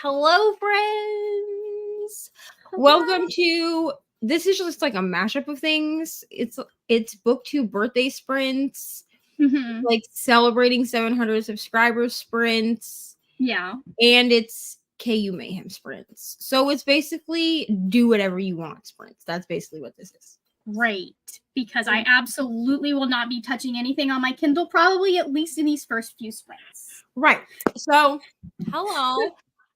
Hello, friends. Hello. Welcome to. This is just like a mashup of things. It's book 2 birthday sprints, like celebrating 700 subscriber sprints. Yeah. And it's KU MAYhem sprints. So it's basically do whatever you want sprints. That's basically what this is. Great. Because I absolutely will not be touching anything on my Kindle, probably at least in these first few sprints. Right. So, hello.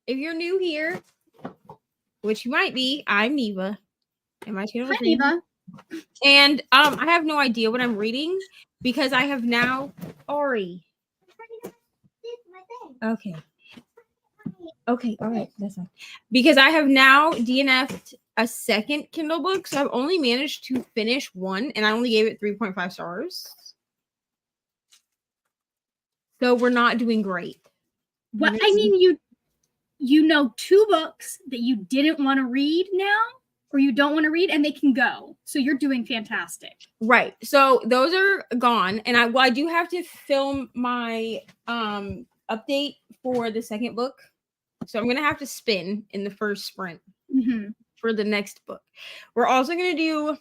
If you're new here, which you might be, I'm Neva. And my channel is Neva. And I have no idea what I'm reading because I have now Ari. Okay. Okay, all right, that's fine. Because I have now DNF'd a second Kindle book, so I've only managed to finish one, and I only gave it 3.5 stars. So we're not doing great. Well, I mean, you know 2 books that you didn't want to read now, or you don't want to read, and they can go. So you're doing fantastic. Right. So those are gone, and I do have to film my update for the second book. So I'm going to have to spin in the first sprint for the next book. We're also going to do... Mom,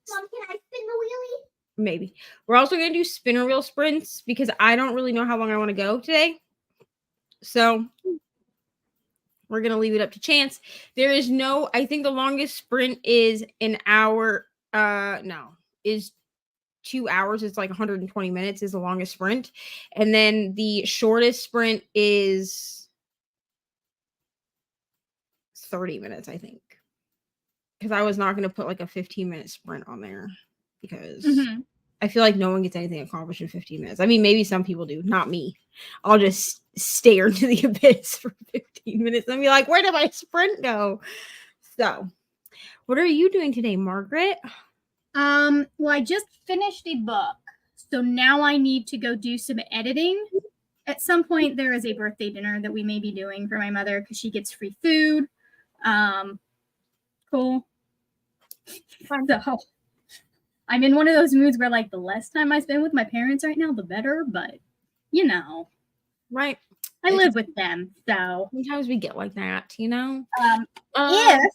can I spin the wheelie? Maybe. We're also going to do spinner wheel sprints because I don't really know how long I want to go today. So we're going to leave it up to chance. There is no... I think the longest sprint is an hour. Is 2 hours. It's like 120 minutes is the longest sprint. And then the shortest sprint is 30 minutes, I think, because I was not going to put like a 15-minute sprint on there because I feel like no one gets anything accomplished in 15 minutes. I mean, maybe some people do, not me. I'll just stare into the abyss for 15 minutes and be like, where did my sprint go? So what are you doing today, Margaret? Well, I just finished a book, so now I need to go do some editing. At some point, there is a birthday dinner that we may be doing for my mother because she gets free food. Cool. So I'm in one of those moods where, like, the less time I spend with my parents right now, the better. But you know, right? I live with them, so sometimes we get like that, you know. If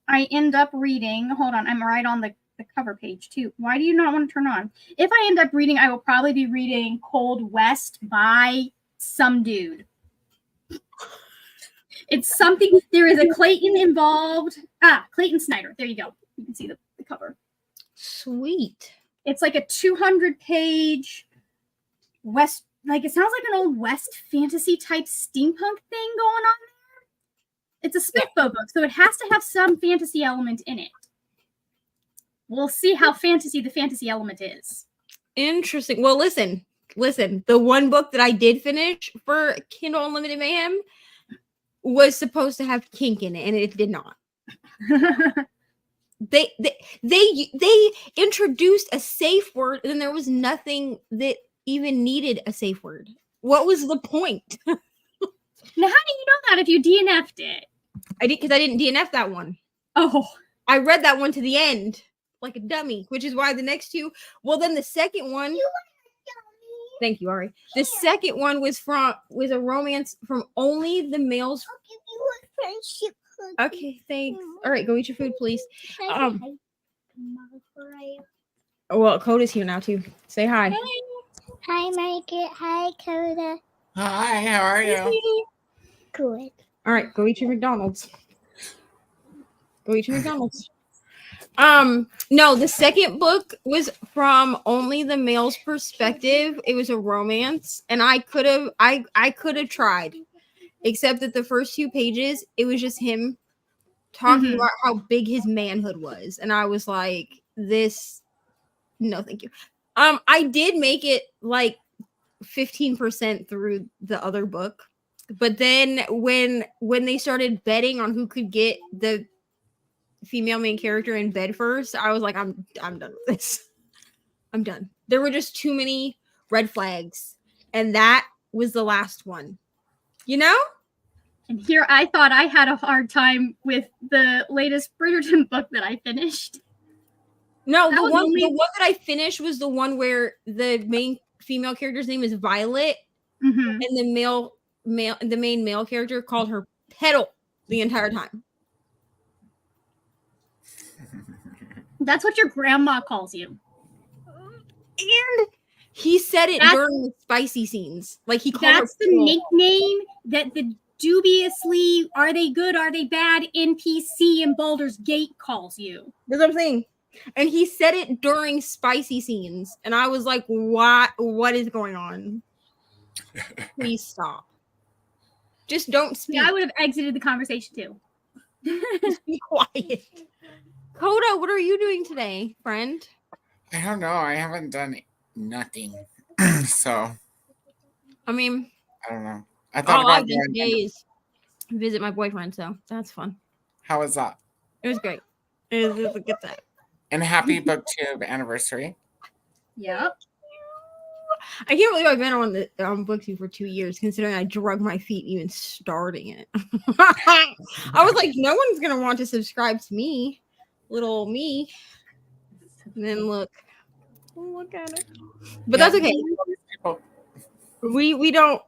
I end up reading, hold on, I'm right on the cover page too. Why do you not want to turn on? If I end up reading, I will probably be reading Cold West by some dude. It's something, there is a Clayton involved. Clayton Snyder. There you go. You can see the cover. Sweet. It's like a 200-page West, like it sounds like an old West fantasy type steampunk thing going on there. It's a Smithbo book, so it has to have some fantasy element in it. We'll see how fantasy the fantasy element is. Interesting. Well, listen. The one book that I did finish for Kindle Unlimited MAYhem was supposed to have kink in it, and it did not. They introduced a safe word, and then there was nothing that even needed a safe word. What was the point? Now, how do you know that if you DNF'd it? I did, because I didn't DNF that one. Oh. I read that one to the end like a dummy, which is why the next two... Well, then the second one... Thank you, Ari. The second one was a romance from only the males. I'll give you a friendship hug. Okay, thanks. All right, go eat your food, please. Well, Coda's here now too. Say hi. Hi, Margaret. Hi, Coda. Hi, how are you? Good. All right, go eat your McDonald's. Go eat your McDonald's. No, the second book was from only the male's perspective. It was a romance, and I could have tried, except that the first 2 pages, it was just him talking about how big his manhood was, and I was like, this, no, thank you. I did make it like 15% through the other book, but then when they started betting on who could get the female main character in bed first, I was like, I'm done with this. I'm done. There were just too many red flags, and that was the last one. You know? And here I thought I had a hard time with the latest Bridgerton book that I finished. No, the one that I finished was the one where the main female character's name is Violet, and the male the main male character called her Petal the entire time. That's what your grandma calls you. And he said it during the spicy scenes. Like he called That's her the Petal. nickname that the dubiously are they good, are they bad NPC in Baldur's Gate calls you. That's what I'm saying. And he said it during spicy scenes. And I was like, what is going on? Please stop. Just don't speak. Yeah, I would have exited the conversation too. Just be quiet. Coda, what are you doing today, friend? I don't know. I haven't done nothing. So, I mean, I don't know. I thought all about I've done today is visit my boyfriend, so that's fun. How was that? It was great. It was a good time. And happy BookTube anniversary. Yep. I can't believe I've been on BookTube for 2 years, considering I drug my feet even starting it. I was like, no one's gonna want to subscribe to me, little me. And then look at it. But that's okay. We don't.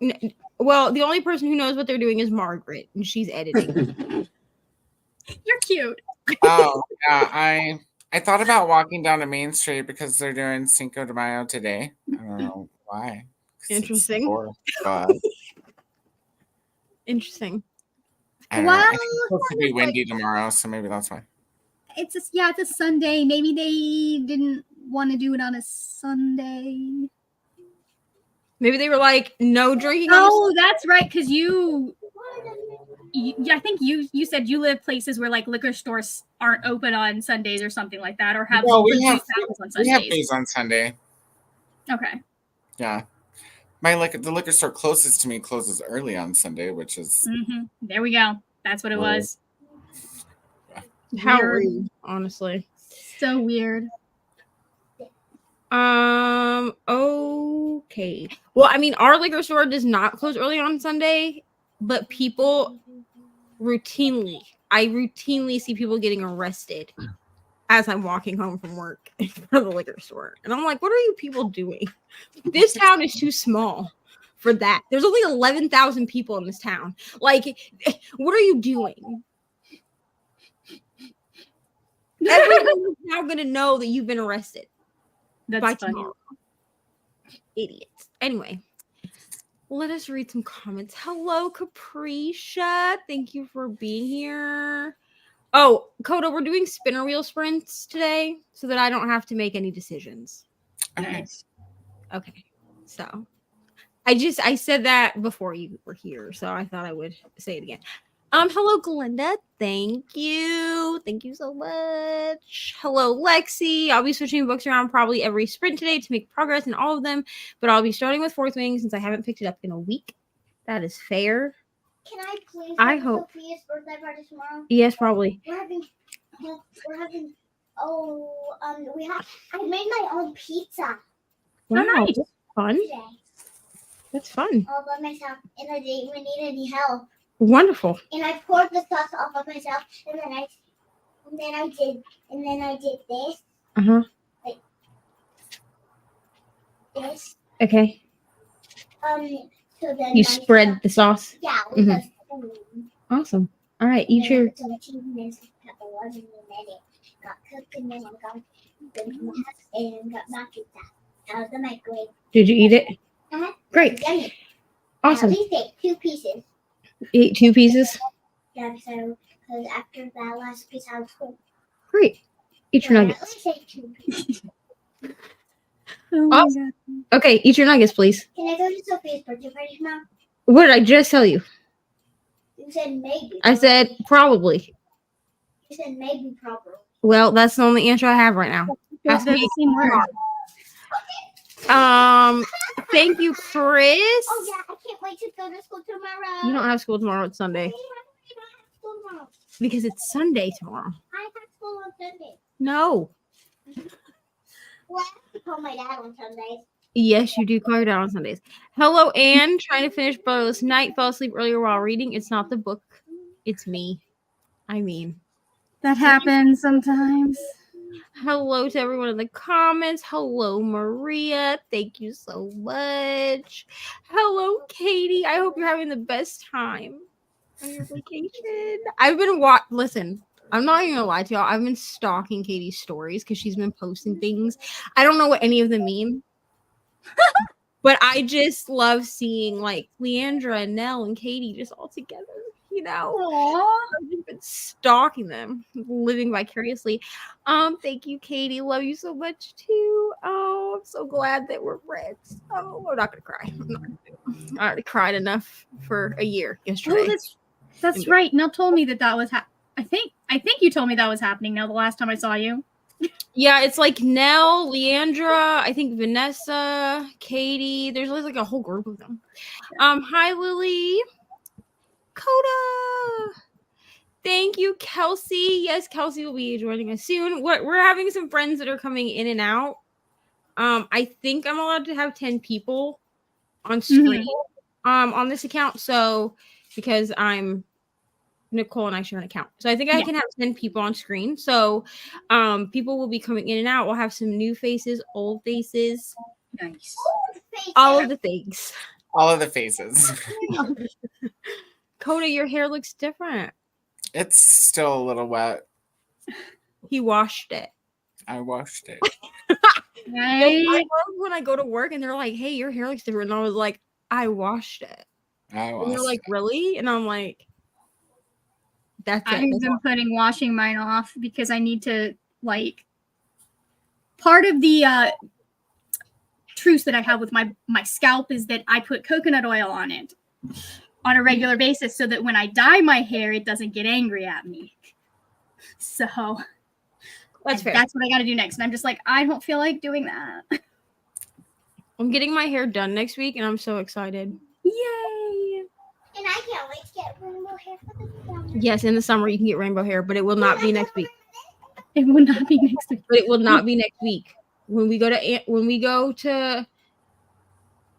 Well, the only person who knows what they're doing is Margaret, and she's editing. You're cute. Oh yeah, I thought about walking down to Main Street because they're doing Cinco de Mayo today. I don't know why. Interesting. Interesting. I don't know. I think it's supposed to be windy tomorrow, so maybe that's why. It's a Sunday. Maybe they didn't want to do it on a Sunday. Maybe they were like, no drinking. Oh, that's right, because I think you said you live places where like liquor stores aren't open on Sundays or something like that, or have we booze have on Sundays. booze on Sunday. Okay. Yeah, the liquor store closest to me closes early on Sunday, which is There we go. That's what it was. How Weird. rude, honestly. So weird. Okay. Well, I mean, our liquor store does not close early on Sunday, but people I routinely see people getting arrested as I'm walking home from work from the liquor store. And I'm like, what are you people doing? This town is too small for that. There's only 11,000 people in this town. Like, what are you doing? Everyone's now going to know that you've been arrested. That's by funny. tomorrow. Idiots. Anyway, let us read some comments. Hello, Capricia. Thank you for being here. Oh, Coda, we're doing spinner wheel sprints today so that I don't have to make any decisions. Nice. Okay. So I said that before you were here, so I thought I would say it again. Hello, Glinda. Thank you. Thank you so much. Hello, Lexi. I'll be switching books around probably every sprint today to make progress in all of them, but I'll be starting with Fourth Wing since I haven't picked it up in a week. That is fair. Can I please? I hope. Sophia's birthday party tomorrow. Yes, probably. I made my own pizza Wow, nice. that's fun. today, That's fun. all by myself, and I didn't even need any help. Wonderful. And I poured the sauce all by myself, and then I did this, Uh-huh. this. Okay. So then You spread the sauce. Yeah. With Mhm. a spoon. Awesome. All right, eat your. So the cheese and then pepperoni, and then it got cooked, and then I got and got my pizza out of the microwave. Did you eat it? Uh-huh. Great. Yummy. Awesome. At least ate 2 pieces. Eat 2 pieces. Yeah, so because after that last piece, I was full. Great. Eat your At nuggets. least ate 2 pieces. Oh my Awesome. God. Okay, eat your nuggets, please. Can I go to Sophia's birthday party tomorrow? What did I just tell you? You said maybe. I said probably. You said maybe probably. Well, that's the only answer I have right now. They're the same word. Thank you, Chris. Oh yeah, I can't wait to go to school tomorrow. You don't have school tomorrow. It's Sunday. I don't have school tomorrow. Because it's Sunday tomorrow. I have school on Sunday. No. Well, I have to call my dad on Sundays. Yes, you do call your dad on Sundays. Hello, Anne. Trying to finish Brotherless Night. Fell asleep earlier while reading. It's not the book. It's me. I mean. That happens sometimes. Hello to everyone in the comments. Hello, Maria. Thank you so much. Hello, Katie. I hope you're having the best time on your vacation. I've been listen, I'm not even gonna lie to y'all. I've been stalking Katie's stories because she's been posting things. I don't know what any of them mean. But I just love seeing like Leandra and Nell and Katie just all together, you know. Aww. I've just been stalking them, living vicariously. Thank you, Katie. Love you so much too. Oh, I'm so glad that we're friends. Oh, I'm not gonna cry. I already cried enough for a year yesterday. Oh, that's right. Nell told me that was I think you told me that was happening now the last time I saw you. Yeah, it's like Nell, Leandra, I think Vanessa, Katie. There's like a whole group of them. Hi, Lily. Coda. Thank you, Kelsey. Yes, Kelsey will be joining us soon. We're having some friends that are coming in and out. I think I'm allowed to have 10 people on screen on this account. So because I'm Nicole and I share an account. So I think I can have 10 people on screen. So people will be coming in and out. We'll have some new faces, old faces. Nice. All of the things. All of the faces. Coda, your hair looks different. It's still a little wet. He washed it. I washed it. Right. I love when I go to work and they're like, hey, your hair looks different. And I was like, I washed it. And they're like, really? And I'm like, that's it. I've been putting washing mine off because I need to, like, part of the truce that I have with my scalp is that I put coconut oil on it on a regular basis so that when I dye my hair, it doesn't get angry at me. So that's fair. That's what I got to do next. And I'm just like, I don't feel like doing that. I'm getting my hair done next week and I'm so excited. Yay! And I can't wait to get rainbow hair for the summer. Yes, in the summer you can get rainbow hair, but it will not be next week. It will not be next week. But it will not be next week. When we go to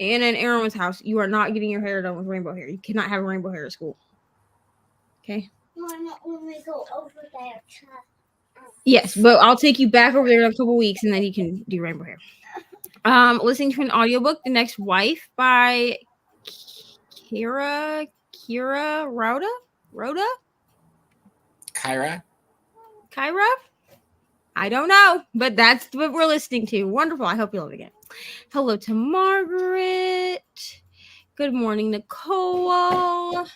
Anna and Aaron's house, you are not getting your hair done with rainbow hair. You cannot have rainbow hair at school. Okay? When we go over there Yes, but I'll take you back over there in a couple weeks and then you can do rainbow hair. Listening to an audiobook, The Next Wife by Kyra Rhoda? Kyra? I don't know, but that's what we're listening to. Wonderful. I hope you love it again. Hello to Margaret. Good morning, Nicole.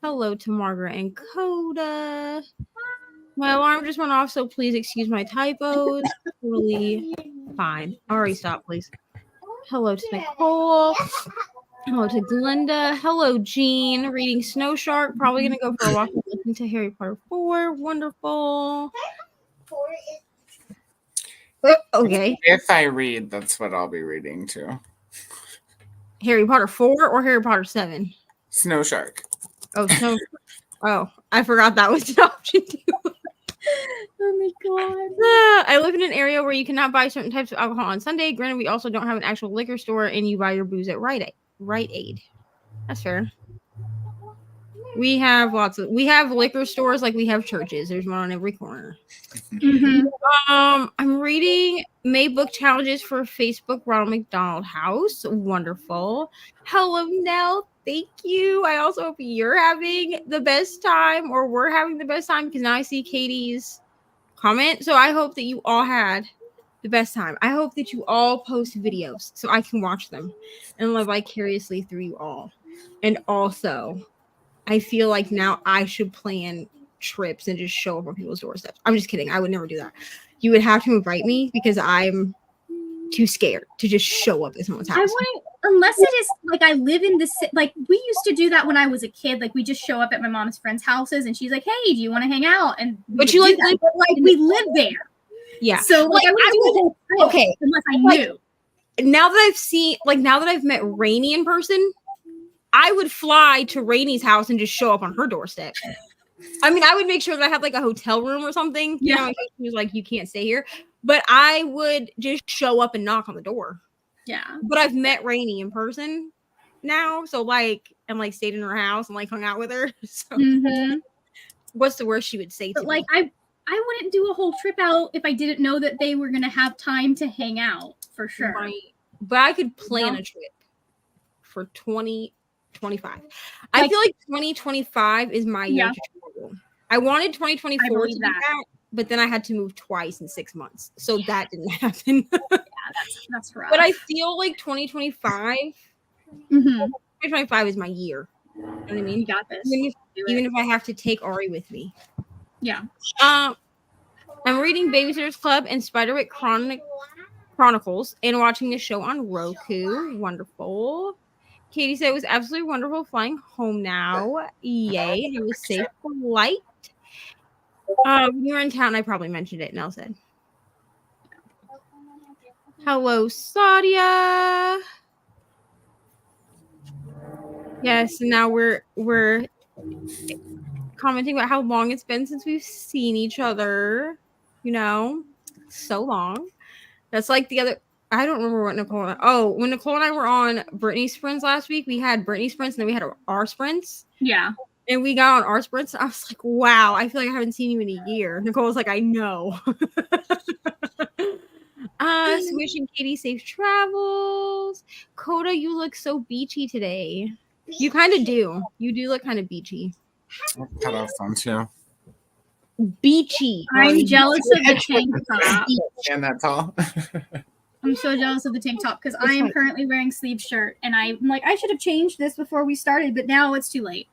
Hello to Margaret and Coda. My alarm just went off, so please excuse my typos. Totally fine. Already stop, please. Hello to Nicole. Hello to Glenda. Hello, Jean. Reading Snow Shark. Probably going to go for a walk and listen to Harry Potter 4. Wonderful. 4 is Okay. If I read, that's what I'll be reading too. Harry Potter 4 or Harry Potter 7? Snow Shark. Oh, Snow Oh, I forgot that was an option too. Oh my god. I live in an area where you cannot buy certain types of alcohol on Sunday. Granted, we also don't have an actual liquor store and you buy your booze at Rite Aid. That's fair. We have liquor stores like we have churches. There's one on every corner. Mm-hmm. I'm reading May book challenges for Facebook Ronald McDonald House. Wonderful. Hello, Nell. Thank you. I also hope you're having the best time, or we're having the best time, because now I see Katie's comment. So I hope that you all had the best time. I hope that you all post videos so I can watch them and live vicariously through you all. And also, I feel like now I should plan trips and just show up on people's doorsteps. I'm just kidding. I would never do that. You would have to invite me because I'm too scared to just show up at someone's house. I wouldn't, unless it is like I live in the like we used to do that when I was a kid. Like we just show up at my mom's friends' houses and she's like, "Hey, do you want to hang out?" And but you like live, but like we live there. Yeah. So like I wouldn't do it okay unless I knew. Now that I've met Reni in person, I would fly to Reni's house and just show up on her doorstep. I mean, I would make sure that I had like a hotel room or something, you know, in case she was like, "You can't stay here." But I would just show up and knock on the door. Yeah. But I've met Reni in person now, so like, and like stayed in her house and like hung out with her. So what's the worst she would say to But like me? I wouldn't do a whole trip out if I didn't know that they were gonna have time to hang out for sure. Right. But I could plan a trip for 2025. I feel like 2025 is my year to travel. I wanted 2024 to be that, but then I had to move twice in 6 months. So that didn't happen. That's rough. But I feel like 2025 2025 is my year. You know what I mean? You got this. Even if I have to take Ari with me. Yeah. I'm reading Babysitter's Club and Spiderwick Chronicles and watching the show on Roku. Wonderful. Katie said it was absolutely wonderful flying home now. Yay. It was safe flight. When you were in town, I probably mentioned it, Nell said. Hello, Sadia. Yes, and now we're commenting about how long it's been since we've seen each other. You know, so long. That's like the other. I don't remember what Nicole. When Nicole and I were on Brittany sprints last week, we had Brittany sprints and then we had our sprints. Yeah. And we got on our sprints. And I was like, wow, I feel like I haven't seen you in a year. Nicole was like, I know. So wishing Katie safe travels. Coda, you look so beachy today. You kind of do. You do look kind of beachy. I'll cut off on too. Beachy. I'm jealous of the tank top. And that's all. I'm so jealous of the tank top because I am currently wearing sleeve shirt and I'm like, I should have changed this before we started, but now it's too late.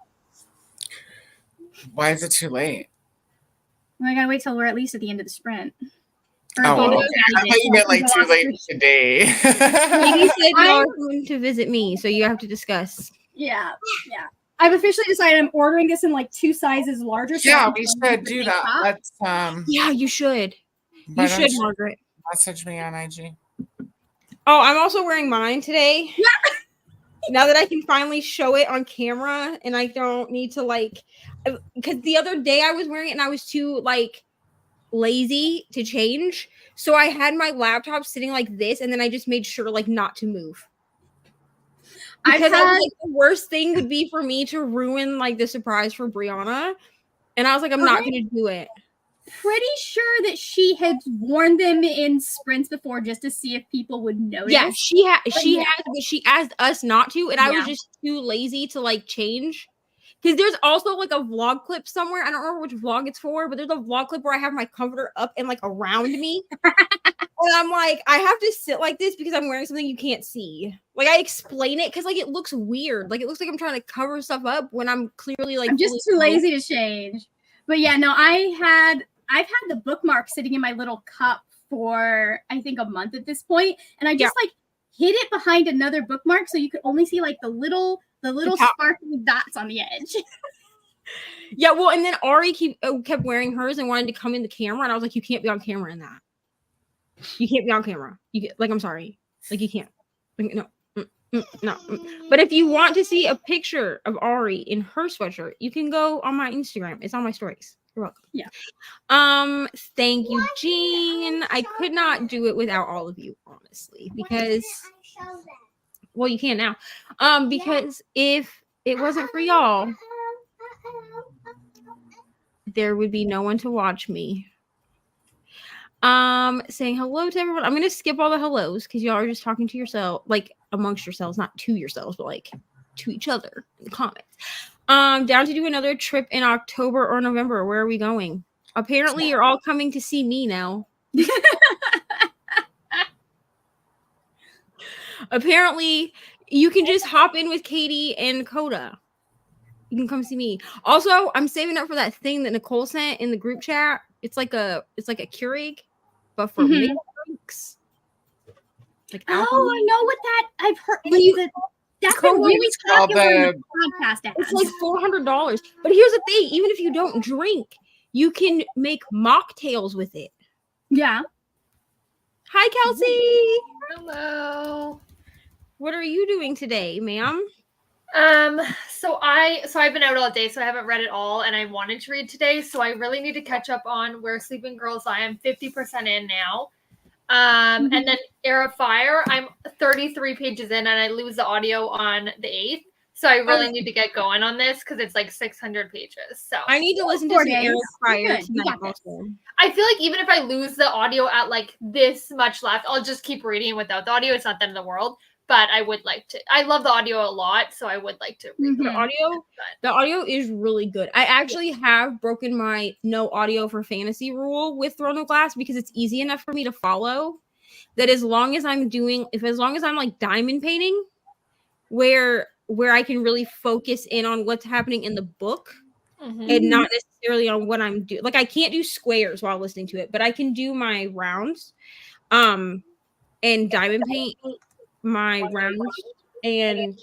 Why is it too late? Well, I gotta wait till we're at least at the end of the sprint. I thought you meant like too late today. Katie said you're going to visit me, so you have to discuss. Yeah. I've officially decided I'm ordering this in like 2 sizes larger. So yeah, we should do that. Let's Yeah, you should. You should, Margaret. Message me on IG. Oh, I'm also wearing mine today. Now that I can finally show it on camera and I don't need to because the other day I was wearing it and I was too lazy to change. So I had my laptop sitting like this and then I just made sure not to move. Because I was the worst thing would be for me to ruin the surprise for Brianna. And I was like, I'm not going to do it. Pretty sure that she had worn them in sprints before just to see if people would notice. Yeah, she has, but she asked us not to, and I was just too lazy to change. Because there's also a vlog clip somewhere. I don't remember which vlog it's for, but there's a vlog clip where I have my comforter up and around me. And I'm like, I have to sit like this because I'm wearing something you can't see. I explain it because it looks weird. It looks like I'm trying to cover stuff up when I'm clearly I'm just too lazy to change. But yeah, no, I've had the bookmark sitting in my little cup for I think a month at this point, and I just hid it behind another bookmark so you could only see the little sparkly dots on the edge. Yeah, well, and then Ari kept wearing hers and wanted to come in the camera, and I was like, you can't be on camera in that. You can't be on camera. I'm sorry, you can't. No. No, but if you want to see a picture of Ari in her sweatshirt, you can go on my Instagram. It's on my stories. You're welcome. Yeah. Thank you, Jean. I could not do it without all of you, honestly, because you can now. Because if it wasn't for y'all, there would be no one to watch me. Saying hello to everyone. I'm gonna skip all the hellos because y'all are just talking to yourself, amongst yourselves, not to yourselves, but to each other in the comments. Down to do another trip in October or November. Where are we going? Apparently, you're all coming to see me now. Apparently, you can just hop in with Katie and Coda. You can come see me. Also, I'm saving up for that thing that Nicole sent in the group chat. It's like a Keurig, but for mixed drinks. Oh, I know what that I've heard. That's been really popular in the podcast ads. It's $400. But here's the thing: even if you don't drink, you can make mocktails with it. Yeah. Hi, Kelsey. Hello. What are you doing today, ma'am? So I've been out all day, so I haven't read it all, and I wanted to read today, so I really need to catch up on Where Sleeping Girls Lie. I'm 50% in now. And then Air of Fire, I'm 33 pages in, and I lose the audio on the 8th. So I really need to get going on this because it's like 600 pages. So I need to listen to 4 some days. Eric prior You're good. You tonight got this. also. I feel like even if I lose the audio at like this much left, I'll just keep reading without the audio. It's not the end of the world. But I would like to. I love the audio a lot, so I would like to read The Mhm. audio is really good. I actually have broken my no audio for fantasy rule with Throne of Glass because it's easy enough for me to follow. That as long as I'm like diamond painting, where I can really focus in on what's happening in the book Mhm. and not necessarily on what I'm doing. Like I can't do squares while listening to it, but I can do my rounds, and diamond paint my rounds, and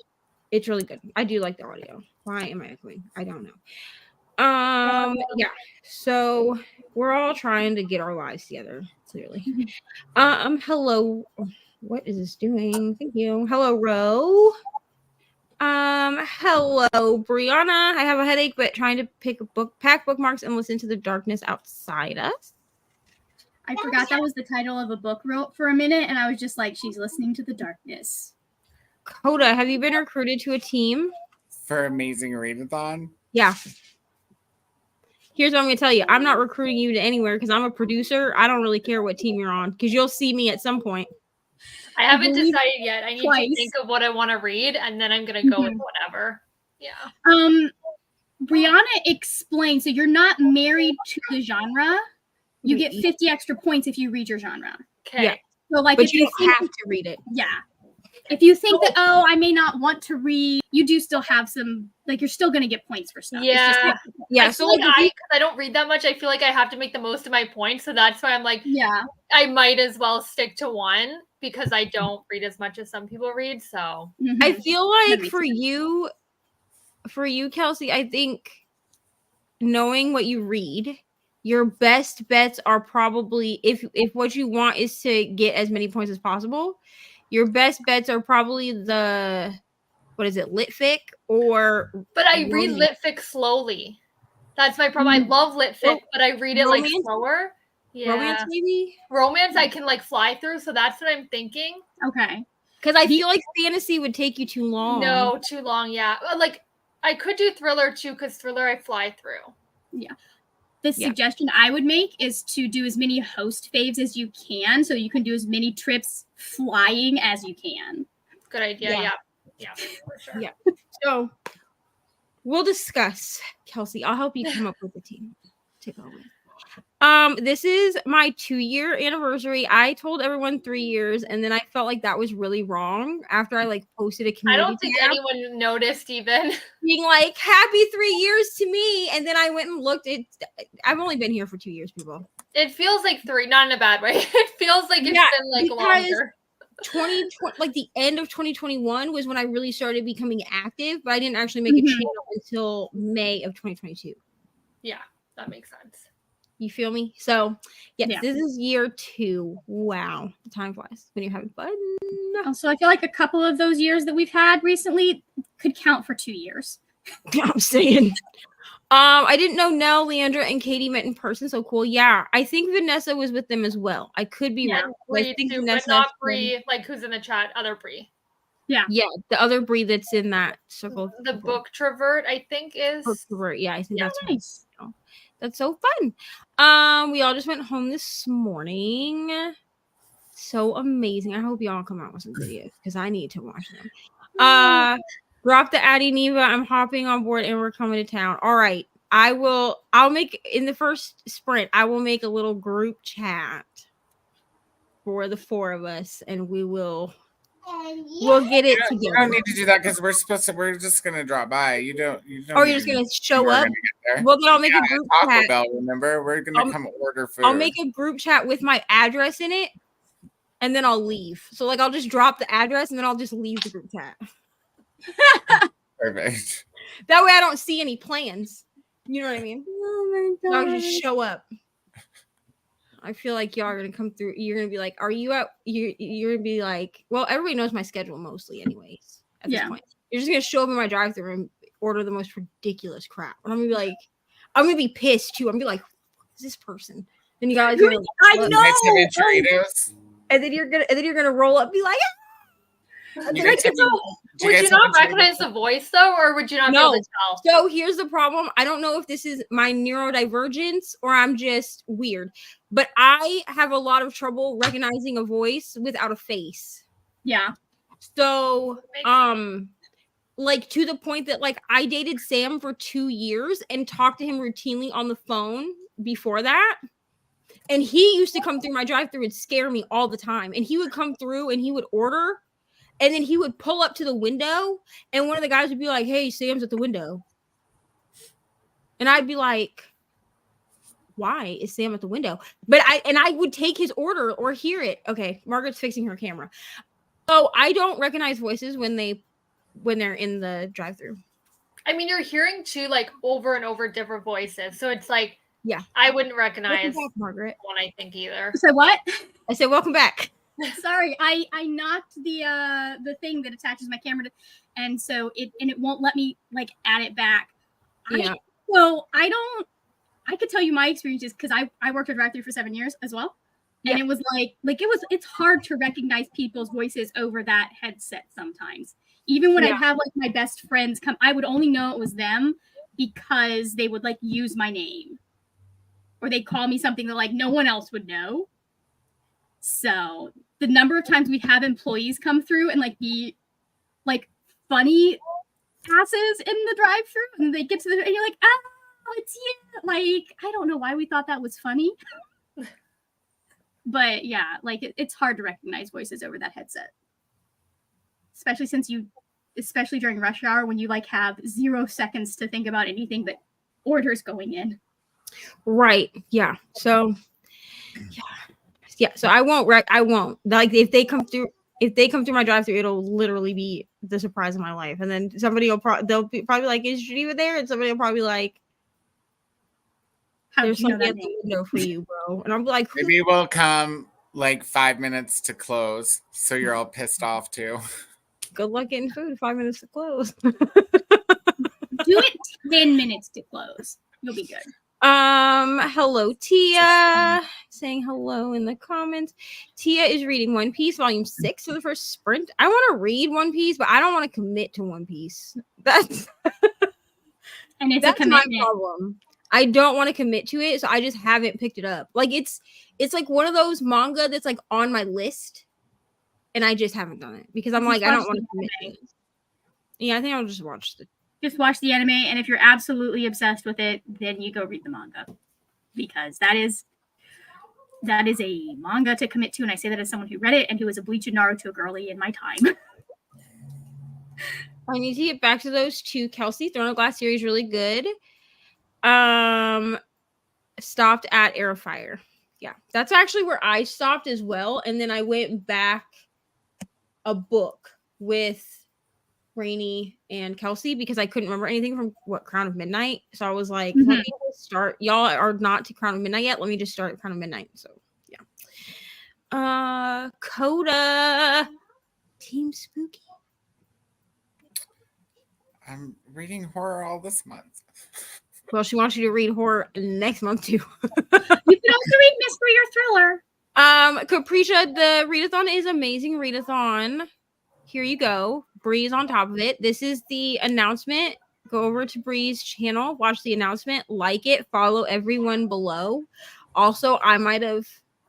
it's really good. I do like the audio. Why am I echoing? I don't know. Yeah. So we're all trying to get our lives together, clearly. Hello. What is this doing? Thank you. Hello, Ro. Hello, Brianna. I have a headache, but trying to pack bookmarks and listen to the darkness outside us. I forgot that was the title of a book wrote for a minute, and I was just like, she's listening to the darkness. Coda, have you been recruited to a team? For Amazing Readathon? Yeah. Here's what I'm going to tell you. I'm not recruiting you to anywhere because I'm a producer. I don't really care what team you're on because you'll see me at some point. I haven't believe decided yet. I need twice. to think of what I want to read, and then I'm gonna go with whatever. Yeah. Brianna explained, so you're not married to the genre. You get 50 extra points if you read your genre. Okay. Yeah. So like But if you don't think, have to read it. yeah. If you think that, oh, I may not want to read, you do still have some, like you're still gonna get points for stuff. Yeah. It's just, Yeah. I So feel like like because I don't read that much, I feel like I have to make the most of my points. So that's why I'm like, yeah. I might as well stick to one because I don't read as much as some people read. So Mhm. I feel That like makes for you, Kelsey, I think knowing what you read, your best bets are probably if what you want is to get as many points as possible, your best bets are probably the lit fic or but I read romance. lit fic slowly. That's my problem. I love lit fic, but I read it like Romance? slower. Yeah. Romance maybe? Romance I can like fly through, so that's what I'm thinking. Okay. Because I feel like fantasy would take you too long. No, too long, yeah. Like I could do thriller too, because thriller I fly through. Yeah. The Yeah. suggestion I would make is to do as many host faves as you can, so you can do as many trips flying as you can. Good idea. Yeah. Yeah, for sure. Yeah. So we'll discuss, Kelsey. I'll help you come up with a team to go with. This is my 2-year anniversary. I told everyone 3 years, and then I felt like that was really wrong after I like posted a I community don't think tab anyone noticed even. being like happy 3 years to me, and then I went and looked. I've only been here for 2 years, people. It feels like 3, not in a bad way. It feels like it's been like longer. 2020, like the end of 2021 was when I really started becoming active, but I didn't actually make a channel until May of 2022. Yeah, that makes sense. You feel me? So, yes, Yeah. this is year 2. Wow, the time flies when you're having fun. Also, I feel like a couple of those years that we've had recently could count for 2 years. I'm saying. I didn't know Nell, Leandra, and Katie met in person. So cool. Yeah, I think Vanessa was with them as well. I could be wrong. Bree I think too, Vanessa, but not Bree, like who's in the chat. Other Bree. Yeah, the other Bree that's in that circle. The book travert, I think, is. Book travert. Yeah, I think that's nice. Right. That's so fun. We all just went home this morning. So amazing. I hope y'all come out with some videos because I need to watch them. Drop the Addie Neva. I'm hopping on board and we're coming to town. All right. I'll make in the first sprint, I will make a little group chat for the 4 of us and we'll get it together. You don't need to do that because we're just gonna drop by. You don't or you're just gonna show up. Well, then I'll make a group Taco chat. Bell, remember? We're gonna come order food. I'll make a group chat with my address in it, and then I'll leave. So like I'll just drop the address and then I'll just leave the group chat. Perfect. That way I don't see any plans. You know what I mean? Oh my I'll just show up. I feel like y'all are gonna come through. You're gonna be like, "Are you out?" You're gonna be like, "Well, everybody knows my schedule mostly, anyways." At this point, you're just gonna show up in my drive-thru and order the most ridiculous crap, and I'm gonna be like, I'm gonna be pissed too. I'm gonna be like, "Who is this person?" Then you guys, are like, I know. and then you're gonna roll up, and be like, You guys, Would you not recognize the voice though, or would you not be able to tell? So here's the problem. I don't know if this is my neurodivergence or I'm just weird, but I have a lot of trouble recognizing a voice without a face. Yeah. So, like to the point that like I dated Sam for 2 years and talked to him routinely on the phone before that. And he used to come through my drive-thru and scare me all the time. And he would come through and he would order, and then he would pull up to the window, and one of the guys would be like, "Hey, Sam's at the window." And I'd be like, "Why is Sam at the window?" But I would take his order or hear it. Okay, Margaret's fixing her camera. So I don't recognize voices when they're in the drive-thru. I mean, you're hearing two like over and over different voices, so it's like, yeah, I wouldn't recognize back, Margaret. one. I think either. So what? I said, "Welcome back." Sorry, I knocked the thing that attaches my camera to, and so it won't let me like add it back. Yeah. I could tell you my experiences because I worked at drive-thru for 7 years as well. And it was it's hard to recognize people's voices over that headset sometimes. Even when I'd have like my best friends come, I would only know it was them because they would like use my name. Or they'd call me something that like no one else would know. So the number of times we'd have employees come through and like be like funny passes in the drive-thru, and they get to the and you're like, "Oh, it's you." Like, I don't know why we thought that was funny. But yeah, like it's hard to recognize voices over that headset. Especially during rush hour when you like have 0 seconds to think about anything but orders going in. Right. Yeah. So yeah. So I won't like if they come through my drive-thru, it'll literally be the surprise of my life. And then somebody will probably like, "Is Geneva there?" And somebody will probably like, "There's something at the window for you, bro." And I'm like, maybe we'll come like 5 minutes to close, so you're all pissed off too. Good luck getting food. 5 minutes to close. Do it 10 minutes to close. You'll be good. Hello, Tia. Saying hello in the comments. Tia is reading One Piece Volume 6 for the first sprint. I want to read One Piece, but I don't want to commit to One Piece. That's a commitment. My problem. I don't want to commit to it, so I just haven't picked it up. Like it's like one of those manga that's like on my list, and I just haven't done it because I'm like, I don't want to commit to it. Yeah, I think I'll just watch the anime, and if you're absolutely obsessed with it, then you go read the manga, because that is a manga to commit to, and I say that as someone who read it and who was a Bleach and Naruto girly in my time. I need to get back to those two. Kelsey, Throne of Glass series, really good. Stopped at Air of Fire. Yeah, that's actually where I stopped as well, and then I went back a book with Reni and Kelsey because I couldn't remember anything from Crown of Midnight. So I was like, let me just start. Y'all are not to Crown of Midnight yet. Let me just start at Crown of Midnight. So yeah. Coda. Team Spooky. I'm reading horror all this month. Well, she wants you to read horror next month too. You can also read mystery or thriller. Capricia, the readathon is amazing readathon. Here you go. Bree's on top of it. This is the announcement. Go over to Bree's channel, watch the announcement, like it, follow everyone below. Also,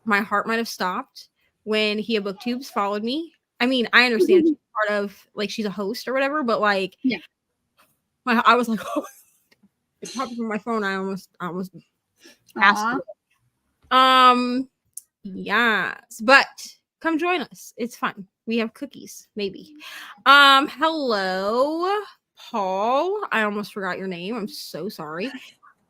my heart might have stopped when Hia Booktubes followed me. I mean, I understand she's part of, like, she's a host or whatever, but like, yeah, I was like, oh, it popped from my phone. I almost passed it. Yes, but come join us. It's fun. We have cookies, maybe. Hello, Paul. I almost forgot your name. I'm so sorry.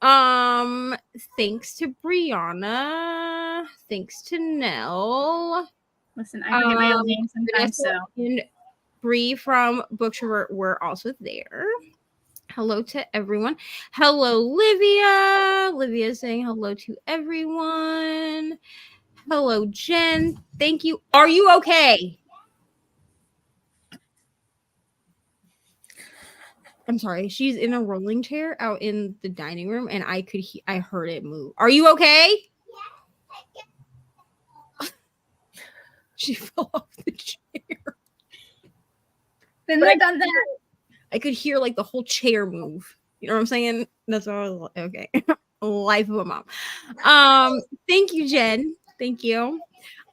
Thanks to Brianna. Thanks to Nell. Listen, I forget my own name sometimes. So and Bree from Bookshare were also there. Hello to everyone. Hello, Livia. Livia saying hello to everyone. Hello, Jen. Thank you. Are you okay? I'm sorry. She's in a rolling chair out in the dining room, and I heard it move. Are you okay? She fell off the chair. Been But there, done that. I could hear like the whole chair move. You know what I'm saying? That's what I was like, okay. Life of a mom. Thank you, Jen. Thank you.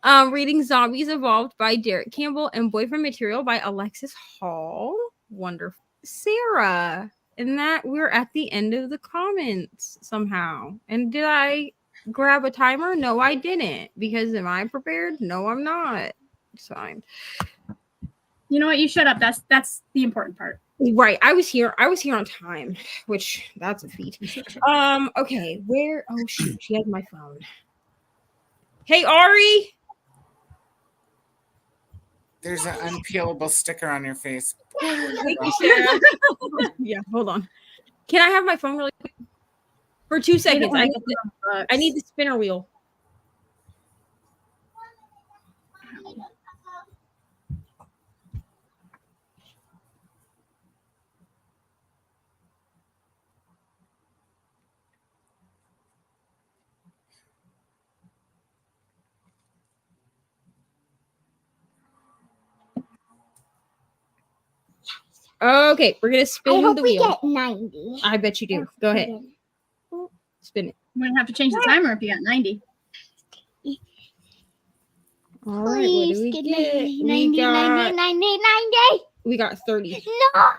Reading Zombies Evolved by Derek Campbell and Boyfriend Material by Alexis Hall. Wonderful. Sarah. And that we're at the end of the comments somehow. And did I grab a timer? No, I didn't. Because am I prepared? No, I'm not. It's fine. You know what? You shut up. That's the important part. Right. I was here on time, which that's a feat. Okay. Where? Oh shoot, she has my phone. Hey Ari. There's an unpeelable sticker on your face. Thank you, Sarah. Yeah, hold on. Can I have my phone really quick? For 2 seconds. I need the spinner wheel. Okay, we're gonna I spin hope the we wheel. get 90. I bet you do. Go ahead. Spin it. I'm gonna have to change the timer if you got 90. All right, what do we get? 90, 90, 90, 90. We got 30. No.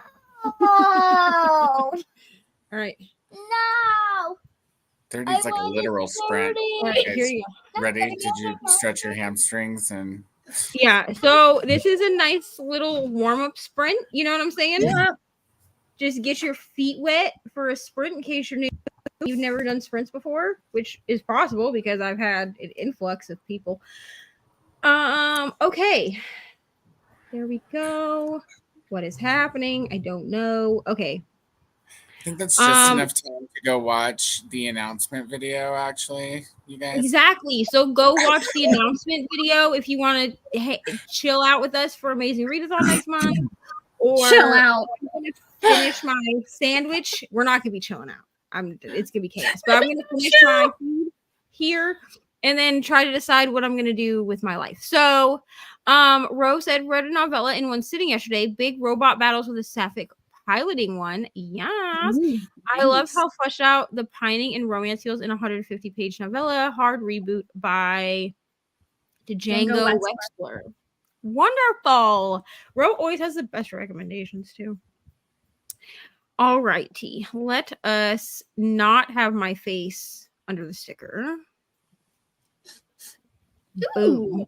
All right. No. 30 is like a I wanted literal sprint. 30. All right, here you go. Ready? Did you stretch your hamstrings and Yeah, so this is a nice little warm-up sprint. You know what I'm saying? Yeah. Just get your feet wet for a sprint in case you're new. You've never done sprints before, which is possible because I've had an influx of people. Okay. There we go. What is happening? I don't know. Okay. I think that's just enough time to go watch the announcement video, actually, you guys. Exactly. So go watch the announcement video if you want to chill out with us for Amazing Readathon next month. Or Chill out. I'm gonna finish my sandwich. We're not gonna be chilling out. It's gonna be chaos. But I'm gonna finish my food here and then try to decide what I'm gonna do with my life. So Rose said read a novella in one sitting yesterday. Big robot battles with a sapphic piloting one. Yes. I love how fleshed out the pining and romance feels in a 150-page novella. Hard reboot by Django Wexler. Wonderful. Ro always has the best recommendations too. All righty. Let us not have my face under the sticker. Boom.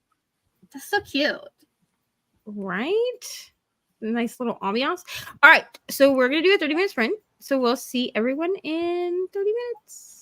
That's so cute. Right? Nice little ambiance. All right. So we're going to do a 30-minute sprint. So we'll see everyone in 30 minutes.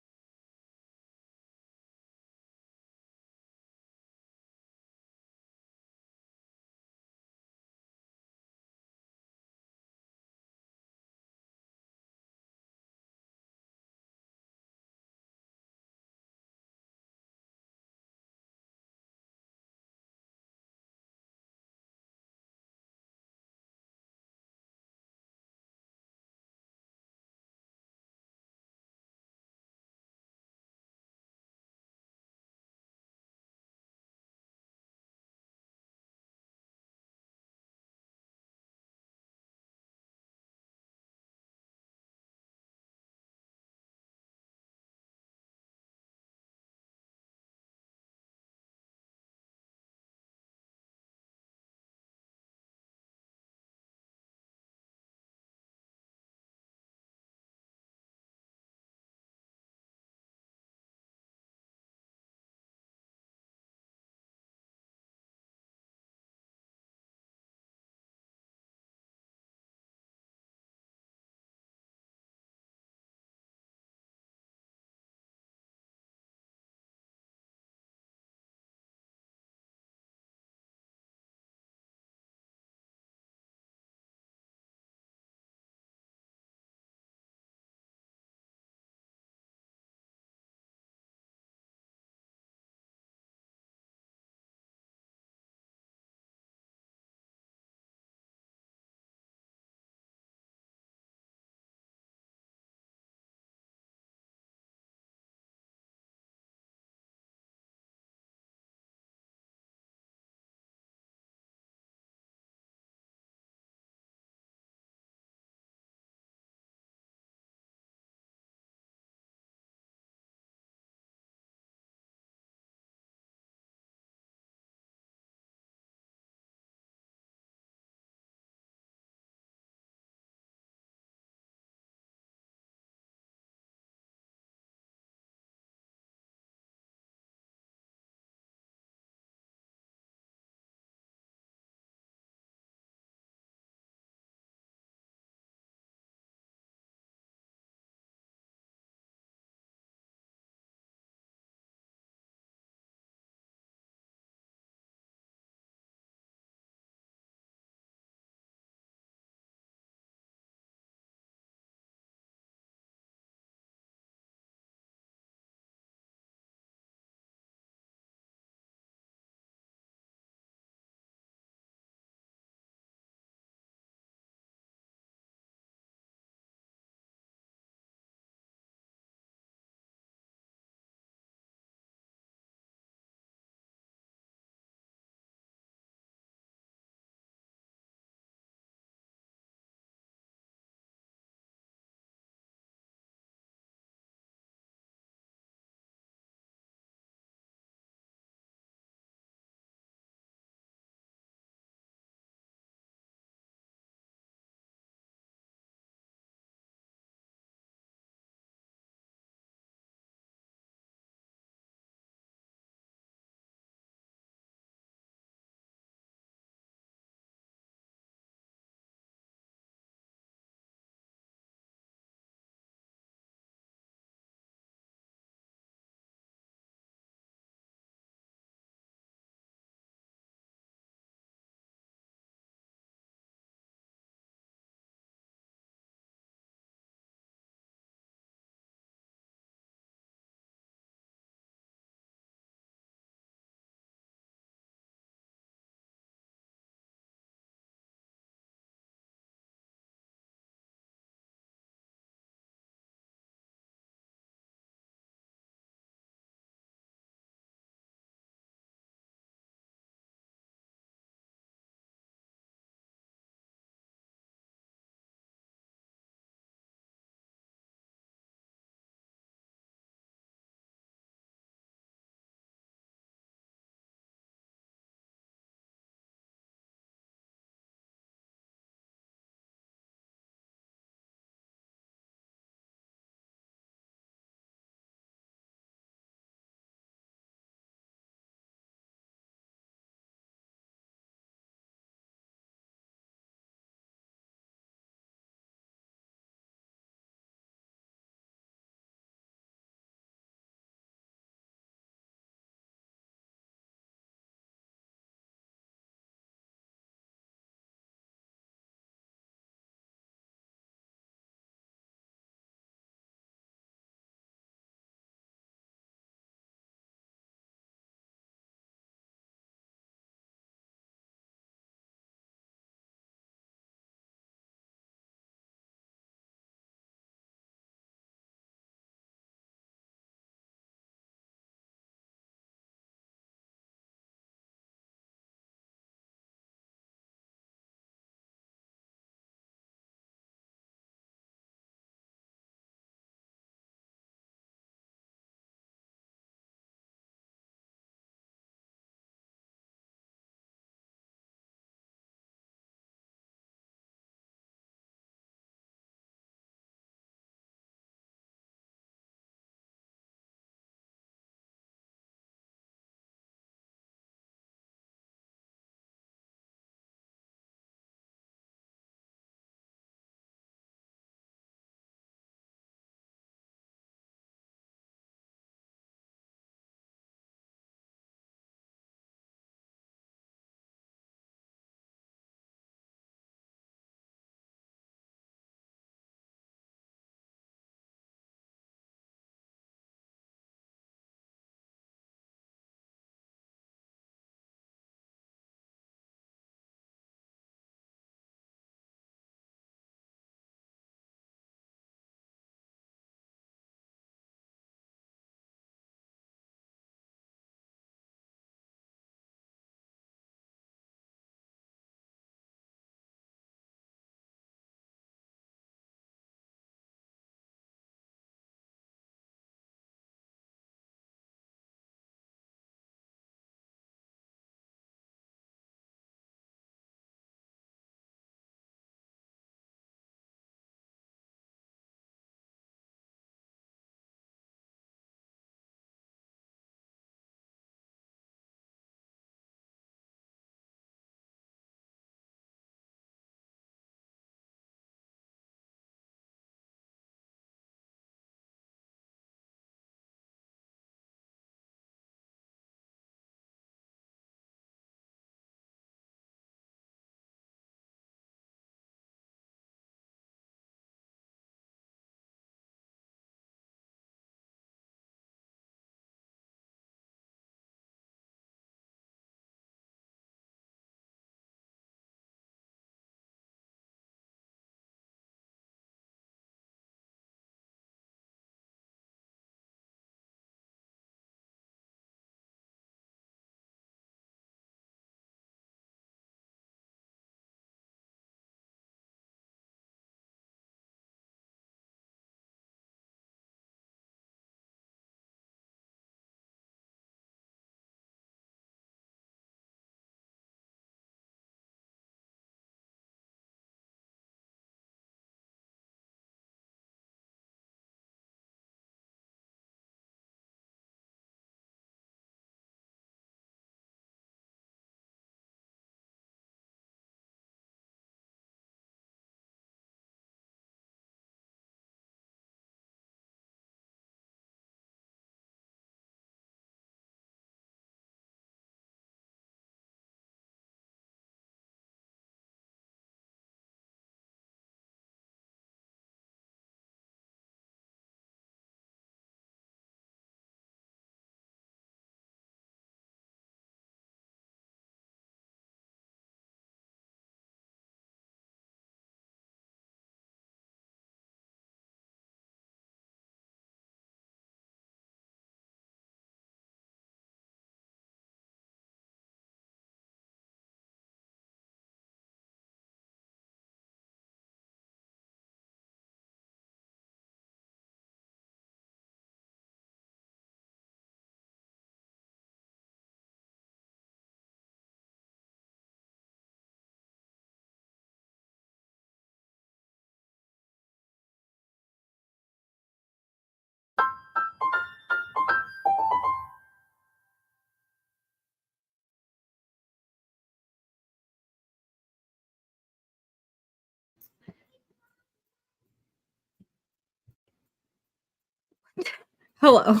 Hello.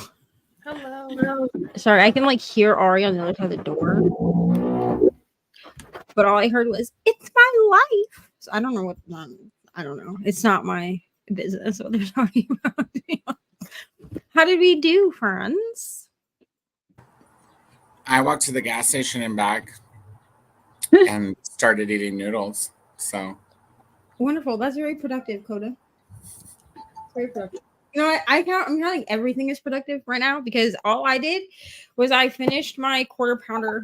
Hello. Sorry, I can like hear Ari on the other side of the door. But all I heard was, "It's my life." So I don't know what. I don't know. It's not my business what they're talking about. How did we do, friends? I walked to the gas station and back and started eating noodles. So Wonderful. That's very productive, Coda. Very productive. You know what? I'm counting everything is productive right now because all I did was I finished my quarter pounder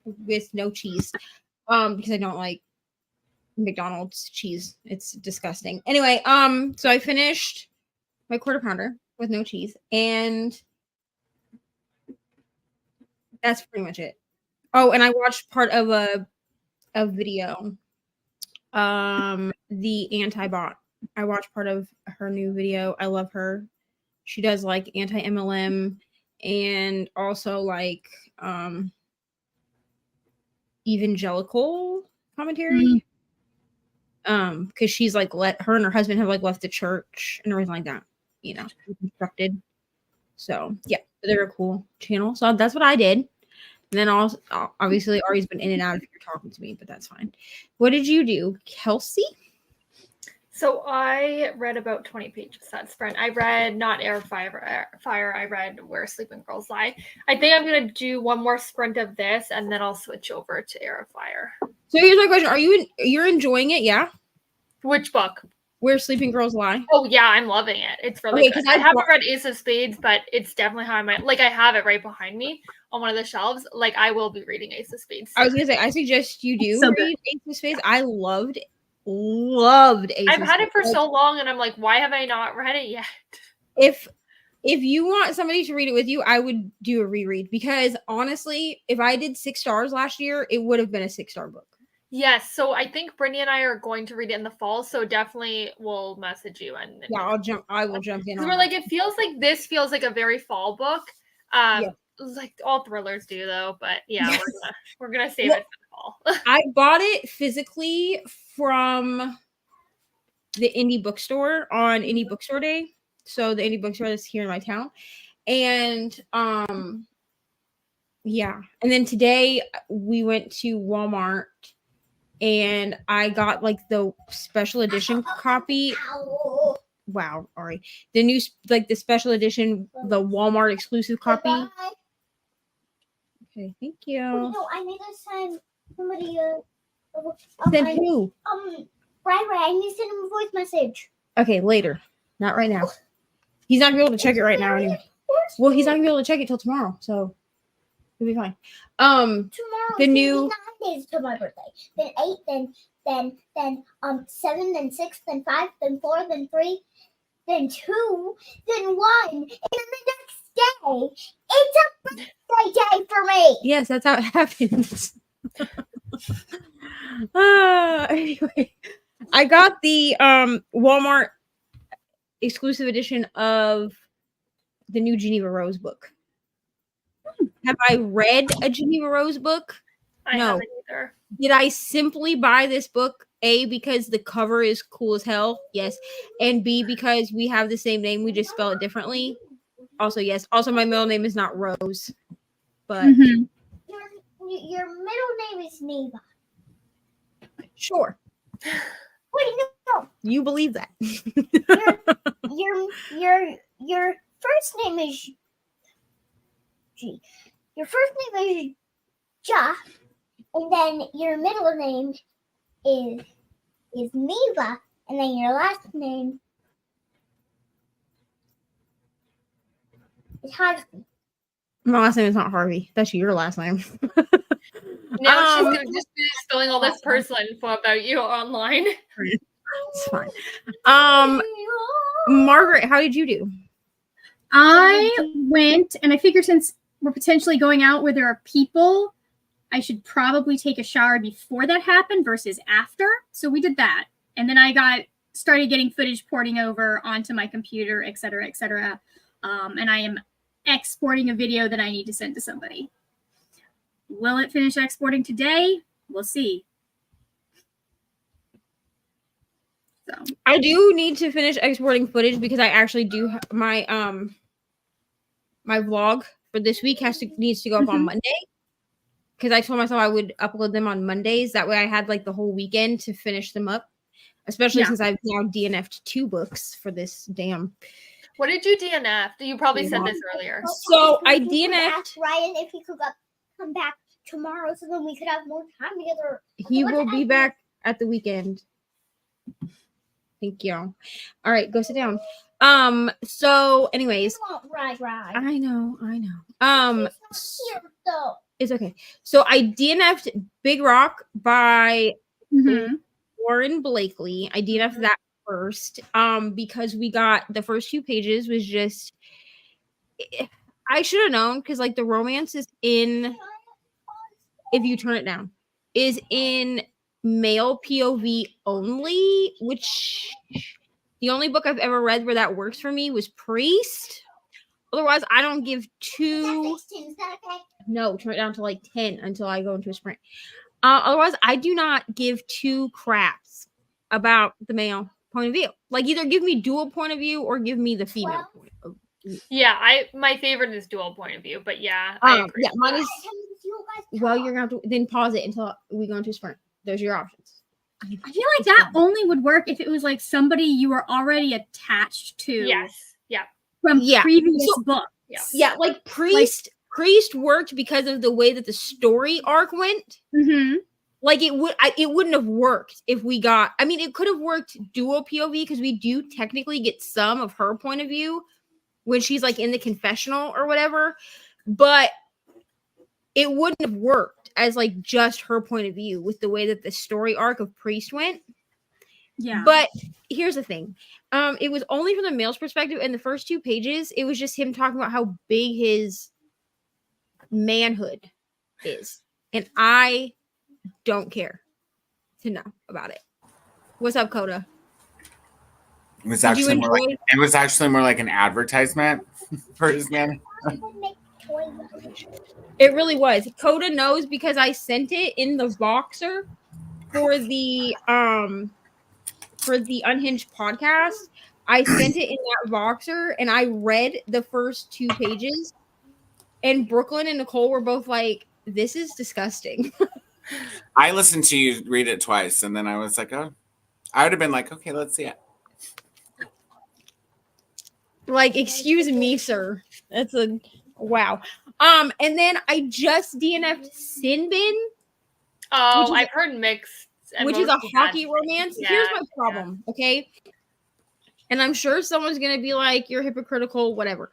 with no cheese. Because I don't like McDonald's cheese. It's disgusting. Anyway, so I finished my quarter pounder with no cheese, and that's pretty much it. Oh, and I watched part of a video. The anti-bot. I watched part of her new video. I love her. She does like anti-MLM and also like evangelical commentary. Because she's like her and her husband have like left the church and everything like that, you know, constructed. So yeah, they're a cool channel. So that's what I did. And then also obviously Ari's been in and out if you're talking to me, but that's fine. What did you do, Kelsey? So I read about 20 pages that sprint. I read not Air Fire. I read Where Sleeping Girls Lie. I think I'm gonna do one more sprint of this, and then I'll switch over to Air of Fire. So here's my question: you're enjoying it? Yeah. Which book? Where Sleeping Girls Lie. Oh yeah, I'm loving it. It's really Okay, good. I haven't read Ace of Spades, but it's definitely how I might like. I have it right behind me on one of the shelves. Like I will be reading Ace of Spades. I was gonna say I suggest you do read Ace of Spades. I loved Ace I've had it for so long, and I'm like, why have I not read it yet? If you want somebody to read it with you, I would do a reread because honestly, if I did 6 stars last year, it would have been a 6-star book. Yes, so I think Brittany and I are going to read it in the fall, so definitely we'll message you and yeah, I will jump in. We're like, it feels like this feels like a very fall book. Yeah. Like all thrillers do though, but yeah, yes. we're gonna save it for the fall. I bought it physically from the indie bookstore on Indie Bookstore Day. So the indie bookstore that's here in my town. And yeah. And then today we went to Walmart and I got like the special edition copy. Wow, Ari. The new like the special edition, the Walmart exclusive copy. Okay, thank you. No, I need to send somebody Send who? Right. I need to send him a voice message. Okay, later. Not right now. He's not gonna be able to check it right now anyway. Well, he's not gonna be able to check it till tomorrow, so it'll be fine. Tomorrow. The new 9 days till my birthday. Then 8. Then 7. Then 6. Then 5. Then 4. Then 3. Then 2. Then 1. And then the next day, it's a birthday day for me. Yes, that's how it happens. Anyway, I got the Walmart exclusive edition of the new Geneva Rose book. Have I read a Geneva Rose book? I haven't either. Did I simply buy this book? A, because the cover is cool as hell. Yes. And B, because we have the same name. We just spell it differently. Also, yes. Also, my middle name is not Rose. But your middle name is Neva. Sure. Wait, no. You believe that. your first name is G. Your first name is Ja, and then your middle name is Neva, and then your last name is Harvey. My last name is not Harvey. That's your last name. Now she's gonna just be spilling all this personal info about you online. It's fine. Margaret, how did you do? I went, and I figured since we're potentially going out where there are people, I should probably take a shower before that happened versus after. So we did that. And then I started getting footage porting over onto my computer, et cetera, et cetera. And I am exporting a video that I need to send to somebody. Will it finish exporting today? We'll see. So I do need to finish exporting footage because I actually do my my vlog for this week needs to go up on Mhm. Monday. Because I told myself I would upload them on Mondays. That way I had like the whole weekend to finish them up. Especially Yeah. since I've now DNF'd 2 books for this damn. What did you DNF? You probably said this earlier. So I We could DNF'd. ask Ryan if he could come back tomorrow, so then we could have more time together. He will be back at the weekend. Thank you. All right, go sit down. So anyways, Right. I know. Here, though. It's okay. So I DNF'd Big Rock by Mhm. Warren Blakely. I DNF'd that first. Because we got the first 2 pages was just I should have known because like the romance is in if you turn it down is in male POV only, which the only book I've ever read where that works for me was Priest. Otherwise, I don't give 2. Is that okay? No, turn it down to like 10 until I go into a sprint. Otherwise, I do not give 2 craps about the male point of view. Like either give me dual point of view or give me the female point of view. Yeah, my favorite is dual point of view, but yeah, I agree. Yeah, mine is. You guys Well, talk. you're gonna have to then pause it until we go into a sprint. Those are your options. I feel like that only would work if it was like somebody you were already attached to Yes. Yeah. from Yeah. previous So- books. Yeah. Yeah, like Priest worked because of the way that the story arc went. Mm-hmm. Like it wouldn't have worked if we got. I mean, it could have worked dual POV because we do technically get some of her point of view when she's like in the confessional or whatever, but it wouldn't have worked as like just her point of view with the way that the story arc of Priest went. Yeah. But here's the thing. It was only from the male's perspective. In the first 2 pages, it was just him talking about how big his manhood is. And I don't care to know about it. What's up, Coda? It was Did you actually more enjoy- like it was actually more like an advertisement for his man. I could make toys of it. It really was. Coda knows because I sent it in the Voxer for the Unhinged podcast. I sent it in that Voxer and I read the first 2 pages. And Brooklyn and Nicole were both like, "This is disgusting." I listened to you read it twice, and then I was like, "Oh," I would have been like, "Okay, let's see it." Like, excuse me, sir. That's a wow. And then I just DNF'd Sin Bin, Oh, Which is- I've heard mixed. and which is a most bad hockey things. romance. Yeah, Here's my problem, okay? And I'm sure someone's gonna be like, "You're hypocritical," whatever.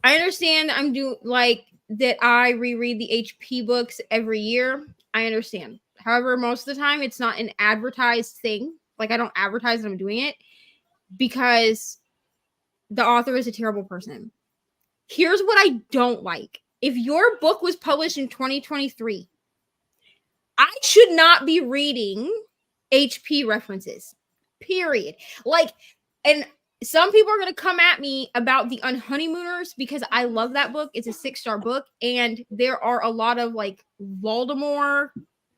I understand I'm doing like that. I reread the HP books every year. I understand. However, most of the time it's not an advertised thing. Like I don't advertise that I'm doing it because the author is a terrible person. Here's what I don't like. If your book was published in 2023, I should not be reading HP references. Period. Like, and some people are going to come at me about the Unhoneymooners because I love that book. It's a 6-star book, and there are a lot of like Voldemort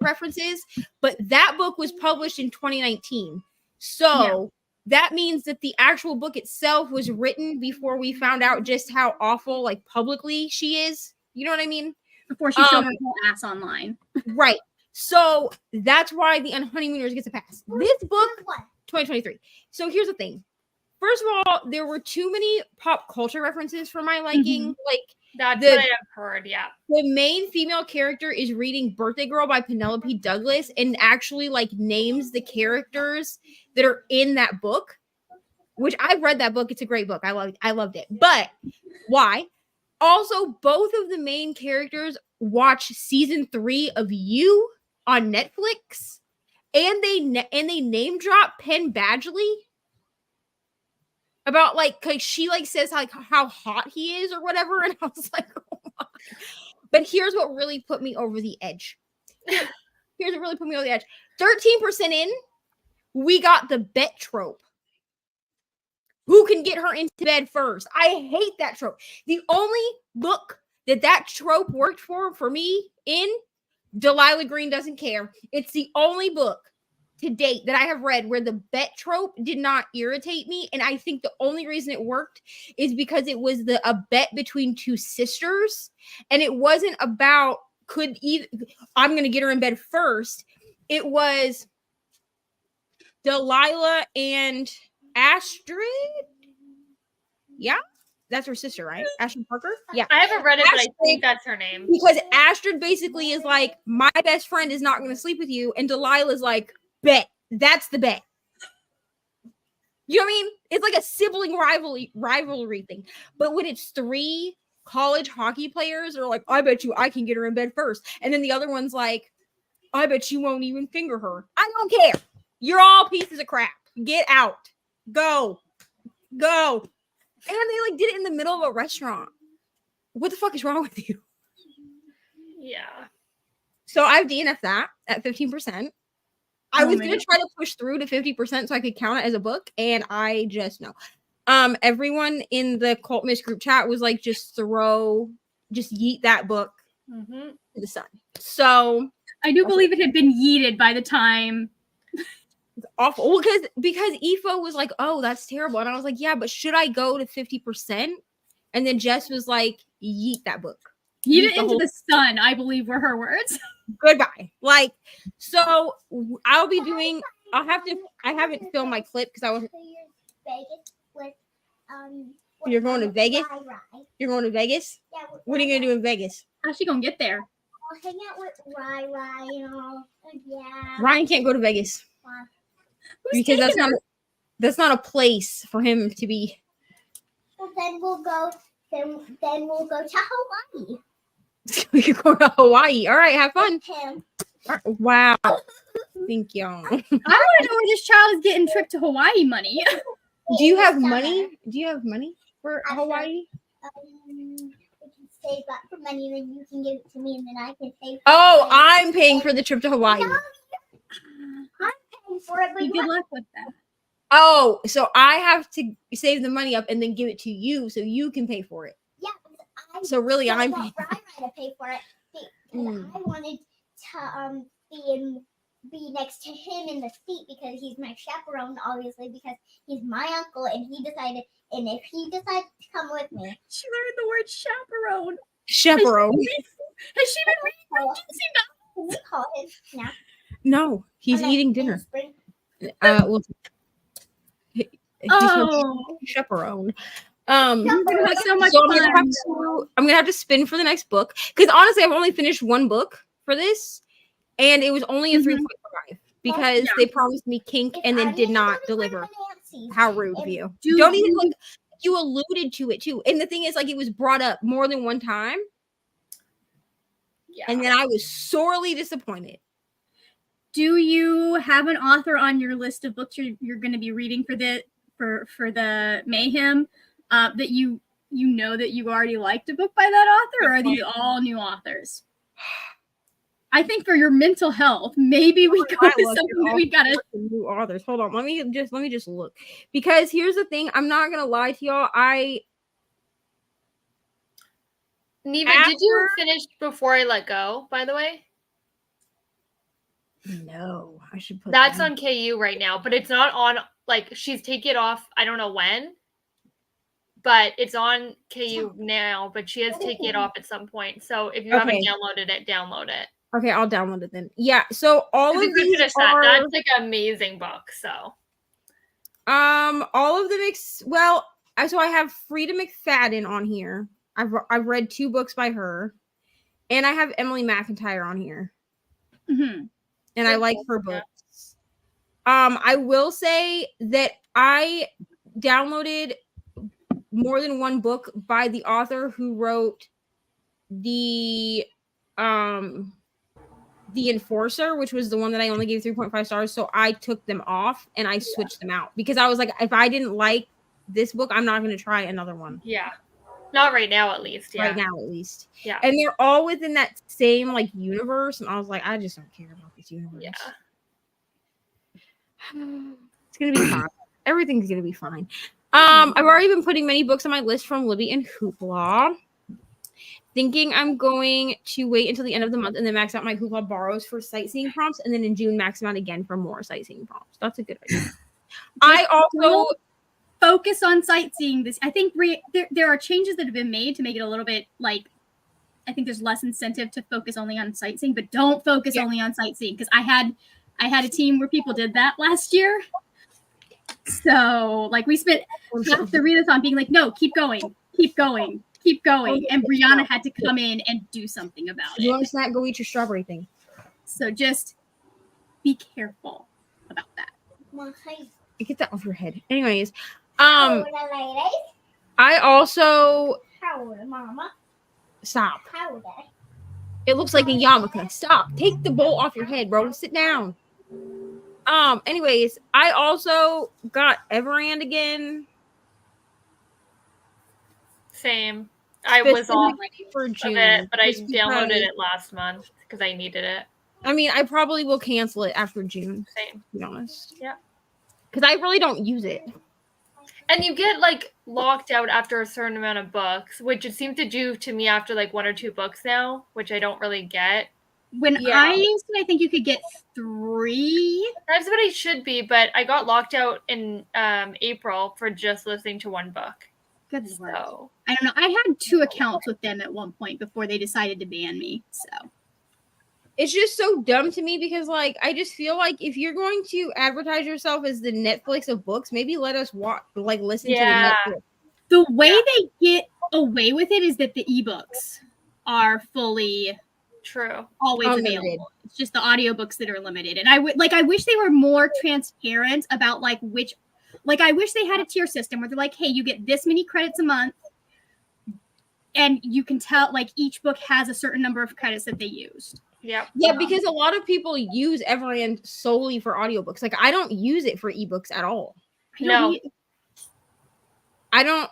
references, but that book was published in 2019. So that means that the actual book itself was written before we found out just how awful, like publicly she is. You know what I mean? Before she showed her whole ass online. Right. So that's why the Unhoneymooners gets a pass. This book, 2023. So here's the thing. First of all, there were too many pop culture references for my liking. Like That's The- what I have heard. Yeah. the main female character is reading Birthday Girl by Penelope Douglas and actually like names the characters that are in that book, which I've read that book. It's a great book. I loved it. But why? Also, both of the main characters watch season 3 of You on Netflix, and they name drop Penn Badgley about like cause she like says like how hot he is or whatever, and I was like, oh my. But here's what really put me over the edge. Here's what really put me over the edge. 13% in, we got the bet trope. Who can get her into bed first? I hate that trope. The only book that trope worked for me in Delilah Green Doesn't Care. It's the only book to date that I have read where the bet trope did not irritate me, and I think the only reason it worked is because it was a bet between two sisters, and it wasn't about I'm gonna get her in bed first. It was Delilah and Astrid. Yeah, that's her sister, right? Astrid Parker. Yeah, I haven't read it, but I Astrid- think that's her name. because Astrid basically is like, my best friend is not going to sleep with you, and Delilah's like, bet. That's the bet. You know what I mean? It's like a sibling rivalry thing. But when it's 3 college hockey players, are like, I bet you I can get her in bed first, and then the other one's like, I bet you won't even finger her. I don't care. You're all pieces of crap. Get out. Go. And they like did it in the middle of a restaurant. What the fuck is wrong with you? Yeah. So I've DNF'd that at 15%. I was going to try to push through to 50% so I could count it as a book, and I just no. Everyone in the Cult Miss group chat was like, just yeet that book to the sun. So I do believe it had been yeeted by the time. it's awful. Well, because Ifo was like, oh, that's terrible. And I was like, yeah, but should I go to 50%? And then Jess was like, yeet that book. Yeet it into the sun, I believe were her words. Goodbye. Like, so I haven't filmed my clip because I was. You're going to Vegas? You're going to Vegas? Yeah, What are you going to do in Vegas? How's she gonna get there? I'll hang out with Rai, you know. Yeah. Ryan can't go to Vegas Who's because taking her? that's not a place for him to be. Well, then we'll go. Then we'll go to Hawaii. We could go to Hawaii. All right, have fun. Him. Wow. Thank you. I want to know where this child is getting trip to Hawaii money. Do you have money? Do you have money for Hawaii? We can save up for money, then you can give it to me, and then I can save. Oh, I'm paying for the trip to Hawaii. No, I'm paying for it, but Good luck with that. Oh, so I have to save the money up and then give it to you so you can pay for it. Yeah. So really, don't I'm want Rai to pay for it because I wanted to be next to him in the seat because he's my chaperone, obviously, because he's my uncle, and if he decides to come with me, She learned the word chaperone. chaperone. Has she been reading Regency novels? call him now. No, he's And then eating in dinner. spring, Well, he's Oh, chaperone. we're gonna have so much So fun. I'm gonna have to spin for the next book because honestly, I've only finished one book for this, and it was only a 3.5 because they promised me kink if and I then need did to not go to deliver. Nancy's, How rude of and you! do Don't even you- look. You alluded to it too, and the thing is, like, it was brought up more than one time, Yeah. and then I was sorely disappointed. Do you have an author on your list of books you're going to be reading for the MAYhem that you know that you already liked a book by that author, or are these all new authors? I think for your mental health, maybe we go I with looked something at that all we gotta. New authors. Hold on, let me just look because here's the thing. I'm not gonna lie to y'all. Neva, did you finish Before I Let Go, by the way? No, I should put That's that. on KU right now, but it's not on, like, she's taken it off, I don't know when, but it's on KU now, but she has taken it off at some point. So if you haven't Okay. downloaded it, download it. Okay, I'll download it then. Yeah, so all of If you these finish are that, that's like an amazing book. So all of them. So I have Frida McFadden on here. I've read 2 books by her, and I have Emily McIntyre on here, Mm-hmm. and I like her books. I will say that I downloaded more than one book by the author who wrote the Enforcer, which was the one that I only gave 3.5 stars. So I took them off and I switched them out because I was like, if I didn't like this book, I'm not going to try another one. yeah, not right now at least. Yeah, Right now, at least. Yeah. And they're all within that same like universe. And I was like, I just don't care about this universe. Yeah. It's going to be fine. Everything's going to be fine. I've already been putting many books on my list from Libby and Hoopla. Thinking I'm going to wait until the end of the month and then max out my Hoopla borrows for sightseeing prompts, and then in June max them out again for more sightseeing prompts. That's a good idea. I also focus on sightseeing this. I think there are changes that have been made to make it a little bit like, I think there's less incentive to focus only on sightseeing, but don't focus only on sightseeing, because I had a team where people did that last year. So like we spent half the readathon being like, no, keep going. And Brianna had to come in and do something about it. You want a snack? Go eat your strawberry thing. So just be careful about that. Get that off your head. Anyways, I also Mama? stop. How old are It looks like a yarmulke. Stop. Take the bowl off your head, bro. Sit down. Anyways, I also got Everand again. Same. I was off for of June, it, but I just downloaded because- it last month because I needed it. I mean, I probably will cancel it after June, Same. to be honest. Yeah. Because I really don't use it. And you get like locked out after a certain amount of books, which it seemed to do to me after like 1 or 2 books now, which I don't really get. When I used it, I think you could get 3. That's what I should be, but I got locked out in April for just listening to 1 book. Good Lord. So I don't know. I had 2 accounts with them at one point before they decided to ban me. So It's just so dumb to me because, like, I just feel like if you're going to advertise yourself as the Netflix of books, maybe let us listen to the Netflix. the way they get away with it is that the ebooks are fully true. always Unlimited. available. It's just the audiobooks that are limited. And I wish they were more transparent about like which, like I wish they had a tier system where they're like, hey, you get this many credits a month, and you can tell like each book has a certain number of credits that they used. Yeah. Yeah, because a lot of people use Everand solely for audiobooks. Like, I don't use it for ebooks at all. No. I don't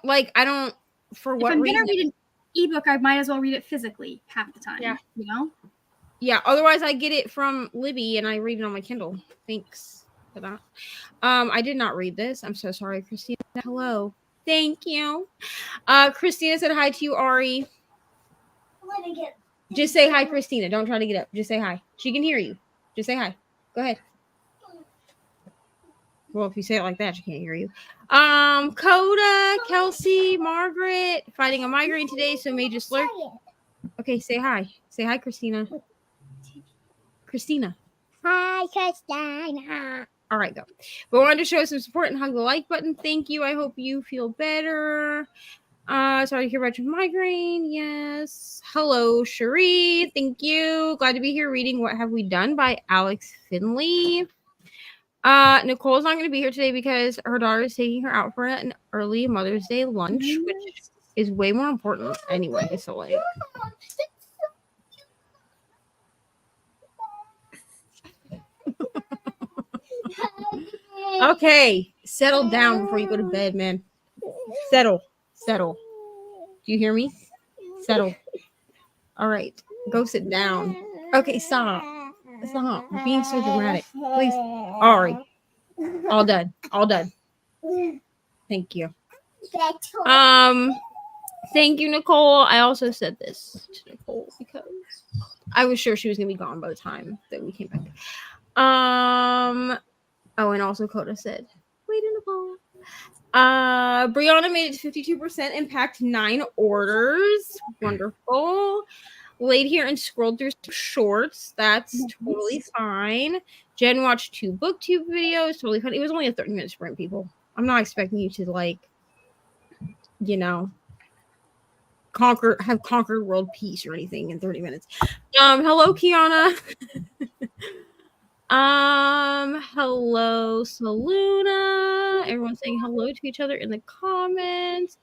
for If what I'm reason? gonna read an ebook, I might as well read it physically half the time. Yeah. You know? Yeah, otherwise I get it from Libby and I read it on my Kindle. Thanks for that. I did not read this. I'm so sorry, Christina. Hello. Thank you. Christina said hi to you, Ari. Let me get. Just say hi, Christina. Don't try to get up. Just say hi. She can hear you. Just say hi. Go ahead. Well, if you say it like that, she can't hear you. Coda, Kelsey, Margaret, fighting a migraine today, so may just lurk. Okay, say hi. Say hi, Christina. Christina. Hi, Christina. All right, go. But wanted to show some support and hug the like button. Thank you. I hope you feel better. Sorry to hear about your migraine. Yes. Hello, Cherie. Thank you. Glad to be here reading What Have We Done by Alex Finley. Nicole's not going to be here today because her daughter is taking her out for an early Mother's Day lunch, which is way more important anyway. So like, okay, settle down before you go to bed, man. Settle. Do you hear me? Settle. All right, go sit down. Okay, stop. You're being so dramatic. Please. All right. All done. Thank you. Thank you, Nicole. I also said this to Nicole because I was sure she was gonna be gone by the time that we came back. Oh, and also Coda said, wait, Nicole. Brianna made it to 52% and packed 9 orders. Wonderful. Laid here and scrolled through some shorts. That's totally fine. Jen watched 2 booktube videos. Totally fine. It was only a 30-minute sprint, people. I'm not expecting you to, like, you know, have conquered world peace or anything in 30 minutes. Hello, Kiana. Hello, Saluna. Everyone's saying hello to each other in the comments.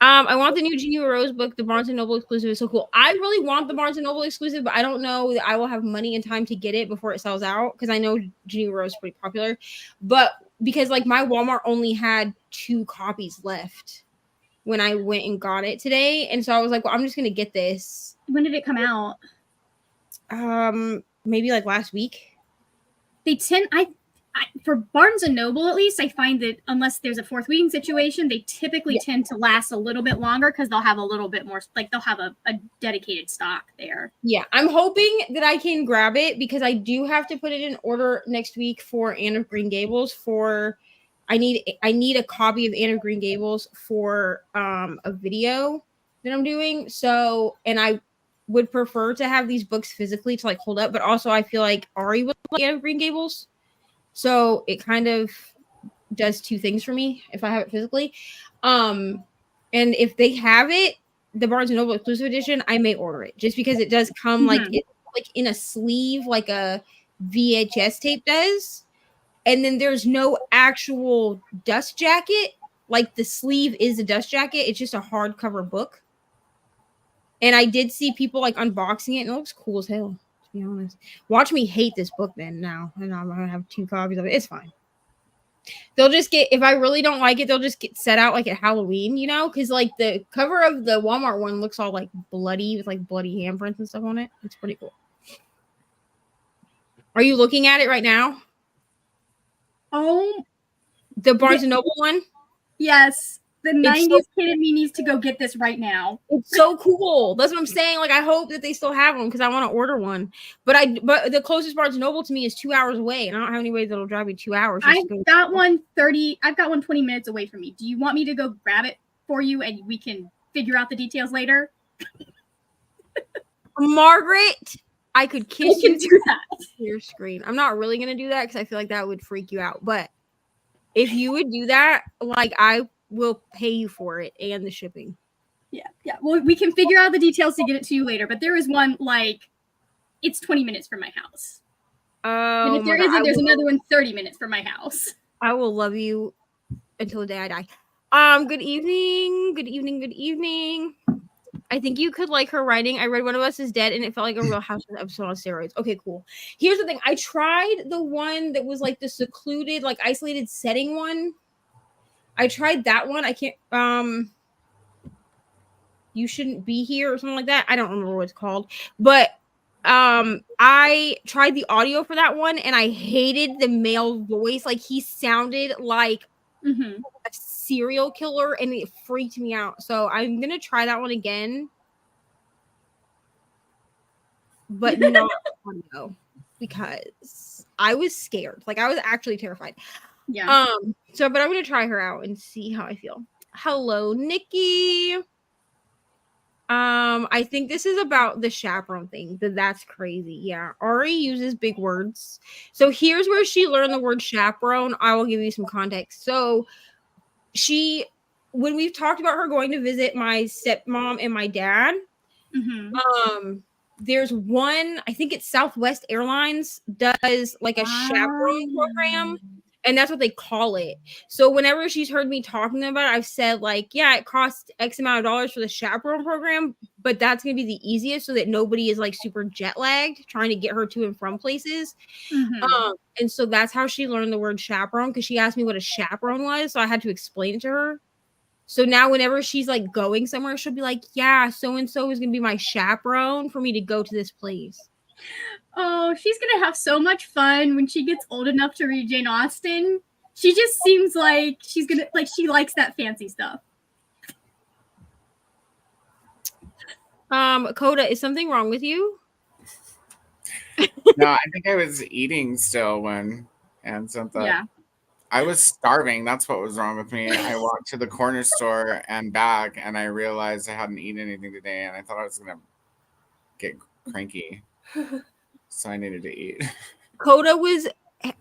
I want the new Ginny Rose book. The Barnes & Noble exclusive is so cool. I really want the Barnes & Noble exclusive, but I don't know that I will have money and time to get it before it sells out because I know Ginny Rose is pretty popular. But because like my Walmart only had 2 copies left when I went and got it today, and so I was like, well, I'm just gonna get this. When did it come out? Maybe like last week. They tend for Barnes and Noble, at least, I find that unless there's a fourth week situation, they typically tend to last a little bit longer because they'll have a little bit more, like they'll have a dedicated stock there. Yeah, I'm hoping that I can grab it because I do have to put it in order next week for Anne of Green Gables. I need a copy of Anne of Green Gables for a video that I'm doing. So, and I would prefer to have these books physically to like hold up, but also I feel like Ari would like Anne of Green Gables. So it kind of does two things for me if I have it physically. And if they have it, the Barnes and Noble exclusive edition, I may order it just because it does come like in a sleeve, like a VHS tape does. And then there's no actual dust jacket. Like the sleeve is a dust jacket. It's just a hardcover book. And I did see people like unboxing it and it looks cool as hell. Be honest. Watch me hate this book then now. And I'm gonna have 2 copies of it. It's fine. They'll just get, if I really don't like it, they'll just get set out like at Halloween, you know? Because like the cover of the Walmart one looks all like bloody with like bloody handprints and stuff on it. It's pretty cool. Are you looking at it right now? Oh, the Barnes and Noble one? Yes. The It's 90s kid in me needs to go get this right now. It's so cool. That's what I'm saying. Like, I hope that they still have them because I want to order one. But the closest Barnes and Noble to me is 2 hours away, and I don't have anybody that'll drive me 2 hours. I've got one 20 minutes away from me. Do you want me to go grab it for you and we can figure out the details later? Margaret, I could kiss you do that. Your screen. I'm not really gonna do that because I feel like that would freak you out. But if you would do that, like I will pay you for it and the shipping. Yeah. Well, we can figure out the details to get it to you later. But there is one like it's 20 minutes from my house. And if there isn't, there's another one 30 minutes from my house. I will love you until the day I die. Good evening. Good evening. Good evening. I think you could like her writing. I read One of Us is Dead and it felt like a Real Housewives episode on steroids. Okay, cool. Here's the thing. I tried the one that was like the secluded, like isolated setting one. I tried that one. I can't You Shouldn't Be Here or something like that. I don't remember what it's called. But I tried the audio for that one and I hated the male voice. Like he sounded like a serial killer and it freaked me out. So I'm gonna try that one again. But not audio because I was scared. Like I was actually terrified. Yeah. So but I'm gonna try her out and see how I feel. Hello, Nikki. I think this is about the chaperone thing. That's crazy. Yeah. Ari uses big words. So here's where she learned the word chaperone. I will give you some context. So when we've talked about her going to visit my stepmom and my dad, there's one, I think it's Southwest Airlines does like a chaperone program. And that's what they call it. So whenever she's heard me talking about it, I've said like, yeah, it costs X amount of dollars for the chaperone program, but that's going to be the easiest so that nobody is like super jet lagged trying to get her to and from places. And so that's how she learned the word chaperone because she asked me what a chaperone was. So I had to explain it to her. So now whenever she's like going somewhere, she'll be like, yeah, so-and-so is going to be my chaperone for me to go to this place. Oh, she's going to have so much fun when she gets old enough to read Jane Austen. She just seems like she's going to, like, she likes that fancy stuff. Coda, is something wrong with you? No, I think I was eating still when Anne sent that. Yeah. I was starving. That's what was wrong with me. I walked to the corner store and back, and I realized I hadn't eaten anything today, and I thought I was going to get cranky. So I needed to eat. Coda was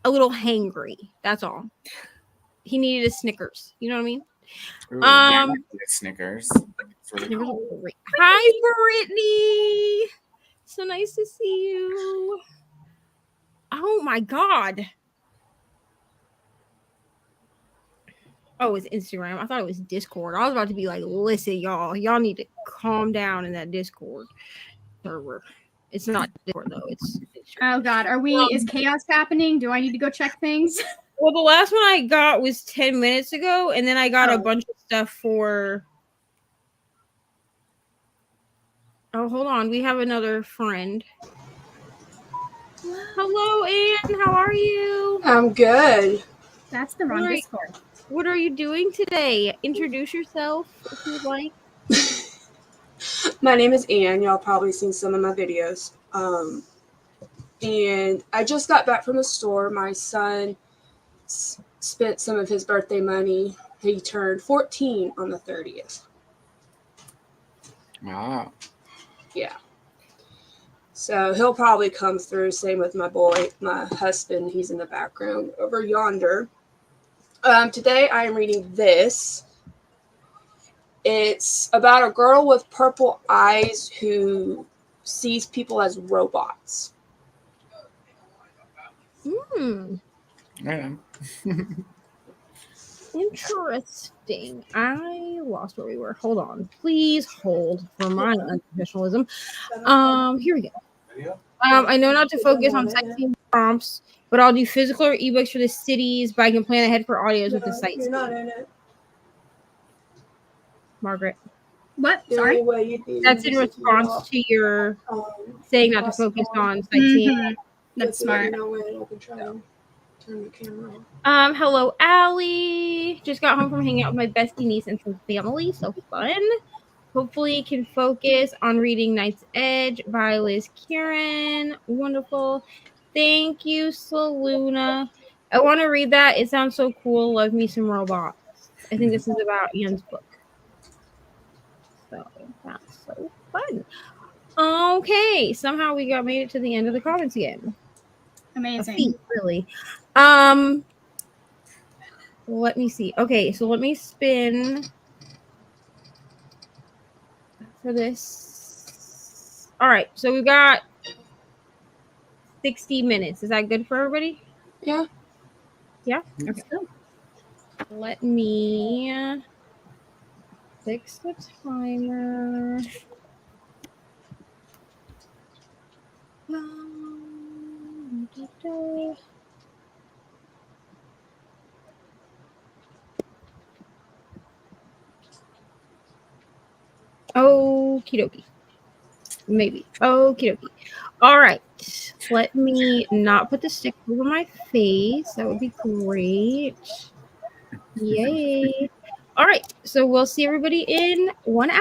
a little hangry. That's all. He needed a Snickers. You know what I mean? Ooh, Snickers. Really cool. Hi, Brittany. So nice to see you. Oh my God. Oh, it's Instagram. I thought it was Discord. I was about to be like, listen, y'all need to calm down in that Discord server. It's not Discord though. It's oh God, is chaos happening? Do I need to go check things? Well, the last one I got was 10 minutes ago, and then I got a bunch of stuff for. Oh, hold on. We have another friend. Hello, Anne. How are you? I'm good. That's the wrong Right. Discord. What are you doing today? Introduce yourself if you would like. My name is Anne. Y'all probably seen some of my videos. And I just got back from the store. My son spent some of his birthday money. He turned 14 on the 30th. Wow. Yeah. So he'll probably come through. Same with my boy, my husband. He's in the background over yonder. Today I am reading this. It's about a girl with purple eyes who sees people as robots. Hmm. Right. Interesting. I lost where we were. Hold on. Please hold for my unprofessionalism. Here we go. I know not to focus on sightseeing prompts, but I'll do physical or ebooks for the cities, but I can plan ahead for audios with the sites. You're not in it. Margaret. What? The Sorry. only way you'd be That's in is if you response walk, to your um, saying not to across the focus bar. on sightseeing. Mhm. That's smart. You know when I can try and turn the camera off. Hello, Allie. Just got home from hanging out with my bestie niece and some family. So fun. Hopefully can focus on reading Knight's Edge by Liz Kieran. Wonderful. Thank you, Saluna. I want to read that. It sounds so cool. Love me some robots. I think this is about Ian's book. So that's so fun. Okay. Somehow we made it to the end of the comments again. A Amazing. feat, really. Let me see. Okay, so let me spin for this. All right, so we've got 60 minutes. Is that good for everybody? Yeah. Yeah? Okay. Let me fix the timer. Okie dokie. Maybe. Okie dokie. All right. Let me not put the stick over my face. That would be great. Yay. All right. So we'll see everybody in 1 hour.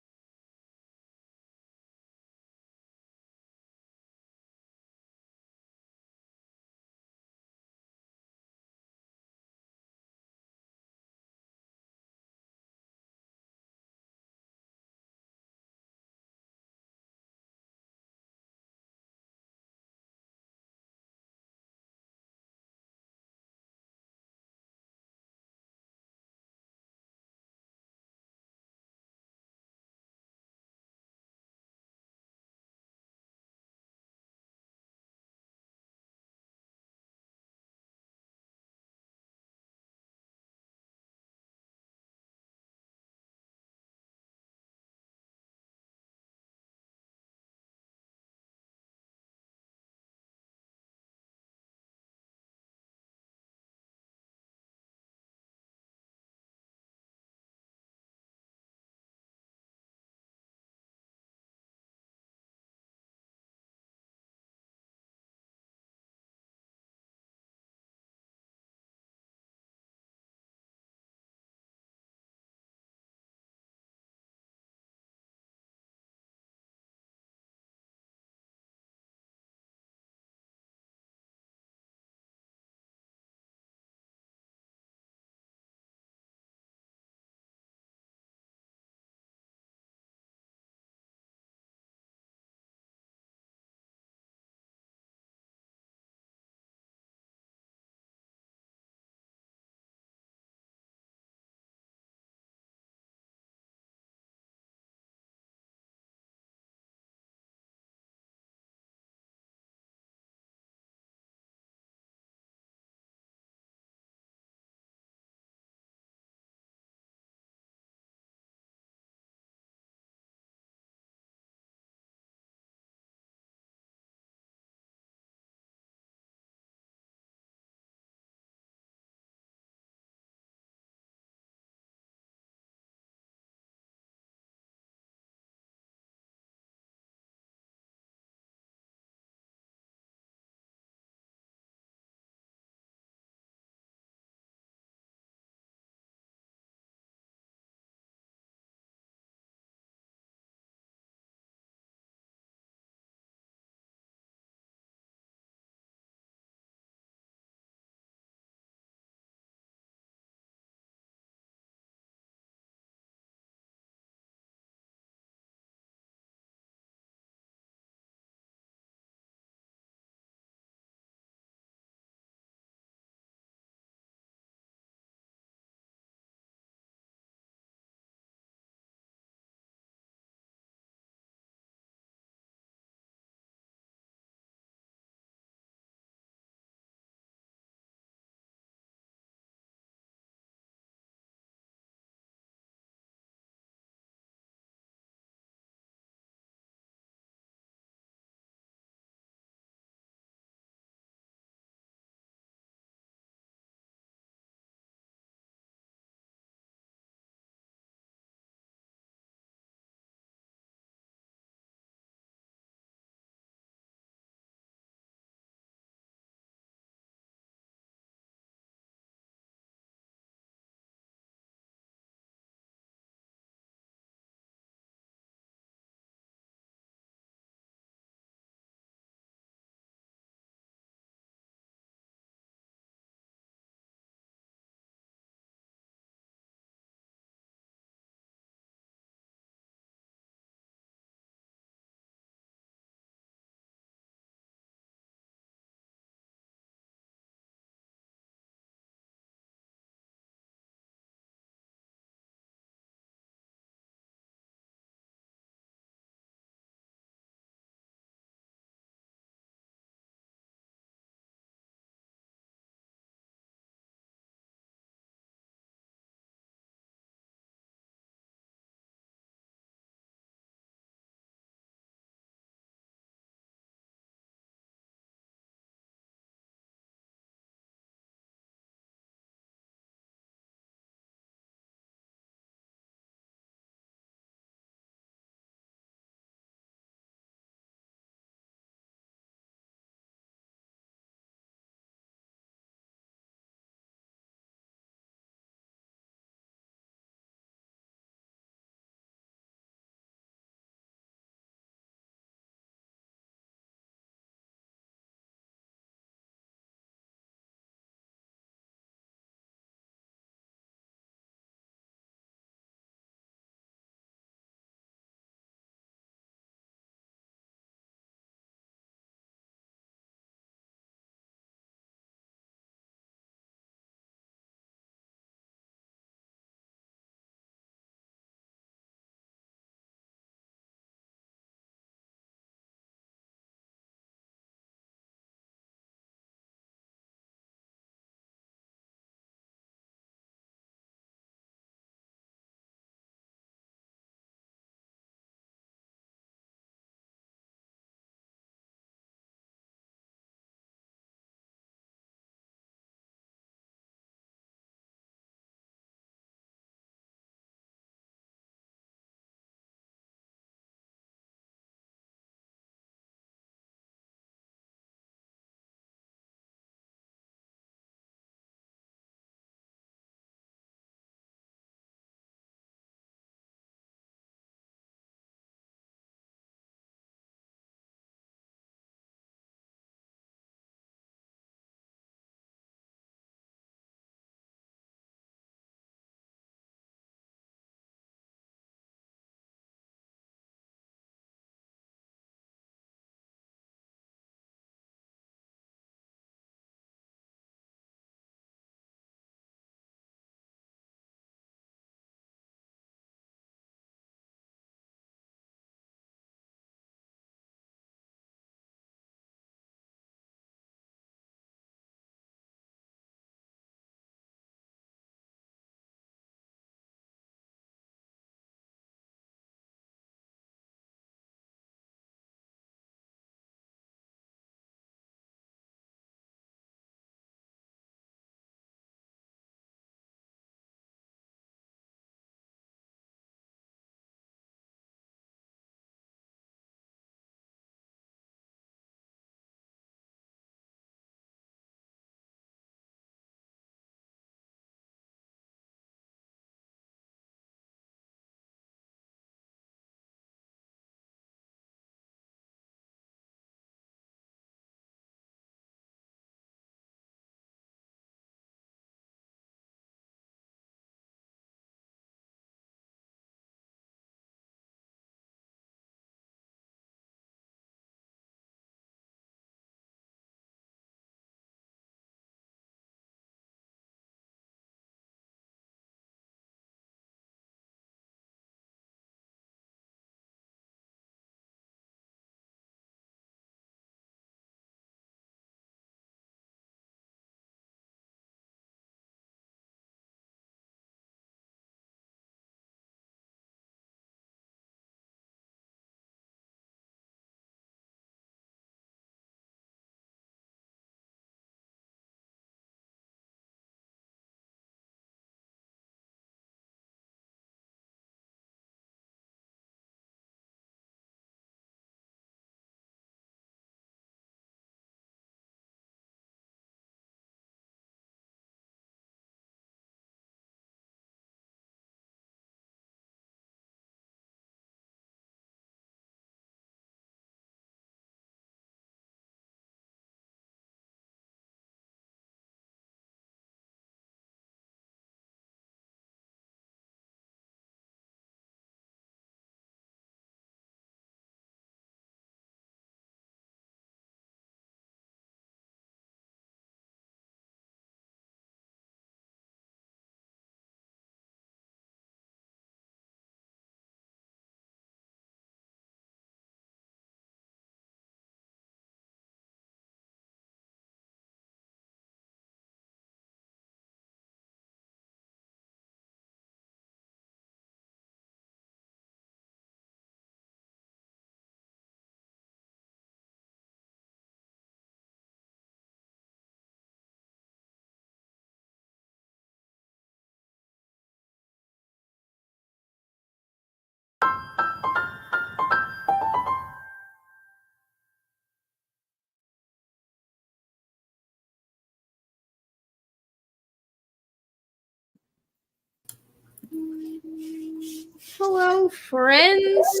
Hello, friends.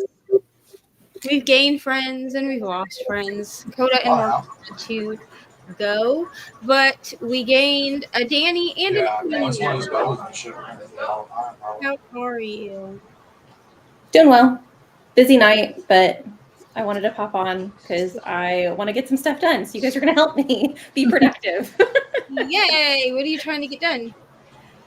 We've gained friends and we've lost friends. Coda and Mark had to go, but we gained a Danny and an Amy. How are you? Doing well. Busy night, but I wanted to pop on because I want to get some stuff done. So you guys are going to help me be productive. Yay! What are you trying to get done?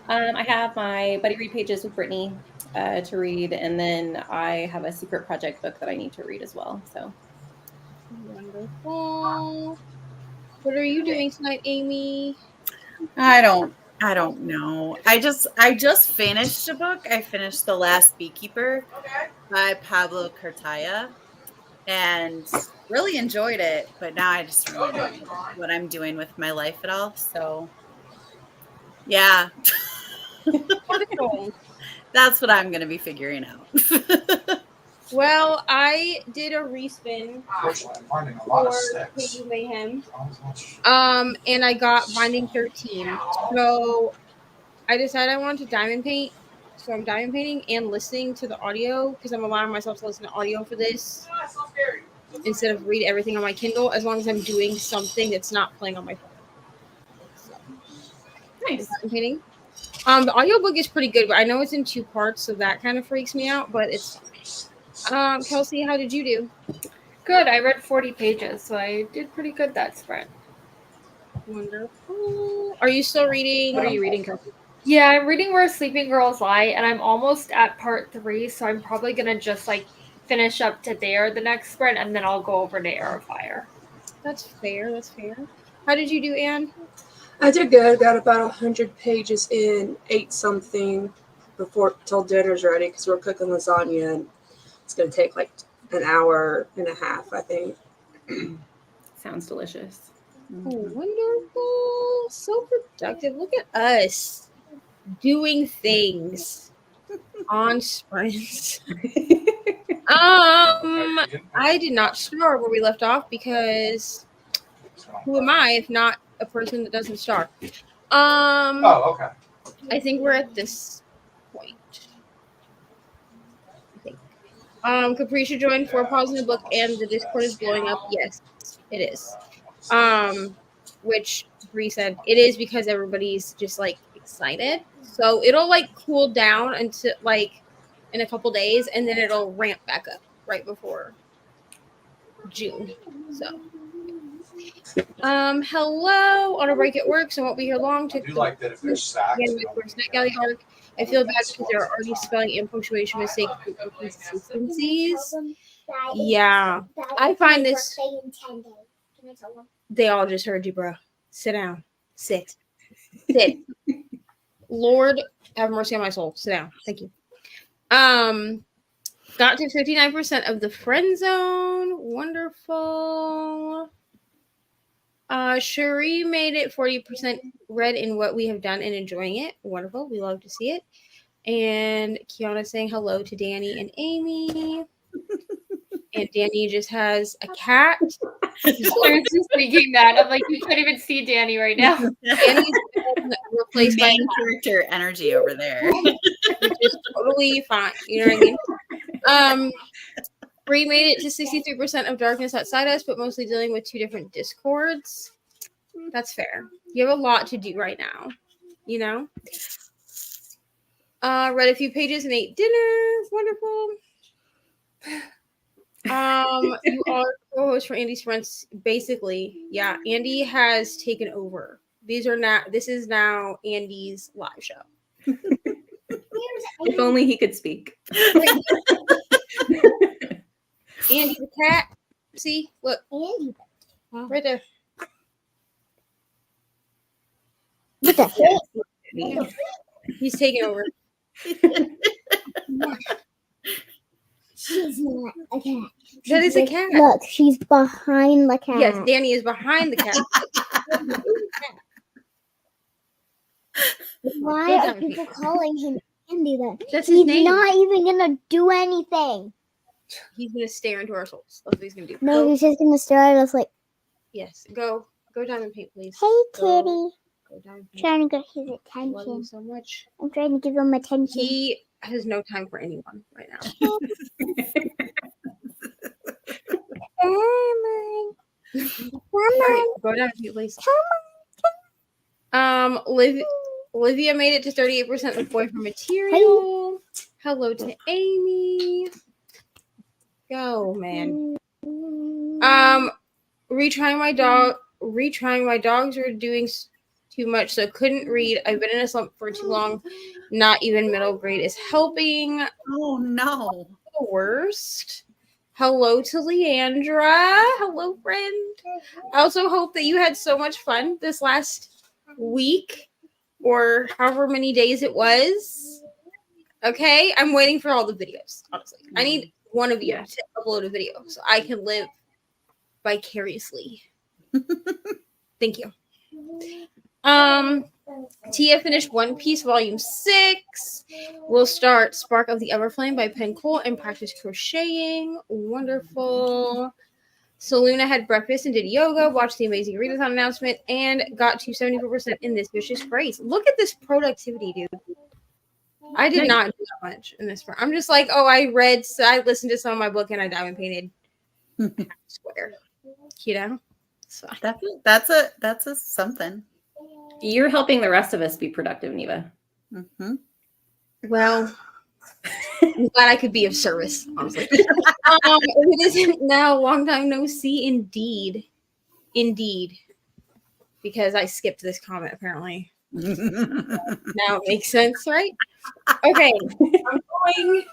I have my buddy read pages with Brittany to read, and then I have a secret project book that I need to read as well. So Wonderful. What are you doing tonight, Amy? I don't know. I just finished a book. I finished The Last Beekeeper by Pablo Cartaya and really enjoyed it, but now I just really don't know what I'm doing with my life at all. So yeah. Wonderful. That's what I'm gonna be figuring out. Well, I did a respin for Kendi MAYhem. And I got Binding 13. So I decided I wanted to diamond paint. So I'm diamond painting and listening to the audio because I'm allowing myself to listen to audio for this instead of read everything on my Kindle, as long as I'm doing something that's not playing on my phone. So, nice. Diamond painting. The audiobook is pretty good, but I know it's in 2 parts, so that kind of freaks me out, but it's fine. Kelsey, how did you do? Good. I read 40 pages, so I did pretty good that sprint. Wonderful. Are you still reading? What are you reading, Kelsey? Yeah, I'm reading Where Sleeping Girls Lie, and I'm almost at part 3, so I'm probably gonna just like finish up to there the next sprint, and then I'll go over to Air of Fire. That's fair. That's fair. How did you do, Anne? I did good. Got about 100 pages in, ate something before till dinner's ready because we're cooking lasagna and it's going to take like an hour and a half, I think. Sounds delicious. Oh, wonderful. So productive. Look at us doing things on sprints. I did not start where we left off because who am I if not a person that doesn't start? Okay. I think we're at this point. I think. Capricia joined 4 paws in the book and the Discord is blowing up. Yes, it is. Which Bree said it is because everybody's just like excited. So it'll like cool down until like in a couple days and then it'll ramp back up right before June. So hello on a break at work, so I won't be here long to I do like that if there's stacks. again my first Night Galley arc. I feel bad because there are already spelling and punctuation mistakes and inconsistencies. Yeah. I find this they all just heard you, bro. Sit down. Sit. Lord have mercy on my soul. Sit down. Thank you. Got to 59% of the friend zone. Wonderful. Cherie made it 40% read in what we have done and enjoying it. Wonderful. We love to see it. And Kiana saying hello to Danny and Amy. And Danny just has a cat. I was just thinking that. I'm like, you can't even see Danny right now. Danny's been replaced by Main character energy over there. which is totally fine. You know what I mean? Bree made it to 63% of darkness outside us, but mostly dealing with 2 different discords. That's fair. You have a lot to do right now, you know? Read a few pages and ate dinner. Wonderful. You are co-host for Andy's Friends. Basically, yeah. Andy has taken over. This is now Andy's live show. If only he could speak. Andy the cat. See, look, right there. What the heck? He's taking over. She's not a cat. That is a cat. Look, she's behind the cat. Yes, Danny is behind the cat. Why are people calling him Andy then? That's his He's name. not even gonna do anything. He's gonna stare into our souls. That's what he's gonna do. No, Go. he's just gonna stare at us like, Yes, go diamond paint, please. "Hey, Go. kitty." Trying to get his Love you attention. so much. I'm trying to give him attention. He has no time for anyone right now. Right, go down a few places. Olivia made it to 38% with boyfriend material. Hello to Amy. Go, man. Retrying my dogs are doing too much, so couldn't read. I've been in a slump for too long. Not even middle grade is helping. Oh no. The worst. Hello to Leandra. Hello, friend. I also hope that you had so much fun this last week or however many days it was. Okay, I'm waiting for all the videos, honestly. I need one of you to upload a video so I can live vicariously. Thank you. Tia finished One Piece Volume 6. We'll start Spark of the Everflame by Pen Cole and practice crocheting. Wonderful. Seluna had breakfast and did yoga, watched the amazing readathon announcement, and got to 74% in this vicious grace. Look at this productivity, dude. I did not do that much in this. I'm just like, oh, I listened to some of my book and I diamond painted square. You know? So That's a something. You're helping the rest of us be productive, Neva. Mm-hmm. Well, I'm glad I could be of service, honestly. It isn't now. Long time no see, indeed. Indeed. Because I skipped this comment, apparently. Now it makes sense, right? Okay. I'm going.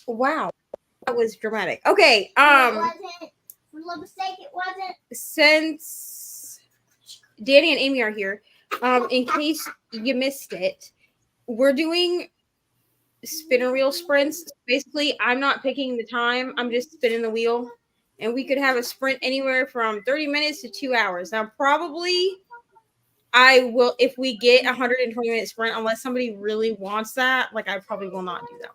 Wow. That was dramatic. Okay. For love's sake, it wasn't. Since Danny and Amy are here, in case you missed it, we're doing spinner wheel sprints. Basically, I'm not picking the time. I'm just spinning the wheel. And we could have a sprint anywhere from 30 minutes to 2 hours. Now, probably I will, if we get a 120-minute sprint, unless somebody really wants that, like I probably will not do that.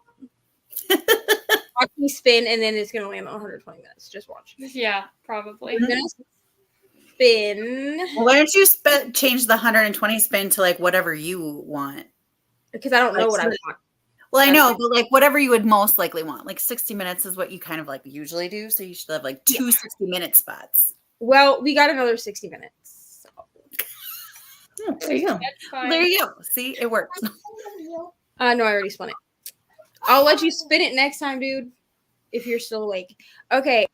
Watch me spin, and then it's going to land on 120 minutes. Just watch. Yeah, probably. I'm going to spin. Well, why don't you change the 120 spin to like whatever you want? Because I don't know what I want. Well, I know, but like whatever you would most likely want. Like 60 minutes is what you kind of like usually do. So you should have like two 60-minute spots. Well, we got another 60 minutes. So. Oh, there you go. There you go. See, it works. No, I already spun it. I'll let you spin it next time, dude, if you're still awake. Okay.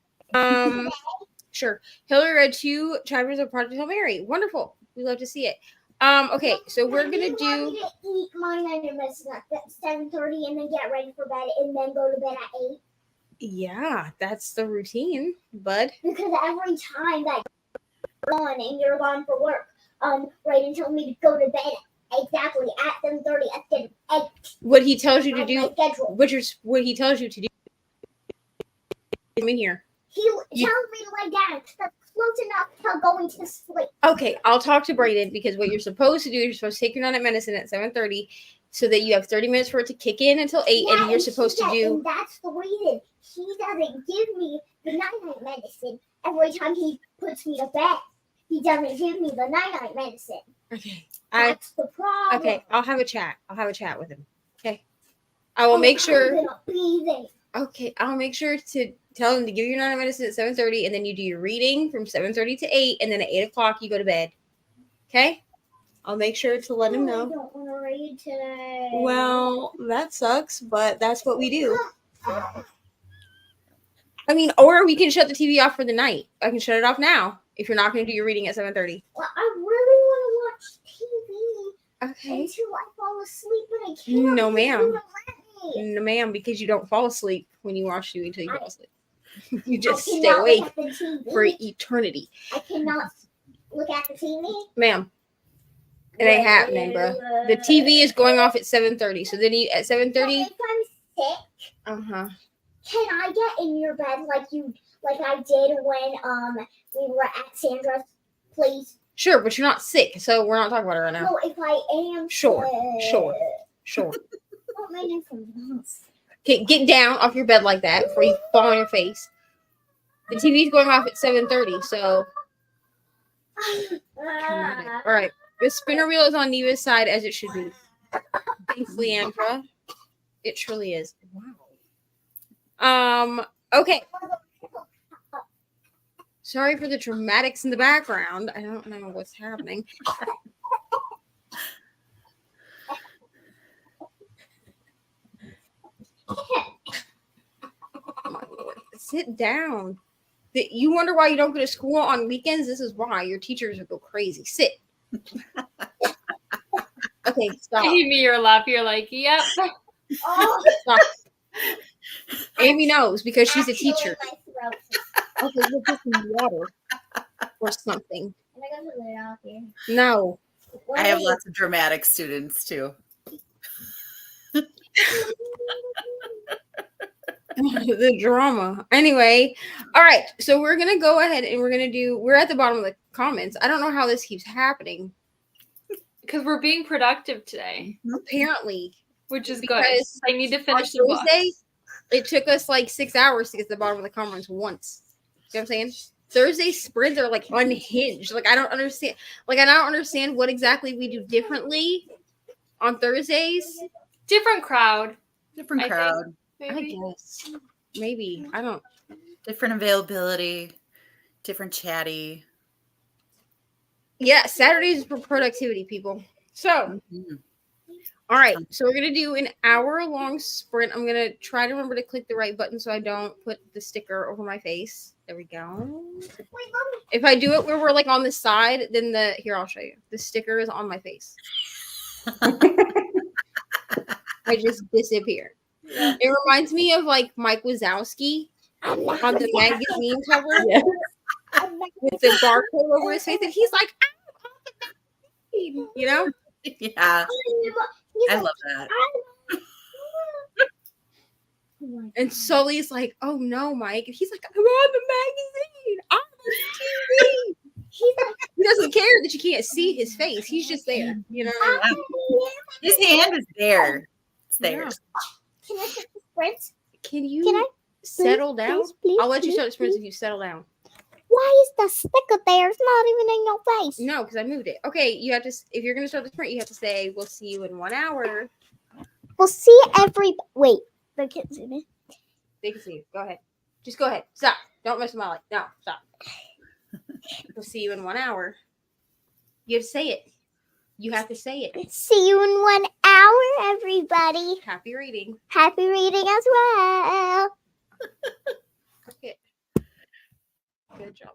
Sure. Hillary read 2 chapters of Project Hail Mary. Wonderful. We love to see it. Okay, so we're gonna do. Eat mine on your medicine at 7:30 and then get ready for bed and then go to bed at 8. Yeah, that's the routine, bud. Because every time that you're gone and you're gone for work, right and tell me to go to bed exactly at 7:30 at 8. What he tells you to do, what he tells you to do. Come in here. He tells me to lay down. That's close enough to going to sleep. Okay, I'll talk to Brayden because what you're supposed to do, you're supposed to take your night medicine at 7:30 so that you have 30 minutes for it to kick in until 8, and you're supposed to do. And that's the reason he doesn't give me the night medicine every time he puts me to bed. He doesn't give me the night medicine. Okay. That's the problem. Okay, I'll have a chat. I'll have a chat with him. Okay. I will make sure. I'm gonna be there. Okay, I'll make sure to tell him to give you your night medicine at 7:30, and then you do your reading from 7:30 to 8, and then at 8 o'clock you go to bed. Okay? I'll make sure to let him know. I don't want to read today. Well, that sucks, but that's what we do. I mean, or we can shut the TV off for the night. I can shut it off now if you're not going to do your reading at 7:30. Well, I really want to watch TV Okay. until I fall asleep, but I can't. No, because ma'am. you won't let me. No, ma'am, because you don't fall asleep when you watch TV until you fall asleep. You just I stay cannot awake look at the TV. for eternity. I cannot look at the TV. Ma'am, it ain't happening, bro. The TV is going off at 7:30. So then you at 7:30. If I'm sick, Uh-huh. can I get in your bed like I did when we were at Sandra's place? Sure, but you're not sick, so we're not talking about it right now. No, if I am Sure. What my name from? Okay, get down off your bed like that before you fall on your face. The TV's going off at 7:30, so. All right. The spinner wheel is on Neva's side as it should be. Thanks, Leandra. It truly is. Wow. Okay. Sorry for the dramatics in the background. I don't know what's happening. Sit down. You wonder why you don't go to school on weekends? This is why. Your teachers would go crazy. Sit. Okay, stop. Amy, you're laughing. You're like, yep. Stop. Amy knows because she's a teacher. Okay, we'll get some water or something. No. I have lots of dramatic students too. The drama. Anyway, all right. So we're gonna go ahead and we're at the bottom of the comments. I don't know how this keeps happening. Because we're being productive today. Apparently. Which is Because good. I need to finish the book. Thursday, it took us like 6 hours to get to the bottom of the comments once. You know what I'm saying? Thursday sprints are like unhinged. Like I don't understand. Like I don't understand what exactly we do differently on Thursdays. Different crowd. Different crowd. I guess. Maybe. I don't. Different availability. Different chatty. Yeah, Saturdays for productivity, people. So, all right. So we're gonna do an hour-long sprint. I'm gonna try to remember to click the right button so I don't put the sticker over my face. There we go. If I do it where we're like on the side, then here I'll show you. The sticker is on my face. I just disappear. It reminds me of like Mike Wazowski on the magazine cover. Yeah. With the barcode over his face, and he's like, you know? Yeah. I love that. And Sully's like, oh no, Mike. And he's like, I'm on the magazine. I'm on TV. He doesn't care that you can't see his face. He's just there, you know? His hand is there. It's there. Yeah. Can I take the sprints? Can you Can I? settle down? Please, I'll let you please, start the sprints please. if you settle down. Why is the sticker there? It's not even in your face. No, because I moved it. Okay, you have to. If you're gonna start the sprint, you have to say, "We'll see you in 1 hour." We'll see Wait, they can't see me. They can see you. Go ahead. Just go ahead. Stop. Don't mess with my life. No, stop. We'll see you in 1 hour. You have to say it. You have to say it. See you in 1 hour, everybody. Happy reading. Happy reading as well. Okay. Good job.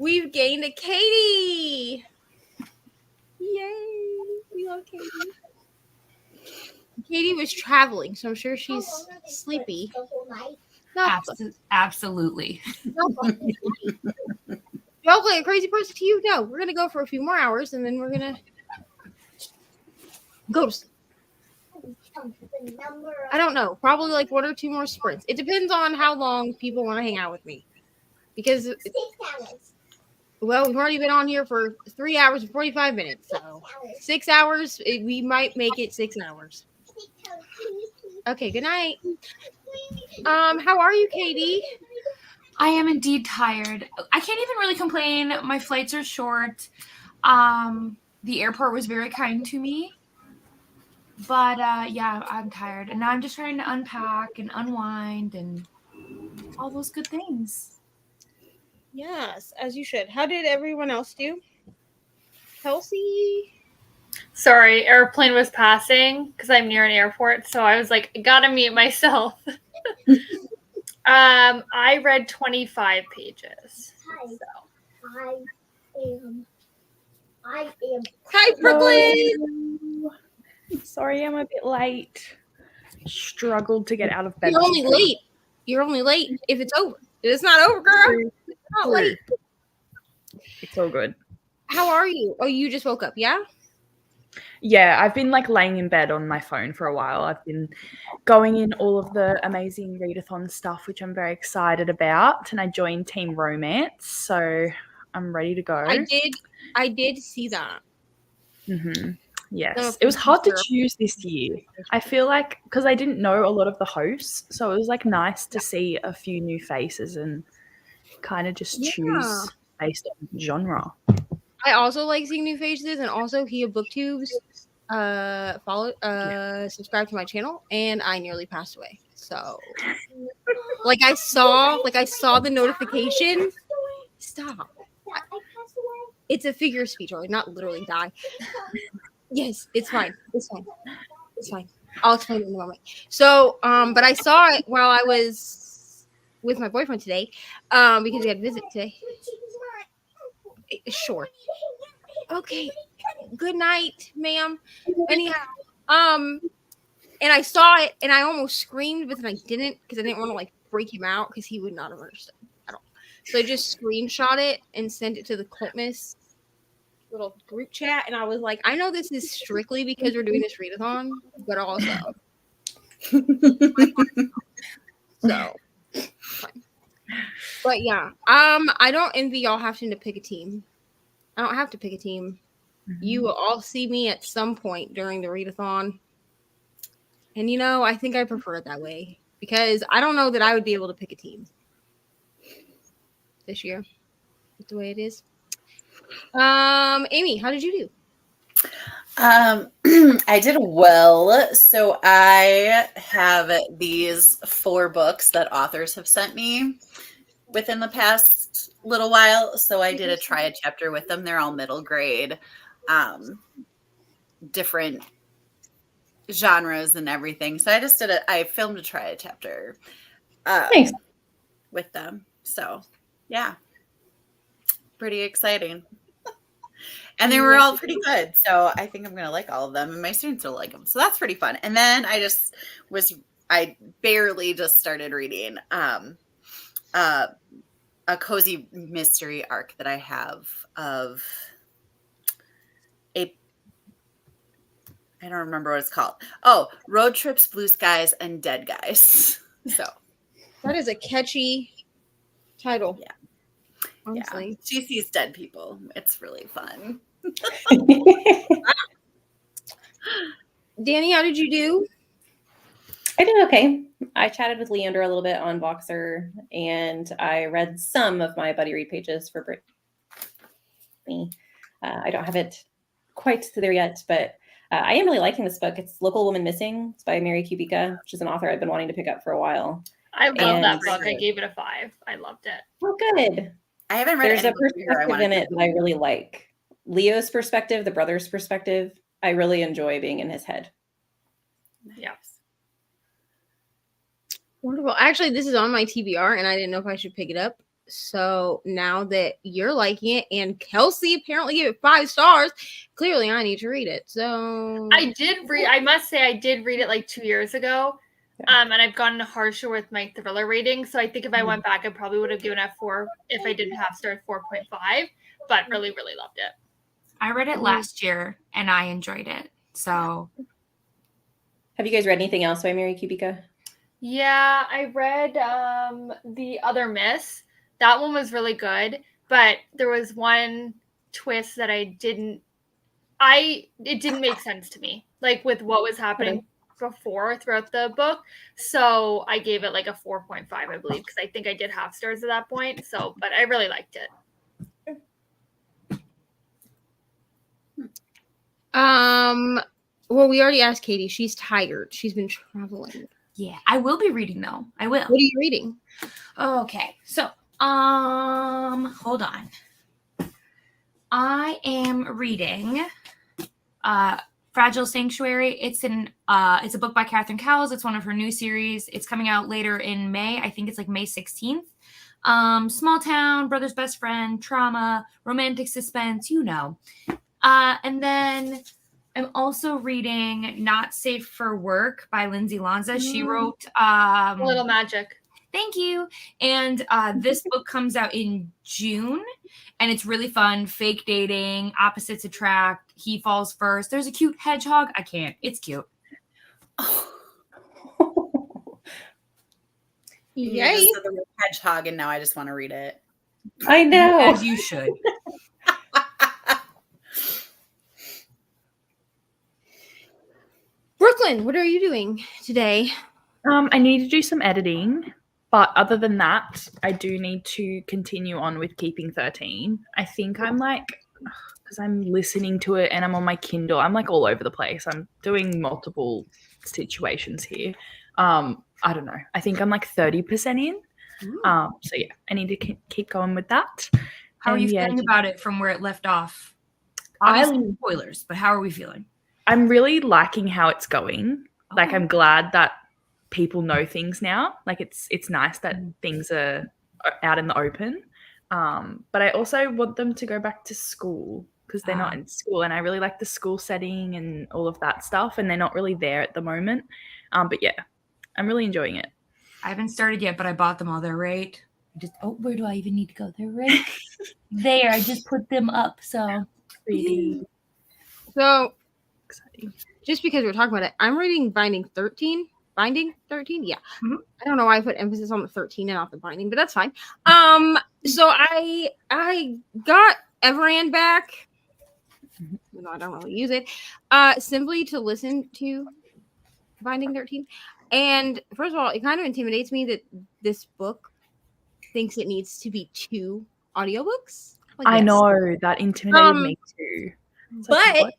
We've gained a Katie. Yay. We love Katie. Katie was traveling, so I'm sure she's sleepy. Absolutely. Hopefully a crazy person to you. No, we're going to go for a few more hours and then we're going to go to sleep. I don't know. Probably like 1 or 2 more sprints. It depends on how long people want to hang out with me. Because, well, we've already been on here for 3 hours and 45 minutes. So 6 hours, we might make it 6 hours. Okay, good night. How are you, Katie? I am indeed tired. I can't even really complain. My flights are short. The airport was very kind to me. But yeah, I'm tired. And now I'm just trying to unpack and unwind and all those good things. Yes, as you should. How did everyone else do? Kelsey? Sorry, airplane was passing because I'm near an airport, so I was like, I gotta mute myself. I read 25 pages. So. I am. Hi, Brooklyn! Sorry, I'm a bit late. Struggled to get out of bed. You're only late. You're only late if it's over. If it's not over, girl, it's not late. It's all good. How are you? Oh, you just woke up, yeah? Yeah, I've been like laying in bed on my phone for a while. I've been going in all of the amazing readathon stuff, which I'm very excited about. And I joined Team Romance, so I'm ready to go. I did see that. Mm-hmm. Yes, it was hard to choose this year. I feel like because I didn't know a lot of the hosts, so it was like nice to see a few new faces and kind of just choose based on genre. I also like seeing new faces, and also Hia Booktubes subscribe to my channel, and I nearly passed away. So like I saw the notification. Stop. It's a figure of speech, or not literally die. Yes, it's fine. It's fine. It's fine. I'll explain it in a moment. So, but I saw it while I was with my boyfriend today, because we had a visit today. Sure. Okay. Good night, ma'am. Anyhow, and I saw it and I almost screamed, but then I didn't because I didn't want to like freak him out because he would not have understood at all. So I just screenshot it and sent it to the Cultmas little group chat, and I was like, I know this is strictly because we're doing this readathon, but also so fine. But yeah, I don't envy y'all having to pick a team. I don't have to pick a team. Mm-hmm. You will all see me at some point during the readathon, and you know, I think I prefer it that way because I don't know that I would be able to pick a team this year with the way it is. Amy, how did you do? I did well. So I have these 4 books that authors have sent me within the past little while. So I did try a chapter with them. They're all middle grade, different genres and everything. So I filmed a try a chapter Nice. with them. So yeah, pretty exciting. And they were all pretty good. So I think I'm going to like all of them. And my students will like them. So that's pretty fun. And then I barely just started reading a cozy mystery arc that I have of I don't remember what it's called. Oh, Road Trips, Blue Skies, and Dead Guys. So that is a catchy title. Yeah. Honestly. Yeah. She sees dead people. It's really fun. Danny, how did you do? I did okay. I chatted with Leander a little bit on Voxer, and I read some of my buddy read pages for Brittany. I don't have it quite there yet, but I am really liking this book. It's Local Woman Missing. It's by Mary Kubica, which is an author I've been wanting to pick up for a while. I love that book. I gave it a 5. I loved it. Oh, good. I haven't read There's a perspective in it that I really like. Leo's perspective, the brother's perspective. I really enjoy being in his head. Yeah. Wonderful. Actually, this is on my TBR, and I didn't know if I should pick it up. So now that you're liking it, and Kelsey apparently gave it 5 stars, clearly I need to read it. So I must say I did read it like 2 years ago. And I've gotten harsher with my thriller rating. So I think if I went back, I probably would have given it 4 if I didn't have stars 4.5, but really, really loved it. I read it last year and I enjoyed it. So Have you guys read anything else by Mary Kubica? Yeah, I read The Other Miss. That one was really good, but there was one twist that it didn't make sense to me, like with what was happening before throughout the book. So I gave it like a 4.5, I believe, because I think I did half stars at that point. So, but I really liked it. Well, we already asked Katie. She's tired. She's been traveling. yeah, I will be reading though. I will. What are you reading? Okay, so hold on. I am reading Fragile Sanctuary. It's a book by Catherine Cowles. It's one of her new series. It's coming out later in May. I think it's like May 16th. Small town, brother's best friend, trauma, romantic suspense, you know. And then I'm also reading Not Safe for Work by Lindsay Lanza. She wrote Little Magic. Thank you. And this book comes out in June, and it's really fun. Fake dating, opposites attract, he falls first. There's a cute hedgehog. I can't. It's cute. You just said the word hedgehog, and now I just want to read it. I know. As you should. Brooklyn, what are you doing today? I need to do some editing, but other than that, I do need to continue on with Keeping 13. I think I'm like, because I'm listening to it and I'm on my Kindle, I'm like all over the place. I'm doing multiple situations here. I don't know. I think I'm like 30% in. So yeah, I need to keep going with that. How are you feeling about it from where it left off? Obviously, spoilers, but how are we feeling? I'm really liking how it's going. Like, I'm glad that people know things now. Like, it's nice that things are out in the open. But I also want them to go back to school because they're not in school, and I really like the school setting and all of that stuff, and they're not really there at the moment. But yeah, I'm really enjoying it. I haven't started yet, but I bought them all. They're right. Where do I even need to go? They're right there. I just put them up. So pretty. So exciting. Just because we're talking about it, I'm reading Binding 13. Binding 13? Yeah. Mm-hmm. I don't know why I put emphasis on the 13 and not the binding, but that's fine. So I got Everand back. No, I don't really use it. Simply to listen to Binding 13. And first of all, it kind of intimidates me that this book thinks it needs to be 2 audiobooks. Like, I know, that intimidated me too. But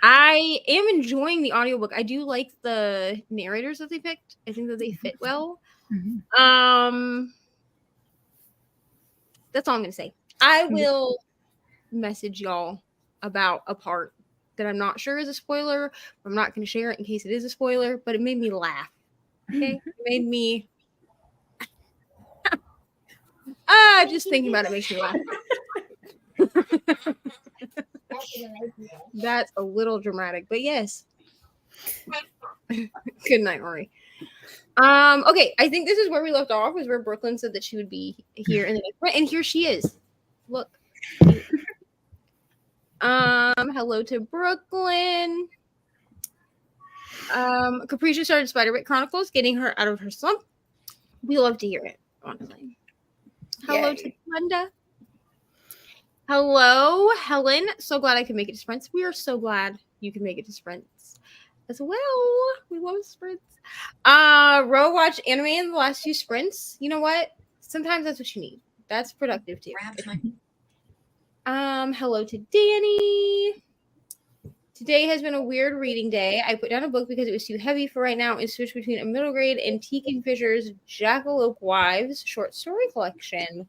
I am enjoying the audiobook. I do like the narrators that they picked. I think that they fit well. Mm-hmm. That's all I'm going to say. I will message y'all about a part that I'm not sure is a spoiler. I'm not going to share it in case it is a spoiler, but it made me laugh. Okay? It made me... just thinking about it makes me laugh. That's a little dramatic, but yes. Good night, Rory. Okay, I think this is where we left off, was where Brooklyn said that she would be here in the next one, and here she is. Look. Hello to Brooklyn. Capricia started Spiderwick Chronicles, getting her out of her slump. We love to hear it, honestly. Hello to Glenda. Hello, Helen. So glad I could make it to sprints. We are so glad you can make it to sprints as well. We love sprints. Ro watched anime in the last 2 sprints. You know what? Sometimes that's what you need. That's productive too. Hello to Danny. Today has been a weird reading day. I put down a book because it was too heavy for right now and switched between a middle grade and Tegan Fisher's Jackalope Wives short story collection.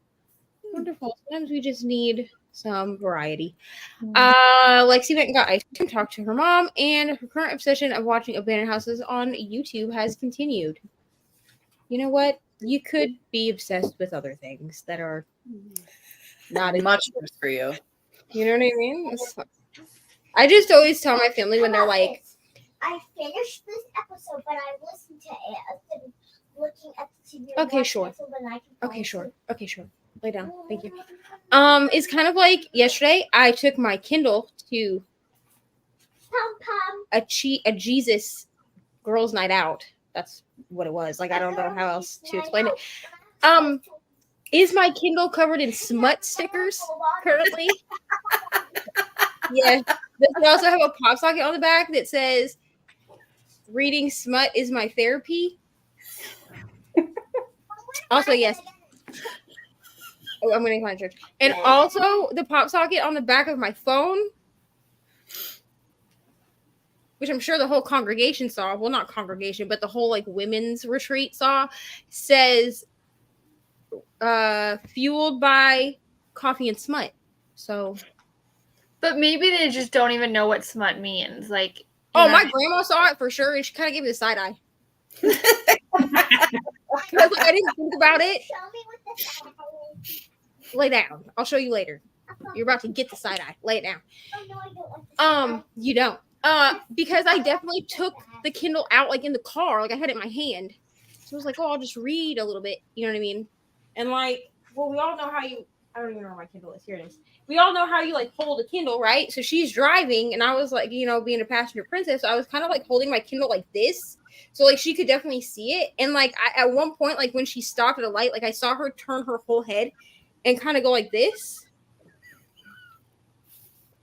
Wonderful. Sometimes we just need some variety. Lexi went and got ice cream, talked to her mom, and her current obsession of watching abandoned houses on YouTube has continued. You know what? you could be obsessed with other things that are not as Much worse for you. You know what I mean? It's fun. I just always tell my family when they're like, I finished this episode, but I listened to it instead of looking at the TV. Okay, sure. Okay, sure. Okay, sure. Lay down. Thank you. It's kind of like yesterday I took my Kindle to a Jesus girls' night out. That's what it was. Like, I don't know how else to explain it. Is my Kindle covered in smut stickers currently? Yeah. They also have a pop socket on the back that says, "Reading smut is my therapy." Also, yes. Oh, I'm going to find church. And also the pop socket on the back of my phone, which I'm sure the whole congregation saw. Well, not congregation, but the whole like women's retreat saw, says fueled by coffee and smut. So, But maybe they just don't even know what smut means. Like, my grandma saw it for sure, and she kind of gave me the side eye. I didn't think about it. Show me what the side eye is. Lay down. I'll show you later. You're about to get the side eye. Lay it down. Oh, no, I don't want the side eye. You don't. Because I definitely took the Kindle out like in the car, like I had it in my hand. So I was like, oh, I'll just read a little bit. You know what I mean? And like, well, we all know how you. I don't even know where my Kindle is. Here it is. We all know how you like hold a Kindle, right? So she's driving, and I was like, you know, being a passenger princess, so I was kind of like holding my Kindle like this, so like she could definitely see it. And like at one point, like when she stopped at a light, like I saw her turn her whole head and kind of go like this.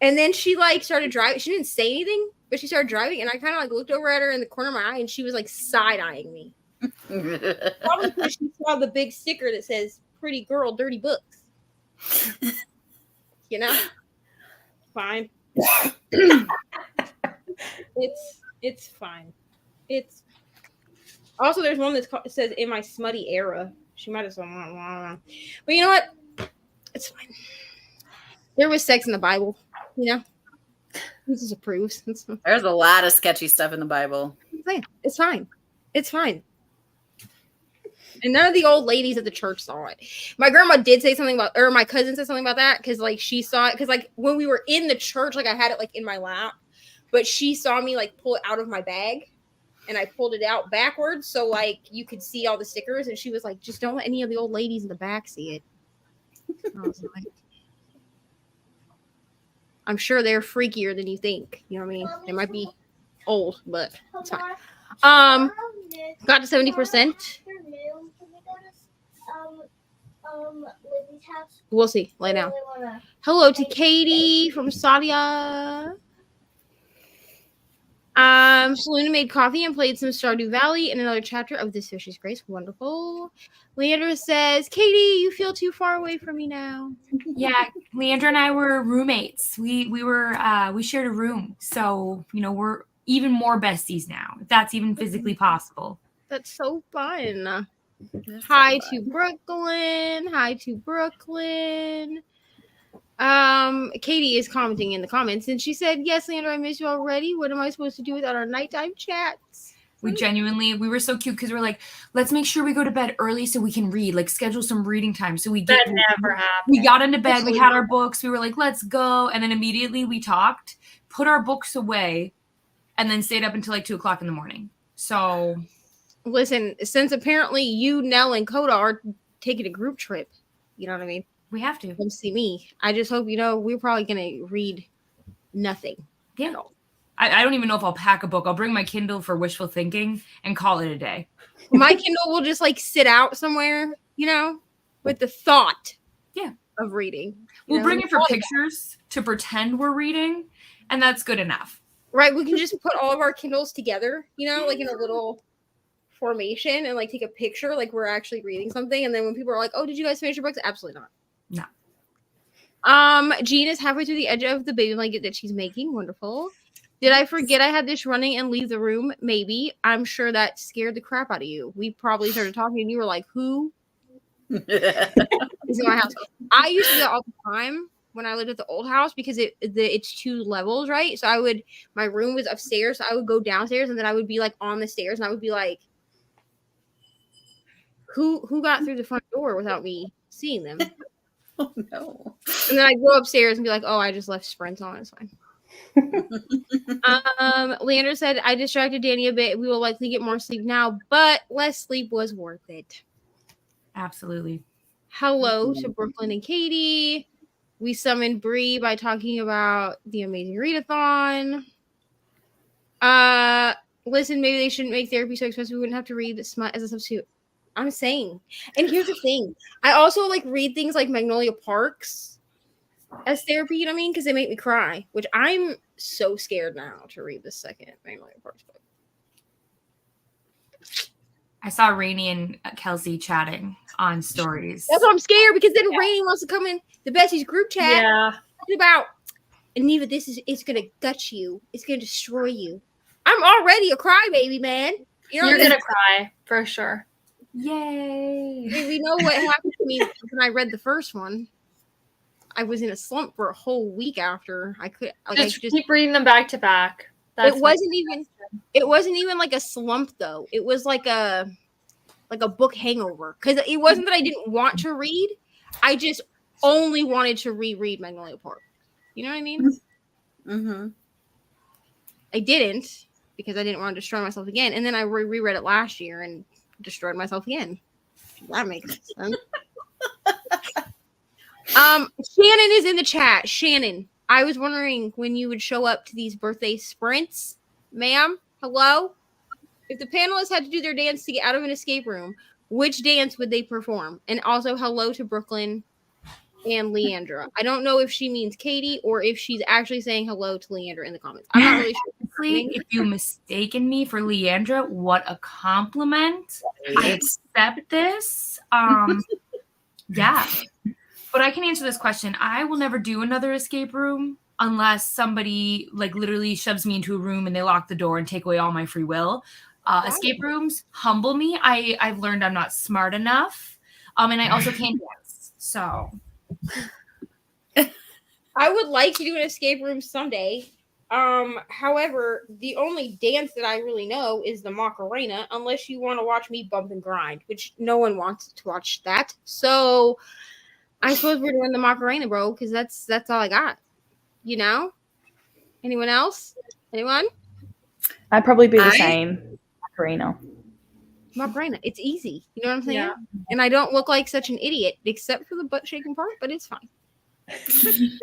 And then she like started driving. She didn't say anything, but she started driving, and I kind of like looked over at her in the corner of my eye, and she was like side eyeing me. Probably because she saw the big sticker that says "Pretty girl, dirty books." You know, fine. It's fine. It's also there's one that says "in my smutty era." She might have said, but you know what? It's fine. There was sex in the Bible. You know, Jesus approves. There's a lot of sketchy stuff in the Bible. It's fine. It's fine. And none of the old ladies at the church saw it. My grandma did say something about, or my cousin said something about that, because like she saw it, because like when we were in the church, like I had it like in my lap, but she saw me like pull it out of my bag, and I pulled it out backwards so like you could see all the stickers, and she was like, just don't let any of the old ladies in the back see it. I was like, I'm sure they're freakier than you think. You know what I mean? They might be old, but it's fine. Got to 70%. We'll see. Lay down. Hello to Katie from Sadia. Selena made coffee and played some Stardew Valley in another chapter of This Fishy's Grace. Wonderful. Leandra says, Katie, you feel too far away from me now. Yeah, Leandra and I were roommates. We shared a room. So, you know, we're even more besties now, if that's even physically possible. That's so fun. Hi to Brooklyn. Hi to Brooklyn. Katie is commenting in the comments, and she said, yes, Leandra, I miss you already. What am I supposed to do without our nighttime chats? We were so cute because we're like, let's make sure we go to bed early so we can read, like schedule some reading time. So that never happened. We got into bed, we had our books, we were like, let's go. And then immediately we talked, put our books away, and then stayed up until like 2:00 in the morning. So listen, since apparently you, Nell, and Coda are taking a group trip, you know what I mean? We have to. Come see me. I just hope you know we're probably gonna read nothing. Yeah. I don't even know if I'll pack a book. I'll bring my Kindle for wishful thinking and call it a day. My Kindle will just like sit out somewhere, you know, with the thought of reading. We'll bring it for pictures to pretend we're reading, and that's good enough. Right. We can just put all of our Kindles together, you know, like in a little formation and like take a picture like we're actually reading something. And then when people are like, oh, did you guys finish your books? Absolutely not. No. Jean is halfway to the edge of the baby blanket that she's making. Wonderful. Did I forget I had this running and leave the room? Maybe. I'm sure that scared the crap out of you. We probably started talking and you were like, who is in my house? I used to do that all the time when I lived at the old house because it's 2 levels, right? So my room was upstairs. So I would go downstairs and then I would be like on the stairs and I would be like, who got through the front door without me seeing them? Oh no. And then I go upstairs and be like, oh, I just left sprints on. It's fine. Leander said, I distracted Danny a bit. We will likely get more sleep now, but less sleep was worth it. Absolutely. Hello to Brooklyn and Katie. We summoned Bree by talking about the amazing readathon. Listen, maybe they shouldn't make therapy so expensive. We wouldn't have to read smut as a substitute. I'm saying. And here's the thing. I also like read things like Magnolia Parks as therapy, you know what I mean? Because they make me cry, which I'm so scared now to read the second Magnolia Parks book. I saw Reni and Kelsey chatting on stories. That's why I'm scared, because then Reni wants to come in the Bessie's group chat. Yeah. Talking about, and Neva, it's gonna gut you. It's gonna destroy you. I'm already a crybaby, man. You know You're gonna cry for sure. Yay! We know what happened to me when I read the first one. I was in a slump for a whole week after. I could Just keep reading them back to back. It wasn't even like a slump though. It was like a book hangover, because it wasn't that I didn't want to read. I just only wanted to reread Magnolia Park. You know what I mean? Mm-hmm. I didn't, because I didn't want to destroy myself again. And then I reread it last year and destroyed myself again. That makes sense. Shannon is in the chat. Shannon, I was wondering when you would show up to these birthday sprints. Ma'am, hello? If the panelists had to do their dance to get out of an escape room, which dance would they perform? And also hello to Brooklyn and Leandra. I don't know if she means Katie or if she's actually saying hello to Leandra in the comments. I'm not really sure. If you mistaken me for Leandra, what a compliment. I accept this. Yeah. But I can answer this question. I will never do another escape room unless somebody like literally shoves me into a room and they lock the door and take away all my free will. Escape rooms humble me. I've learned I'm not smart enough. And I also can't dance. So I would like to do an escape room someday. However, the only dance that I really know is the Macarena, unless you want to watch me bump and grind, which no one wants to watch that. So I suppose we're doing the Macarena, bro, because that's all I got. You know? Anyone else? Anyone? I'd probably be the same. Macarena. It's easy. You know what I'm saying? Yeah. And I don't look like such an idiot, except for the butt shaking part, but it's fine.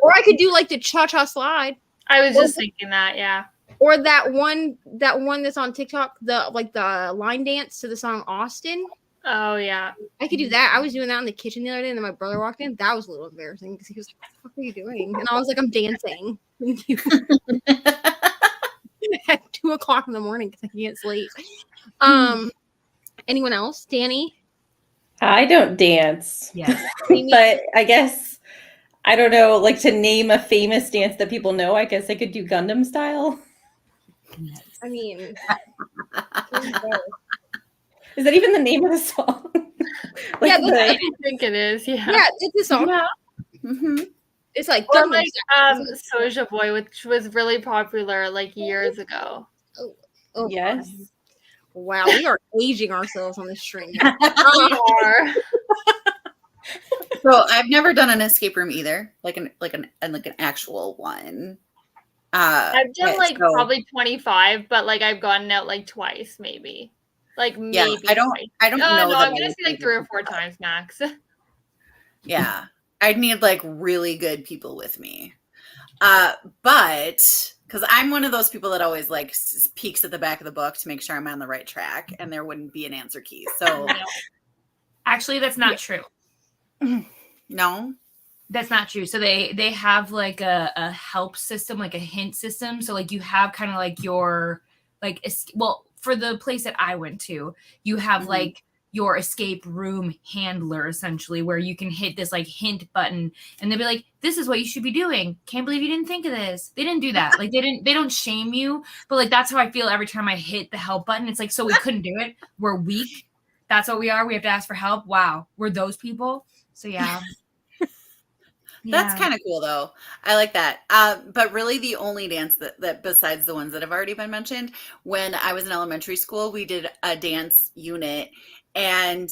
Or I could do like the cha-cha slide. I was just thinking that, yeah. Or that one that's on TikTok, the line dance to the song Austin. Oh yeah. I could do that. I was doing that in the kitchen the other day, and then my brother walked in. That was a little embarrassing because he was like, "What the fuck are you doing?" And I was like, "I'm dancing." At 2:00 in the morning because I can't sleep. Anyone else? Danny? I don't dance. yes. But I guess, I don't know, like to name a famous dance that people know, I guess I could do Gundam style. I mean, is that even the name of the song? Like yeah, I think it is. Yeah. Yeah, it's a song. Yeah. Mm-hmm. It's like Or like Soulja Boy, which was really popular like years ago. Oh, Yes. wow, we are aging ourselves on this stream. We are. So I've never done an escape room either, like an actual one. I've done like so- probably 25, but like I've gotten out like twice, maybe. Like maybe. Yeah, I don't twice. know. No, that I'm I gonna would say like do 3 or 4 times max. Yeah, I'd need like really good people with me. But because I'm one of those people that always like peeks at the back of the book to make sure I'm on the right track, and there wouldn't be an answer key. So Actually, that's not true. no, That's not true. So they have like a help system, like a hint system. So like you have kind of like your like for the place that I went to, you have like your escape room handler essentially, where you can hit this like hint button and they'll be like, this is what you should be doing. Can't believe you didn't think of this. They didn't do that. Like they don't shame you, but like that's how I feel every time I hit the help button. It's like, so we couldn't do it. We're weak. That's what we are. We have to ask for help. Wow. We're those people. So yeah. That's kind of cool though. I like that. But really the only dance that besides the ones that have already been mentioned, when I was in elementary school, we did a dance unit and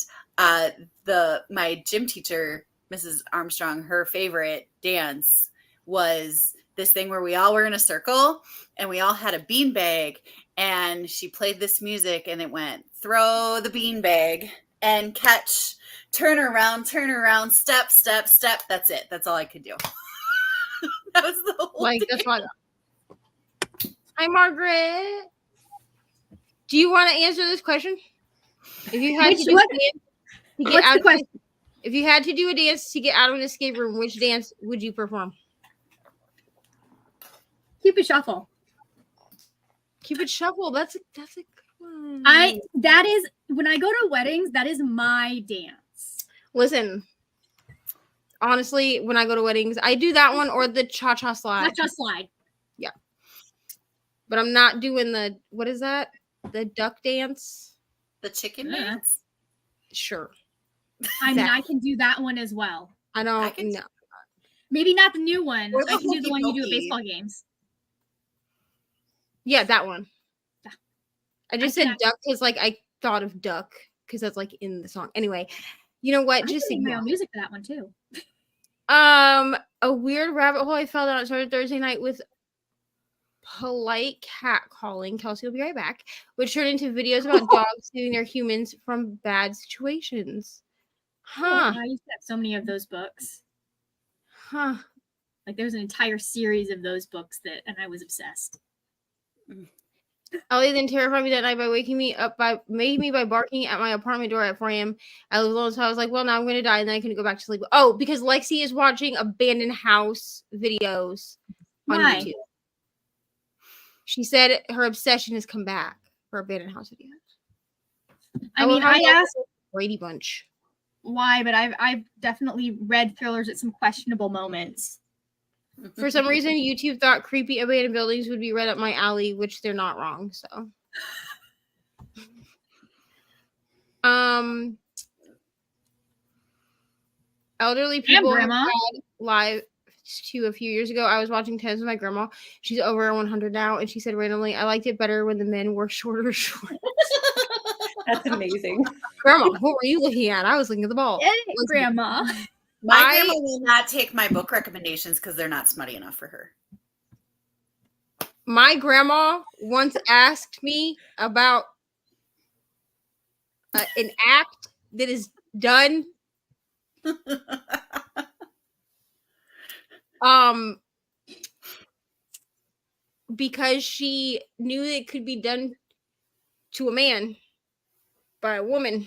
my gym teacher, Mrs. Armstrong, her favorite dance was this thing where we all were in a circle and we all had a beanbag, and she played this music and it went, throw the beanbag and catch, turn around, step, step, step. That's it. That's all I could do. That was the whole Like, thing. that's fun. Hi, Margaret. Do you want to answer this question? If you had to do a dance to get out, if you had to do a dance to get out of an escape room, which dance would you perform? Cupid Shuffle. Cupid Shuffle. That's a good one. That is when I go to weddings, that is my dance. Listen, honestly, when I go to weddings, I do that one or the cha-cha slide. Cha-cha slide. Yeah. But I'm not doing the, what is that? The duck dance? The chicken dance? Sure. I mean, I can do that one as well. I don't know. Maybe not the new one. Or the I can do the one you do at hokey-pokey. baseball games. Yeah, that one. Yeah. I just said duck because, like, I thought of duck because that's like in the song. Anyway, you know what? I Just can make my ignore. own music for that one too. A weird rabbit hole I fell down. It started Thursday night with polite cat calling. Kelsey will be right back, which turned into videos about dogs saving their humans from bad situations. Huh. I used to have so many of those books. Huh. Like there was an entire series of those books and I was obsessed. Ellie then terrified me that night by waking me up by barking at my apartment door at 4 a.m. I live alone, so I was like, well, now I'm going to die, and then I couldn't go back to sleep. Oh, because Lexi is watching abandoned house videos on Why? YouTube. She said her obsession has come back for abandoned house videos. I mean, I asked Brady Bunch. why, but I've definitely read thrillers at some questionable moments. For some reason, YouTube thought creepy abandoned buildings would be right up my alley, which they're not wrong. So, elderly people Grandma. had live to a few years ago. I was watching Tens with my grandma. She's over 100 now, and she said randomly, "I liked it better when the men wore shorter shorts." That's amazing. Grandma, what were you looking at? I was looking at the ball. Hey, Grandma. My grandma will not take my book recommendations because they're not smutty enough for her. My grandma once asked me about an act that is done because she knew it could be done to a man by a woman,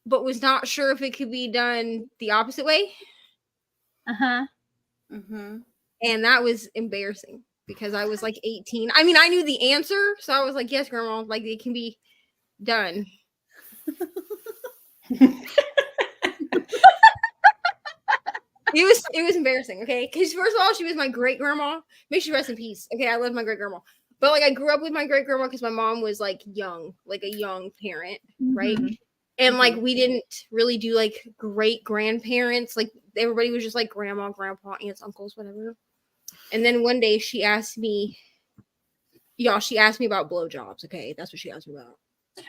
but was not sure if it could be done the opposite way. Uh-huh. Mm-hmm. And that was embarrassing because I was like 18. I mean, I knew the answer, so I was like, yes, grandma, like it can be done. It was embarrassing, okay? Because first of all, she was my great grandma. May she rest in peace. Okay, I love my great grandma. But like I grew up with my great grandma because my mom was like young, like a young parent, right? And like we didn't really do like great grandparents. Like everybody was just like grandma, grandpa, aunts, uncles, whatever. And then one day she asked me about blowjobs. Okay, that's what she asked me about.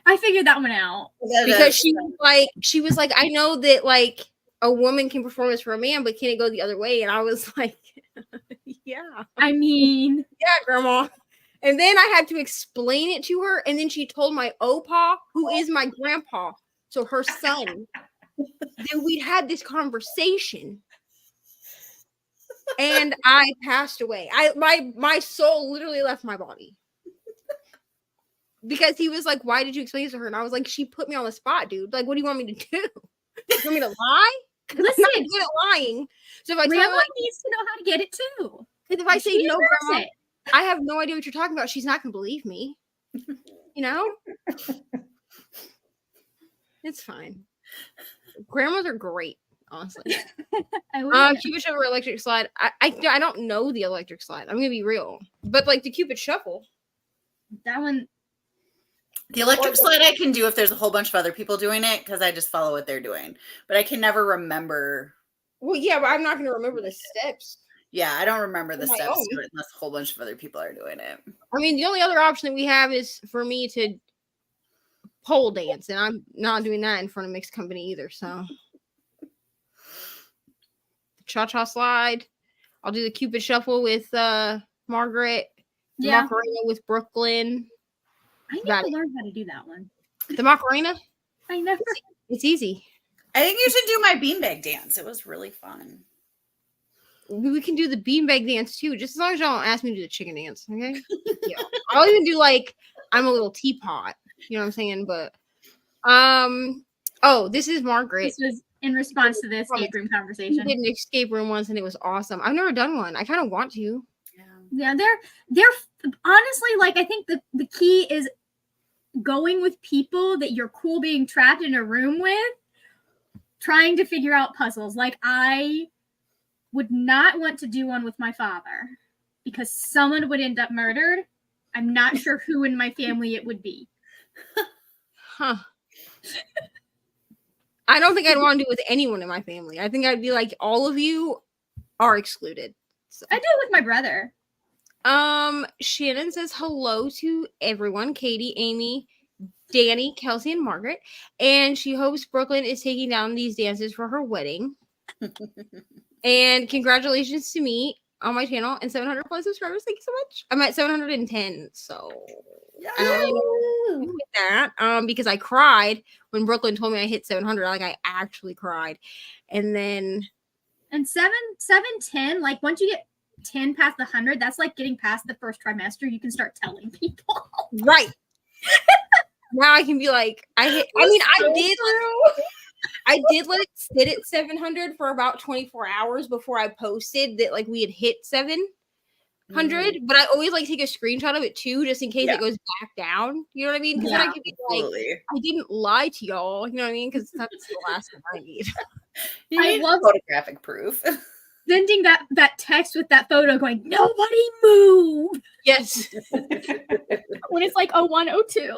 I figured that one out. Because she was like, I know that like a woman can perform this for a man, but can it go the other way? And I was like, yeah. I mean, yeah, grandma. And then I had to explain it to her. And then she told my opa, who is my grandpa, so her son, that we'd had this conversation. And I passed away. My soul literally left my body. Because he was like, why did you explain this to her? And I was like, she put me on the spot, dude. Like, what do you want me to do? You want me to lie? Because I'm not good at lying. So if I grandma tell her, needs to know how to get it too. Because if I say no, grandma, it. I have no idea what you're talking about. She's not going to believe me. You know? It's fine. Grandmas are great, honestly. Cupid Shuffle or electric slide. I don't know the electric slide. I'm going to be real. But like the Cupid Shuffle. That one. The electric slide I can do if there's a whole bunch of other people doing it because I just follow what they're doing. But I can never remember. Well, yeah, but I'm not going to remember the steps. Yeah, I don't remember the steps own. to it unless a whole bunch of other people are doing it. I mean, the only other option that we have is for me to pole dance, and I'm not doing that in front of mixed company either. So, cha-cha slide. I'll do the Cupid shuffle with Margaret. The Yeah. Macarena with Brooklyn. I never learned how to do that one. The Macarena? I never. It's easy. I think you should do my beanbag dance. It was really fun. We can do the beanbag dance too, just as long as y'all don't ask me to do the chicken dance, okay? Yeah. I'll even do like I'm a little teapot. You know what I'm saying? But oh, this is Margaret. This was in response to the escape room conversation. We did an escape room once and it was awesome. I've never done one. I kind of want to. Yeah, they're honestly, like, I think the key is going with people that you're cool being trapped in a room with, trying to figure out puzzles. Like, I would not want to do one with my father because someone would end up murdered. I'm not sure who in my family it would be. Huh. I don't think I'd want to do it with anyone in my family. I think I'd be like, all of you are excluded. So. I do it with my brother. Shannon says hello to everyone. Katie, Amy, Danny, Kelsey, and Margaret. And she hopes Brooklyn is taking down these dances for her wedding. And congratulations to me on my channel and 700 plus subscribers. Thank you so much. I'm at 710, so I don't really know what to do with that. Because I cried when Brooklyn told me I hit 700. Like, I actually cried. And then 710, like, once you get 10 past the 100, that's like getting past the first trimester. You can start telling people. Right. Now I can be like, I did let it sit at 700 for about 24 hours before I posted that like we had hit 700, but I always like take a screenshot of it too, just in case it goes back down. You know what I mean? Because then I can be like, I didn't lie to y'all. You know what I mean? Because that's the last thing I need. I love photographic proof. Sending that text with that photo going, nobody move. Yes. When it's like 0102.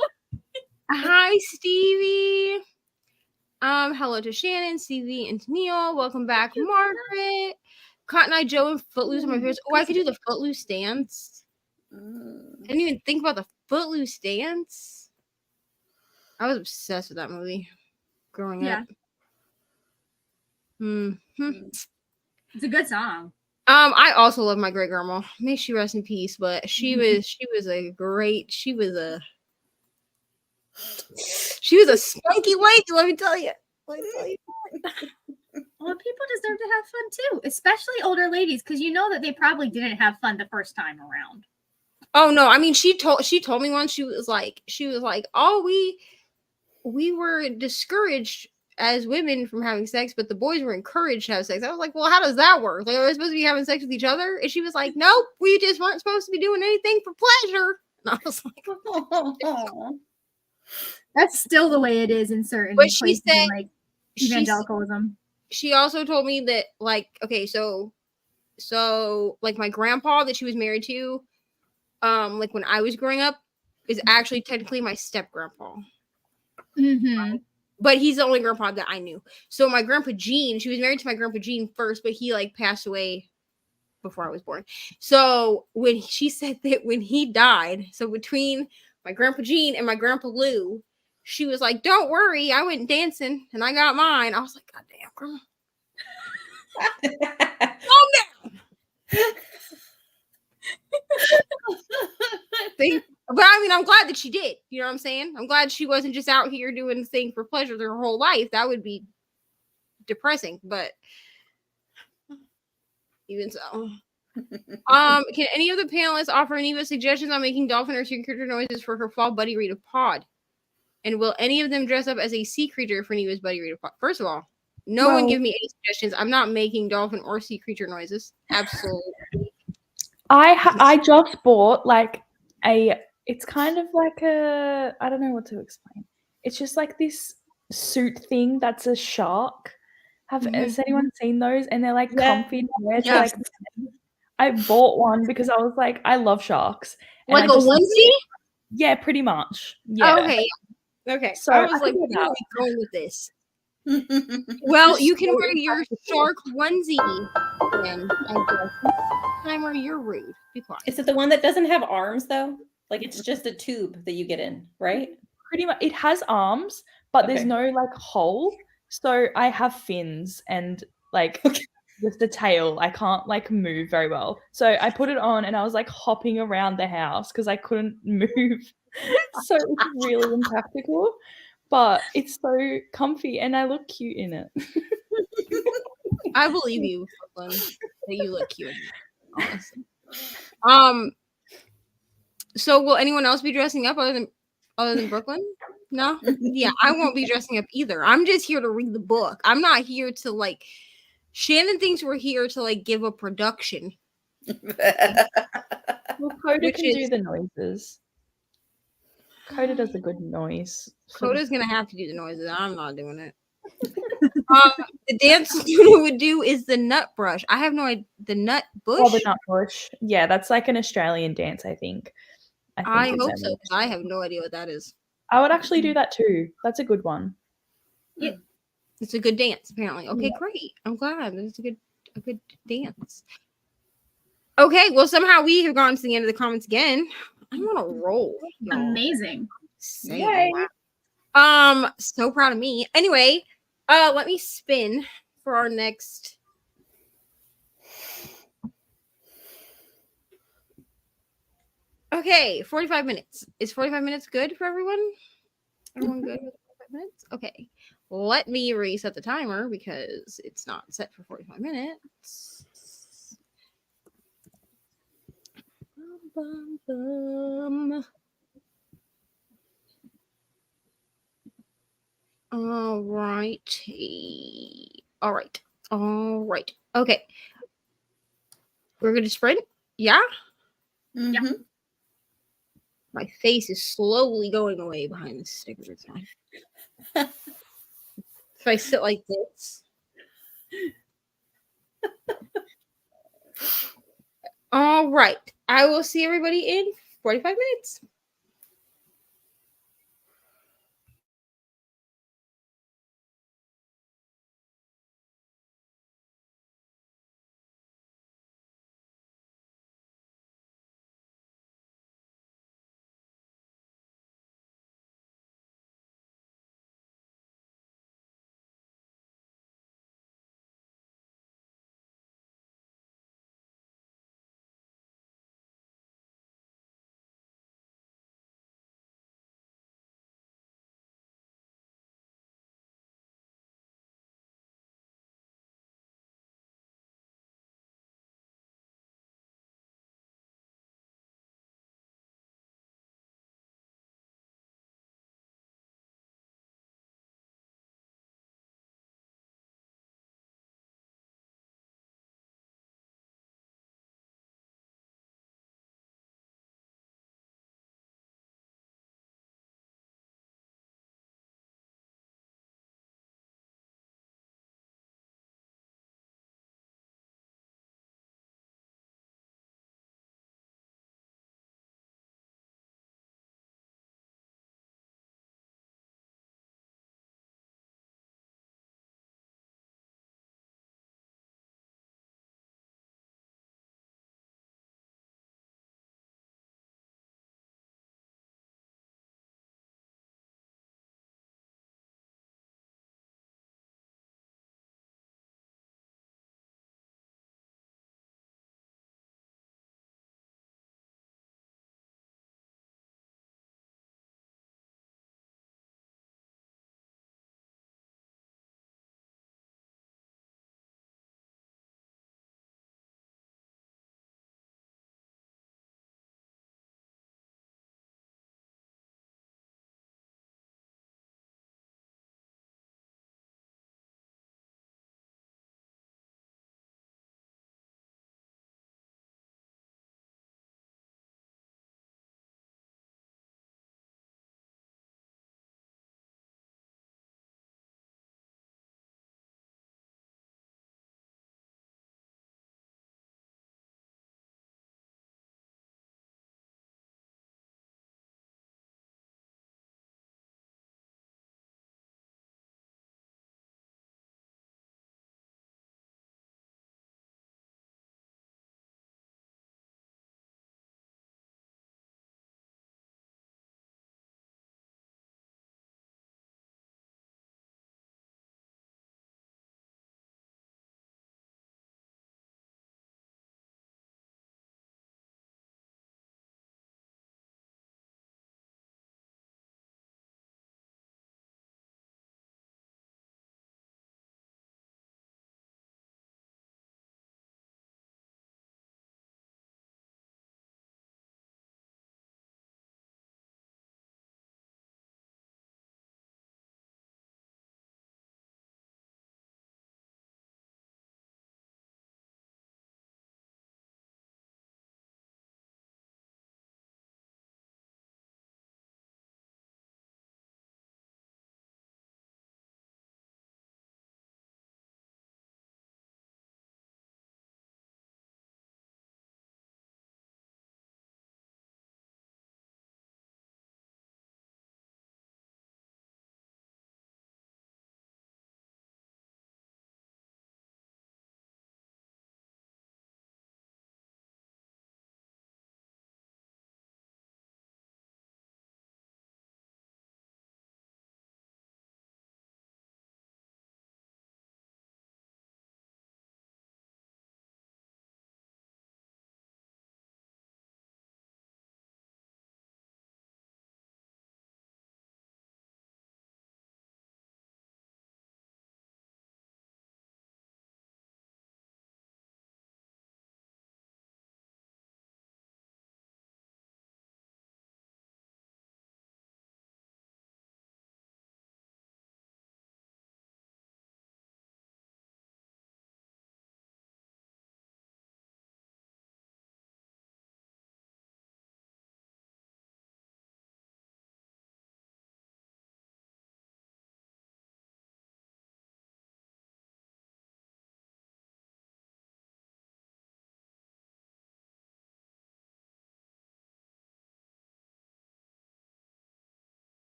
Hi, Stevie. Hello to Shannon, Stevie, and Neil. Welcome back, Margaret. Cotton Eye Joe and Footloose are my favorites. Oh, I could do the Footloose dance. I didn't even think about the Footloose dance. I was obsessed with that movie growing up. It's a good song. I also love my great grandma. May she rest in peace. But she was a spunky lady. Let me tell you. Well, people deserve to have fun too, especially older ladies, because you know that they probably didn't have fun the first time around. Oh no, I mean she told me once she was like, oh, we were discouraged as women from having sex, but the boys were encouraged to have sex. I was like, well, how does that work? Like, are we supposed to be having sex with each other? And she was like, nope, we just weren't supposed to be doing anything for pleasure. And I was like, that's still the way it is in certain but she places, said, like evangelicalism. She also told me that, like, okay, so like my grandpa that she was married to, like when I was growing up, is actually technically my step grandpa. But he's the only grandpa that I knew. So my grandpa Gene, she was married to my grandpa Gene first, but he like passed away before I was born. So when she said that when he died, so between my grandpa Gene and my grandpa Lou, she was like, don't worry, I went dancing and I got mine. I was like, God damn, grandma. Calm down. But I mean, I'm glad that she did. You know what I'm saying? I'm glad she wasn't just out here doing the thing for pleasure their whole life. That would be depressing, but even so. Can any of the panelists offer any of the suggestions on making dolphin or sea creature noises for her fall buddy read of pod? And will any of them dress up as a sea creature for Neva's buddy read of pod? First of all, no one give me any suggestions. I'm not making dolphin or sea creature noises. Absolutely. I just bought like it's kind of like I don't know what to explain. It's just like this suit thing that's a shark. Has anyone seen those? And they're like comfy. Like, I bought one because I was like, I love sharks. And like a onesie? Yeah, pretty much. Yeah. Oh, okay. Okay. So I was like, where are we going with this? Well, you can wear your shark onesie then. Time where you're rude. Be quiet. Is it the one that doesn't have arms though? Like it's just a tube that you get in, right? pretty much it has arms, but there's Okay. no like hole. So I have fins and like just a tail. I can't like move very well. So I put it on and I was like hopping around the house because I couldn't move. So it's really impractical, but it's so comfy and I look cute in it. I believe you, Brooklyn, that you look cute. Honestly. So will anyone else be dressing up other than Brooklyn? No? Yeah, I won't be dressing up either. I'm just here to read the book. I'm not here to like Shannon thinks we're here to like give a production. Well, Coda Which can is- do the noises. Coda does a good noise. Coda's gonna have to do the noises. I'm not doing it. The dance Luna would do is the nut brush. I have no idea. The nut bush. Oh, the nut bush. Yeah, that's like an Australian dance, I think. I it's hope only- so, because I have no idea what that is. I would actually do that too. That's a good one. Yeah, it's a good dance. Apparently, okay, Yeah. great. I'm glad it's a good dance. Okay, well somehow we have gotten to the end of the comments again. I'm on a roll. Y'all. Amazing. Yay. So proud of me. Anyway, let me spin for our next. Okay, 45 minutes. Is 45 minutes good for everyone? Everyone good with 45 minutes? Okay. Let me reset the timer because it's not set for 45 minutes. Bum, bum, bum. All right. Okay. We're going to sprint? Yeah? Mhm. My face is slowly going away behind the sticker. It's fine. If I sit like this. All right. I will see everybody in 45 minutes.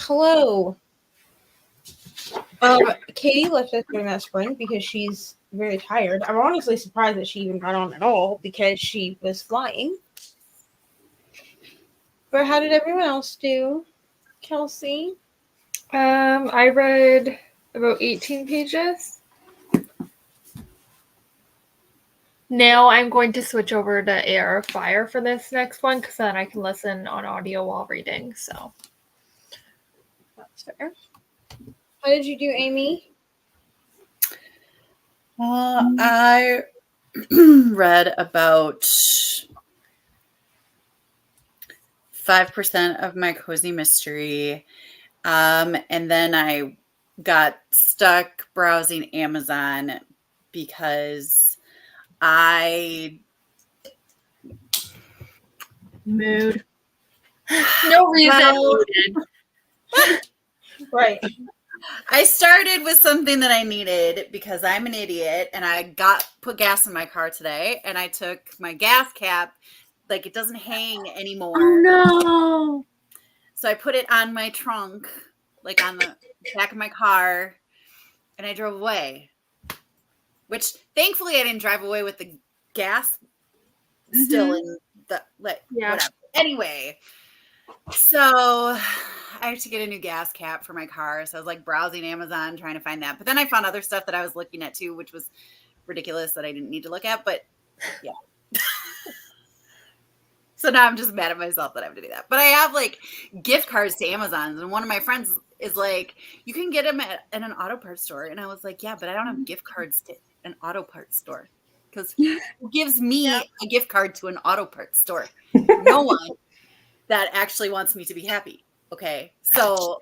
hello. Katie left us during that sprint because she's very tired. I'm honestly surprised that she even got on at all because she was flying. But how did everyone else do? Kelsey? I read about 18 pages. Now I'm going to switch over to Air of Fire for this next one because then I can listen on audio while reading. So that's fair. How did you do, Amy? I read about 5% of my cozy mystery. And then I got stuck browsing Amazon because Mood. No reason. Right. I started with something that I needed because I'm an idiot and I put gas in my car today and I took my gas cap, like it doesn't hang anymore. Oh no. So I put it on my trunk, like on the back of my car, and I drove away. Which thankfully I didn't drive away with the gas still in the whatever. Anyway, so I have to get a new gas cap for my car. So I was like browsing Amazon trying to find that. But then I found other stuff that I was looking at too, which was ridiculous that I didn't need to look at. But yeah. So now I'm just mad at myself that I have to do that. But I have like gift cards to Amazon. And one of my friends is like, you can get them at an auto parts store. And I was like, yeah, but I don't have gift cards to an auto parts store. Because who gives me a gift card to an auto parts store? No one that actually wants me to be happy. Okay. So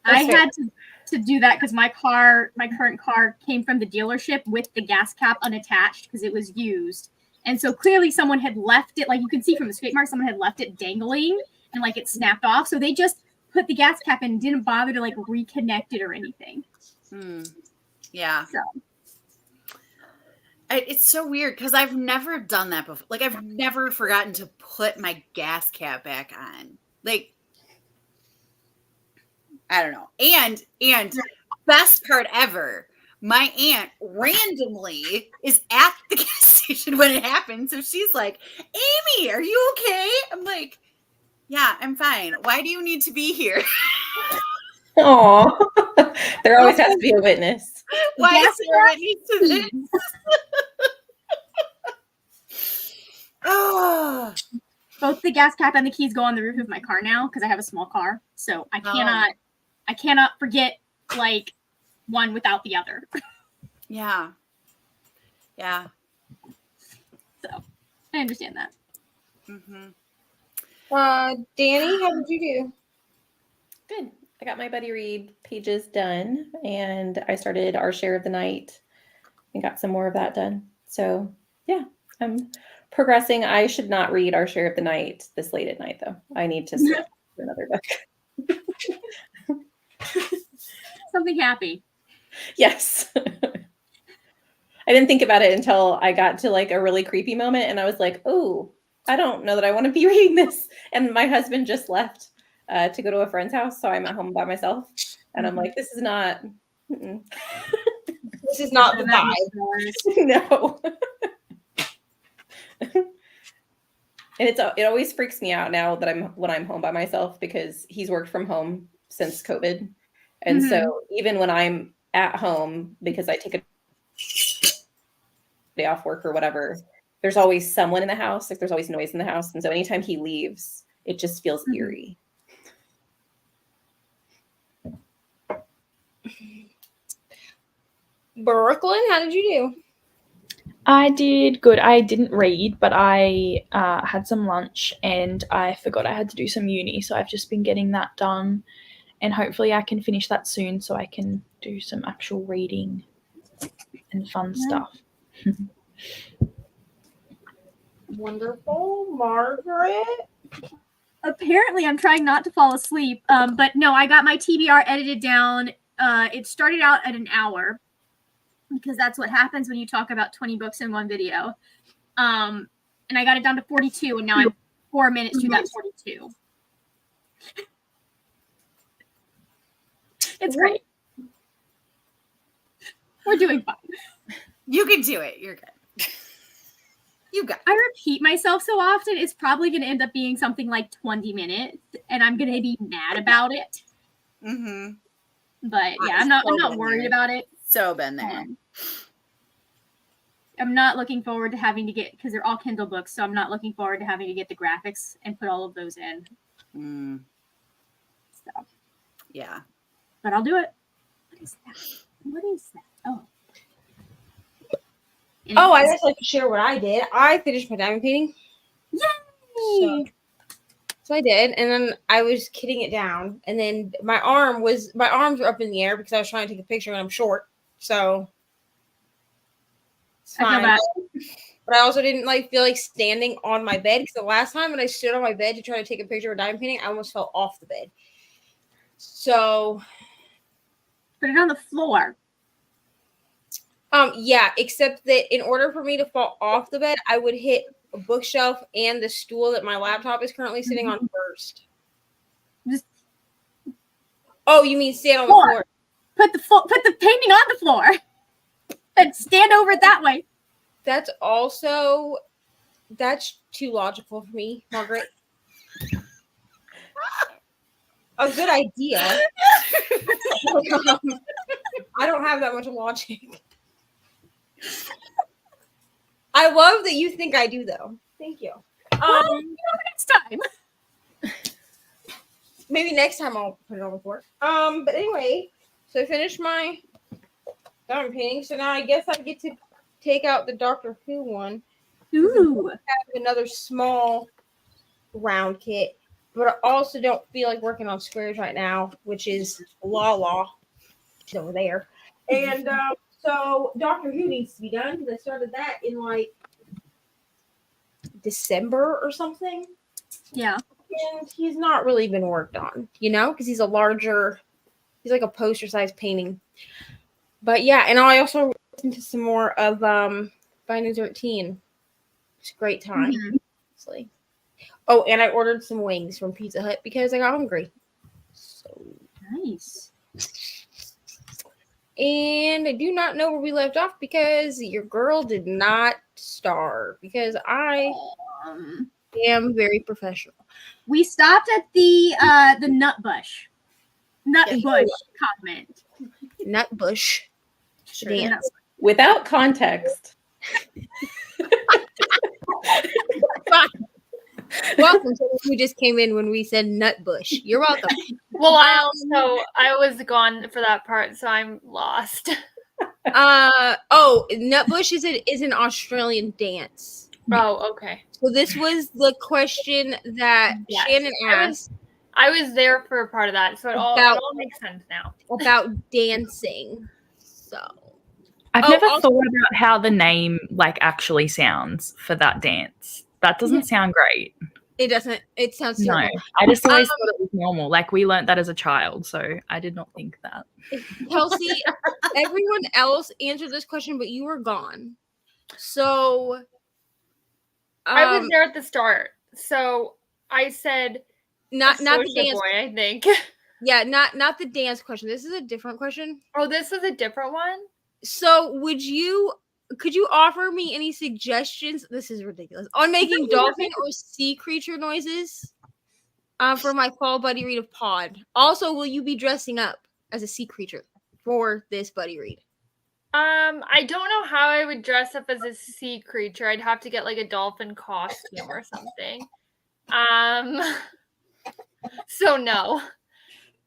I had to do that because my current car came from the dealership with the gas cap unattached because it was used. And so clearly someone had left it, like you can see from the skate mark, someone had left it dangling and like it snapped off. So they just put the gas cap in and didn't bother to like reconnect it or anything. Yeah. So. It's so weird because I've never done that before. Like I've never forgotten to put my gas cap back on. Like, I don't know. And best part ever, my aunt randomly is at the gas station when it happened. So she's like, Amy, are you okay? I'm like, yeah, I'm fine. Why do you need to be here? Oh, there always has to be a witness. Why is there a witness to this? Oh. Both the gas cap and the keys go on the roof of my car now because I have a small car. So I cannot forget like one without the other. Yeah. Yeah. So I understand that. Danny, how did you do? Good. I got my buddy read pages done and I started Our Share of the Night and got some more of that done. So yeah, I'm progressing. I should not read Our Share of the Night this late at night though. I need to sleep for another book. Something happy. Yes. I didn't think about it until I got to like a really creepy moment and I was like, oh, I don't know that I want to be reading this. And my husband just left to go to a friend's house. So I'm at home by myself and I'm like, this is not, this is not the vibe. No. And it always freaks me out now that when I'm home by myself because he's worked from home since COVID. And so even when I'm at home, because I take a day off work or whatever, there's always someone in the house. Like there's always noise in the house. And so anytime he leaves, it just feels eerie. Brooklyn, how did you do? I did good. I didn't read, but I had some lunch and I forgot I had to do some uni. So I've just been getting that done and hopefully I can finish that soon so I can do some actual reading and fun stuff. Wonderful. Margaret? Apparently I'm trying not to fall asleep. But no, I got my TBR edited down. It started out at an hour because that's what happens when you talk about 20 books in one video. And I got it down to 42 and now I'm 4 minutes to that 42. It's great. We're doing fine. You can do it. You're good. You got it. I repeat myself so often, it's probably going to end up being something like 20 minutes, and I'm going to be mad about it. Mm-hmm. But yeah, I'm not worried about it. So been there. I'm not looking forward to having to get, because they're all Kindle books, so I'm not looking forward to having to get the graphics and put all of those in. So. Yeah. But I'll do it. What is that? What is that? Oh. Oh, I just like to share what I did. I finished my diamond painting. Yay! So I did, and then I was kidding it down, and then my arms were up in the air because I was trying to take a picture and I'm short, so it's fine. But I also didn't feel like standing on my bed because the last time when I stood on my bed to try to take a picture of a diamond painting, I almost fell off the bed. So put it on the floor. Yeah, except that in order for me to fall off the bed, I would hit a bookshelf and the stool that my laptop is currently sitting on first. Oh, you mean stand on the floor? Put the painting on the floor and stand over it that way. That's too logical for me, Margaret. A good idea. I don't have that much logic. I love that you think I do, though. Thank you. Next time. Maybe next time I'll put it on the floor. But anyway, so I finished my diamond painting. So now I guess I get to take out the Doctor Who one. Ooh. I have another small round kit, but I also don't feel like working on squares right now, which is Lala. She's over there. And so Doctor Who needs to be done because I started that in December or something. Yeah. And he's not really been worked on, because he's like a poster size painting. But yeah, and I also listened to some more of Final 13. It's a great time. Honestly. Oh, and I ordered some wings from Pizza Hut because I got hungry. So nice. And I do not know where we left off because your girl did not starve because I am very professional. We stopped at the nut bush. Bush comment. Nut bush. Sure, Dance. Without context. Welcome to who just came in when we said nut bush. You're welcome. Well, I was gone for that part, so I'm lost. Nut bush is an Australian dance. Oh, okay. So this was the question that Shannon asked. I was there for a part of that, so it all makes sense now. About dancing. So I've never thought about how the name actually sounds for that dance. That doesn't sound great. It doesn't. It sounds terrible. No, I just always thought it was normal. We learned that as a child, so I did not think that. Kelsey, everyone else answered this question, but you were gone. So I was there at the start. So I said not the dance boy, I think. Yeah, not the dance question. This is a different question. Oh, this is a different one? So could you offer me any suggestions? This is ridiculous. On making dolphin or sea creature noises for my fall buddy read of Pod. Also, will you be dressing up as a sea creature for this buddy read? I don't know how I would dress up as a sea creature. I'd have to get a dolphin costume or something. So no.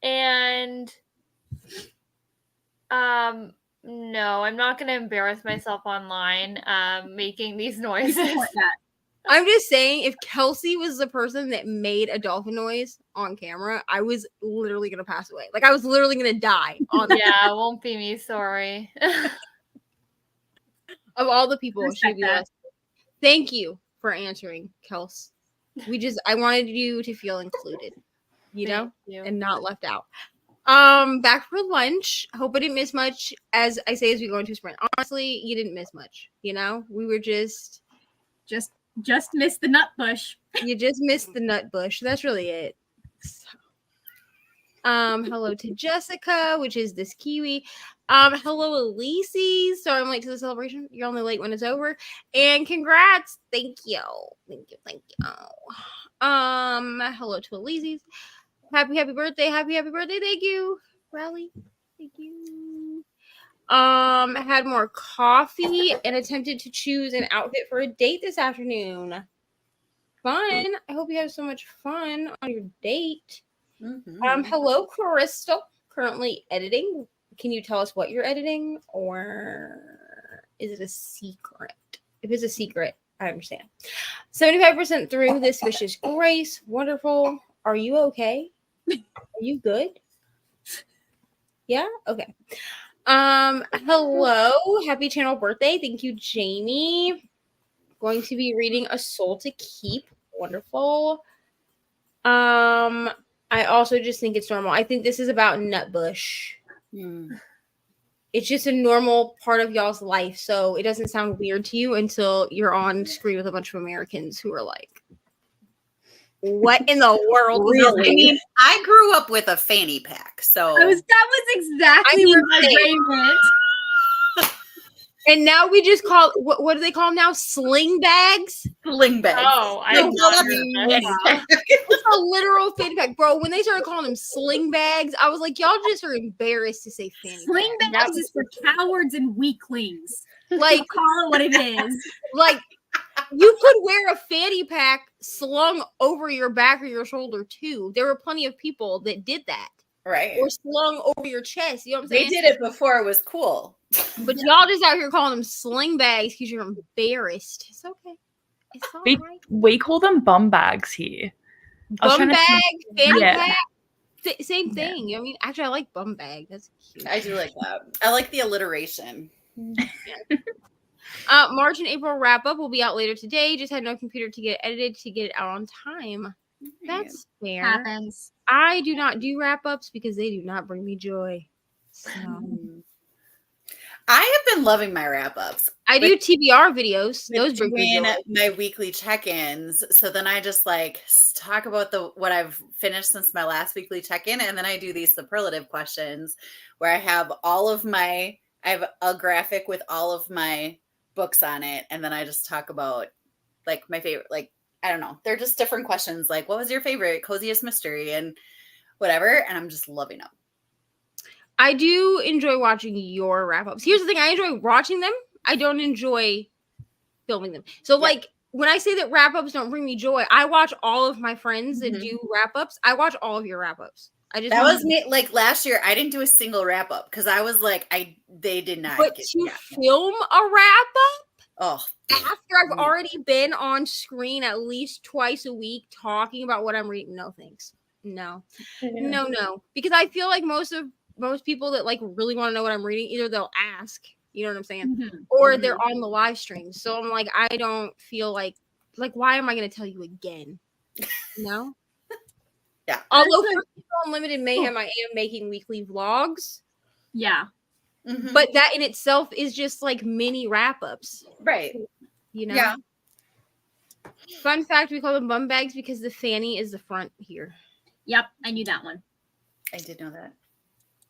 And no, I'm not going to embarrass myself online making these noises. I'm just saying, if Kelsey was the person that made a dolphin noise on camera, I was literally going to pass away. I was literally going to die. Yeah, it won't be me. Sorry. Of all the people, she'd be less. Thank you for answering, Kels. I wanted you to feel included, and not left out. Back for lunch. Hope I didn't miss much. As I say, as we go into sprint, honestly, you didn't miss much. We were just missed the nut bush. You just missed the nut bush. That's really it. So. Hello to Jessica, which is this Kiwi. Hello Elise. Sorry I'm late to the celebration. You're only late when it's over. And congrats. Thank you. Thank you. Hello to Elise. Happy birthday. Happy birthday. Thank you. Rally. Thank you. Had more coffee and attempted to choose an outfit for a date this afternoon. Fun. I hope you have so much fun on your date. Hello, Crystal. Currently editing. Can you tell us what you're editing, or is it a secret? If it's a secret, I understand. 75% through this vicious grace. Wonderful. Are you okay? Are you good? Yeah? Okay. Hello. Happy channel birthday. Thank you, Jamie. Going to be reading A Soul to Keep. Wonderful. I also just think it's normal. I think this is about Nutbush. It's just a normal part of y'all's life, so it doesn't sound weird to you until you're on screen with a bunch of Americans who are like, what in the world? Really? I mean, I grew up with a fanny pack, so that was exactly where my brain went. And now we just call what do they call them now? Sling bags? Sling bags. Oh, I it's a literal fanny pack, bro. When they started calling them sling bags, I was like, y'all just are embarrassed to say fanny Sling bags is for cowards and weaklings. Like, call it what it is. Like, you could wear a fanny pack slung over your back or your shoulder too. There were plenty of people that did that. Right. Or slung over your chest. You know what I'm saying? They did it before it was cool. But y'all just out here calling them sling bags because you're embarrassed. It's okay. It's all right. We call them bum bags here. Bum bag, fanny Yeah. pack. Same thing. You know what I mean? Actually, I like bum bag. That's cute. I do like that. I like the alliteration. March and April wrap up will be out later today. Just had no computer to get edited to get it out on time. That's fair. Happens. I do not do wrap ups because they do not bring me joy. So. I have been loving my wrap ups. I do TBR videos. Those bring me doing joy. my weekly check-ins. So then I just like talk about what I've finished since my last weekly check-in, and then I do these superlative questions where I have I have a graphic with all of my books on it, and then I just talk about like my favorite, like I don't know, they're just different questions, like what was your favorite coziest mystery and whatever, and I'm just loving them. I do enjoy watching your wrap-ups. Here's the thing. I enjoy watching them. I don't enjoy filming them. So, like, when I say that wrap-ups don't bring me joy, I watch all of my friends that do wrap-ups. I watch all of your wrapups. That was me. Like last year, I didn't do a single wrap-up because I was like, they did not. But to film a wrap-up? Oh, after I've already been on screen at least twice a week talking about what I'm reading. No, thanks. No. Because I feel like most people that like really want to know what I'm reading, either they'll ask, you know what I'm saying, or they're on the live stream. So I'm like, I don't feel like why am I going to tell you again? No. Yeah. Although for Unlimited Mayhem, I am making weekly vlogs. Yeah. But that in itself is just like mini wrap-ups. Right. You know? Yeah. Fun fact, we call them bum bags because the fanny is the front here. Yep, I knew that one. I did know that.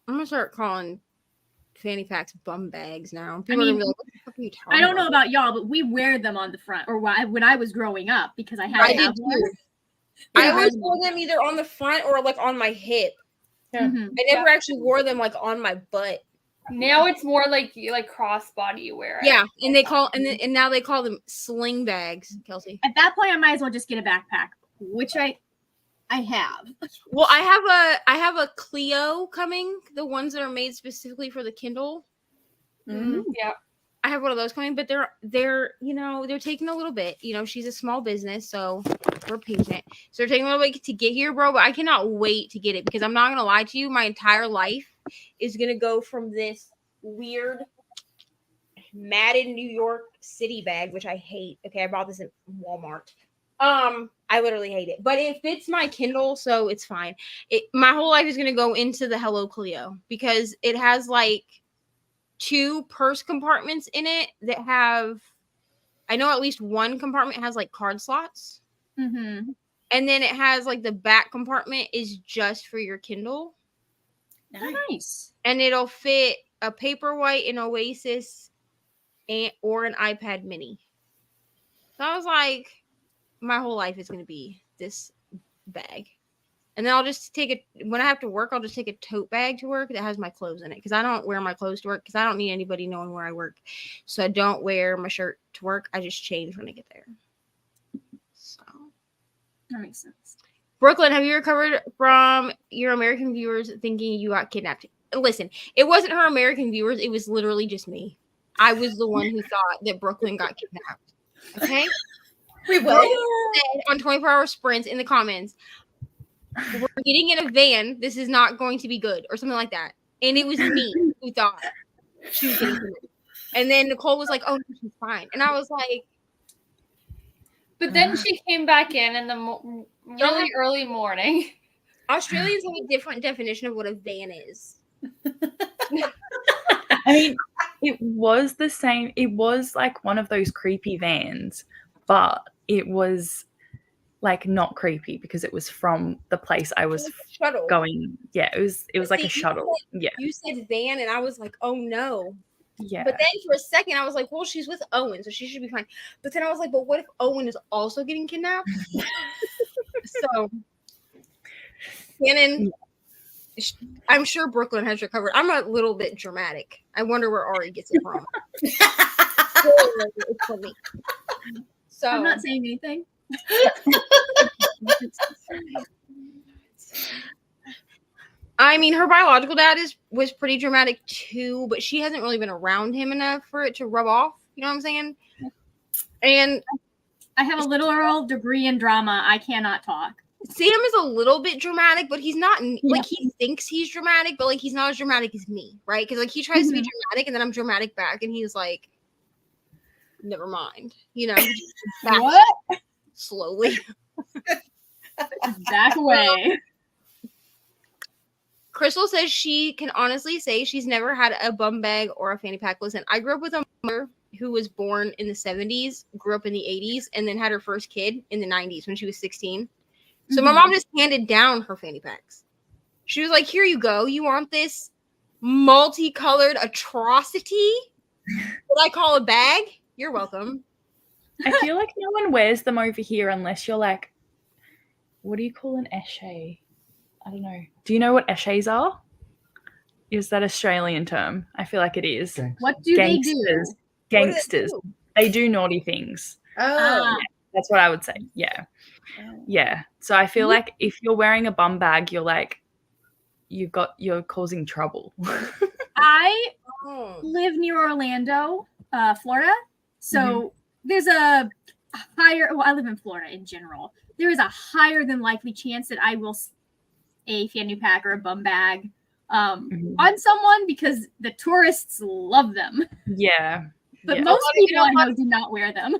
I'm gonna start calling fanny packs bum bags now. People are gonna be like, what the fuck are you talking I don't know about y'all, but we wear them on the front, or when I was growing up, because I had. I did too. I always wore them either on the front or like on my hip. I never actually wore them like on my butt. Now it's more like crossbody you wear. Yeah, and now they call them sling bags, Kelsey. At that point, I might as well just get a backpack, which I have. Well, I have a Clio coming, the ones that are made specifically for the Kindle. Yeah. I have one of those coming, but they're taking a little bit. You know, she's a small business, so we're patient. So they're taking a little bit to get here, bro. But I cannot wait to get it because I'm not gonna lie to you, my entire life is gonna go from this weird matted New York City bag, which I hate. Okay, I bought this at Walmart. I literally hate it, but it fits my Kindle, so it's fine. My whole life is gonna go into the Hello Clio because it has like 2 purse compartments in it that have, I know at least one compartment has like card slots. And then it has like the back compartment is just for your Kindle. Nice. And it'll fit a Paperwhite, an Oasis, or an iPad Mini. So I was like, my whole life is going to be this bag. And then I'll just take it when I have to work. I'll just take a tote bag to work that has my clothes in it, because I don't wear my clothes to work because I don't need anybody knowing where I work. So I don't wear my shirt to work. I just change when I get there. So That makes sense. Brooklyn, have you recovered from your American viewers thinking you got kidnapped? Listen, it wasn't her American viewers. It was literally just me. I was the one who thought that Brooklyn got kidnapped. Okay? We will. Said on 24-hour sprints in the comments, we're getting in a van. This is not going to be good, or something like that. And it was me who thought she was getting kidnapped. And then Nicole was like, "Oh, no, she's fine." And I was like, But then she came back in the really early morning. Australians have a different definition of what a van is. I mean, it was the same. It was like one of those creepy vans, but it was like not creepy because it was from the place I was shuttle going. Yeah, it was like a shuttle. Yeah, you said van, and I was like, "Oh no." Yeah. But then for a second, I was like, well, she's with Owen, so she should be fine. But then I was like, but what if Owen is also getting kidnapped? So, Shannon, I'm sure Brooklyn has recovered. I'm a little bit dramatic. I wonder where Ari gets it from. It's from me. So I'm not saying anything. I mean, her biological dad was pretty dramatic too, but she hasn't really been around him enough for it to rub off. You know what I'm saying? And I have a literal degree in drama. I cannot talk. Sam is a little bit dramatic, but he's not like he thinks he's dramatic, but like he's not as dramatic as me, right? Because like he tries to be dramatic, and then I'm dramatic back, and he's like, never mind, you know. What? Slowly. Back away. Crystal says she can honestly say she's never had a bum bag or a fanny pack. Listen, I grew up with a mother who was born in the 70s, grew up in the 80s, and then had her first kid in the 90s when she was 16. So my mom just handed down her fanny packs. She was like, here you go. You want this multicolored atrocity that I call a bag? You're welcome. I feel like no one wears them over here unless you're like, what do you call an esche? I don't know. Do you know what esches are? Is that Australian term? I feel like it is. What do they do? Gangsters. They do naughty things. Oh. Yeah, that's what I would say. Yeah. Yeah. So I feel like if you're wearing a bum bag, you're like, you're causing trouble. I live near Orlando, Florida. So there's a higher, well, I live in Florida in general. There is a higher than likely chance that I will a fanny pack or a bum bag on someone because the tourists love them. Yeah. But most people I know do not wear them.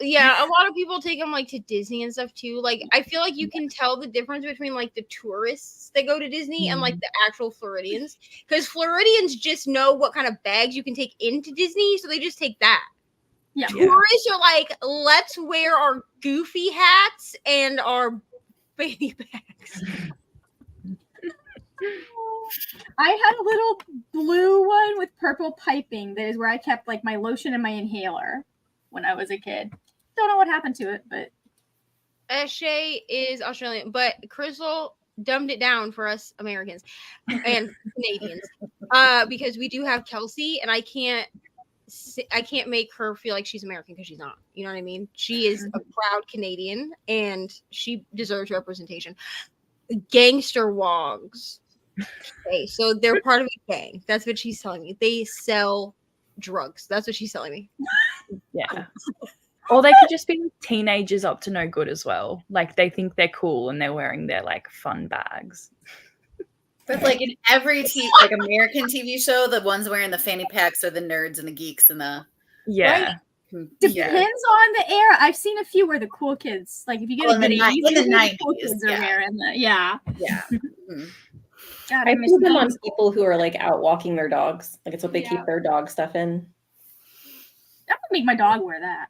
Yeah, a lot of people take them like to Disney and stuff too. Like I feel like you can tell the difference between like the tourists that go to Disney and like the actual Floridians, because Floridians just know what kind of bags you can take into Disney, so they just take that. Yeah. Tourists are like, let's wear our goofy hats and our baby bags. I had a little blue one with purple piping that is where I kept like my lotion and my inhaler when I was a kid. Don't know what happened to it, but Eshe is Australian, but Crystal dumbed it down for us Americans and Canadians because we do have Kelsey, and I can't make her feel like she's American because she's not. You know what I mean? She is a proud Canadian, and she deserves representation. Gangster wogs. Okay, so they're part of a gang. That's what she's telling me. They sell drugs. That's what she's telling me. Yeah. Or they could just be teenagers up to no good as well. Like they think they're cool and they're wearing their like fun bags. But like in every like American TV show, the ones wearing the fanny packs are the nerds and the geeks and the yeah. Right? Depends on the era. I've seen a few where the cool kids, like if you get in the 90s, cool kids are wearing the yeah. God, I put them on people who are like out walking their dogs. Like it's what they keep their dog stuff in. I would make my dog wear that.